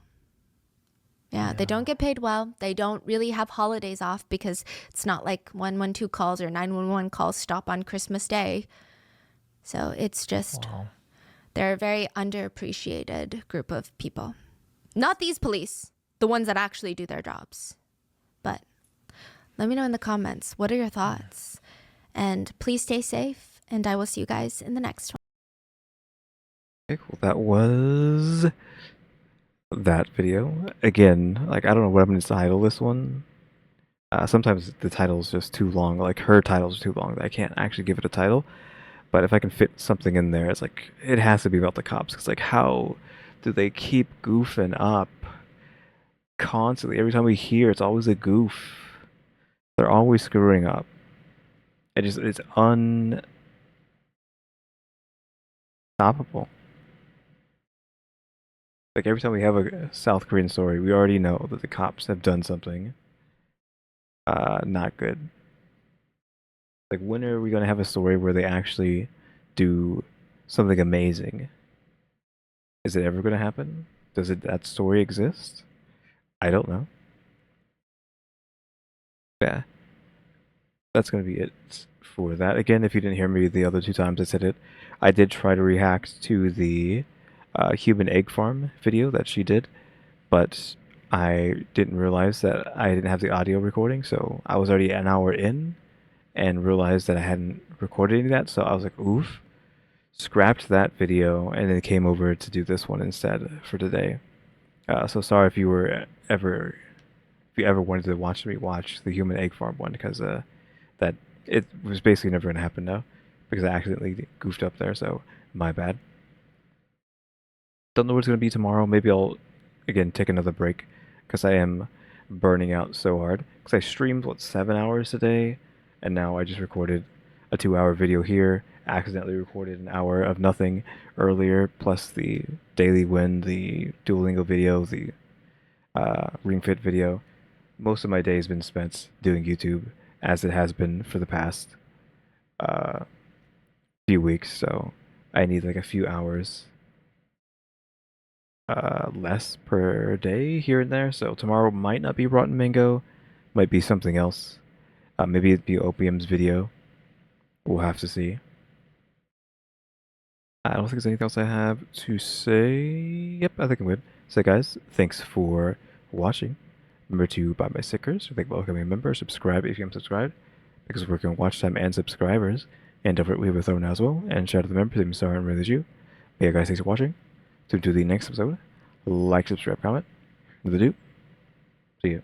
Yeah, they don't get paid well. They don't really have holidays off because it's not like 112 calls or 911 calls stop on Christmas Day. So it's just, Wow. they're a very underappreciated group of people. Not these police, the ones that actually do their jobs. But let me know in the comments, what are your thoughts? And please stay safe, and I will see you guys in the next one. Okay, cool. That was that video. Again, like, I don't know what I'm going to title this one. Sometimes the title is just too long. Like, her title is too long that I can't actually give it a title. But if I can fit something in there, it's like, it has to be about the cops. Because, like, how do they keep goofing up constantly? Every time we hear, it's always a goof. They're always screwing up. It's unstoppable. Like, every time we have a South Korean story, we already know that the cops have done something not good. Like, when are we going to have a story where they actually do something amazing? Is it ever going to happen? Does that story exist? I don't know. Yeah. That's going to be it for that. Again, if you didn't hear me the other two times I said it, I did try to react to the human egg farm video that she did, but I didn't realize that I didn't have the audio recording, so I was already an hour in and realized that I hadn't recorded any of that, so I was like, oof. Scrapped that video and then came over to do this one instead for today. So sorry if you ever wanted to watch me watch the human egg farm one, because that it was basically never gonna happen now because I accidentally goofed up there, so my bad. Don't know what it's gonna be tomorrow. Maybe I'll again take another break because I am burning out so hard. Because I streamed 7 hours today, and now I just recorded a 2-hour video here. Accidentally recorded an hour of nothing earlier, plus the daily win, the Duolingo video, the Ring Fit video. Most of my day has been spent doing YouTube, as it has been for the past few weeks. So I need like a few hours less per day here and there. So tomorrow might not be Rotten Mango, might be something else. Maybe it'd be Opium's video. We'll have to see. I don't think there's anything else I have to say. Yep, I think I'm good. So guys, thanks for watching. Remember to buy my stickers, thank welcoming a member, subscribe if you haven't subscribed, because we're working on watch time and subscribers. And don't forget we have a throw now as well. And shout out to the members, EmmyStarr and RaleyDrew. But yeah, guys, thanks for watching. So to the next episode, like, subscribe, comment. With the do. See you.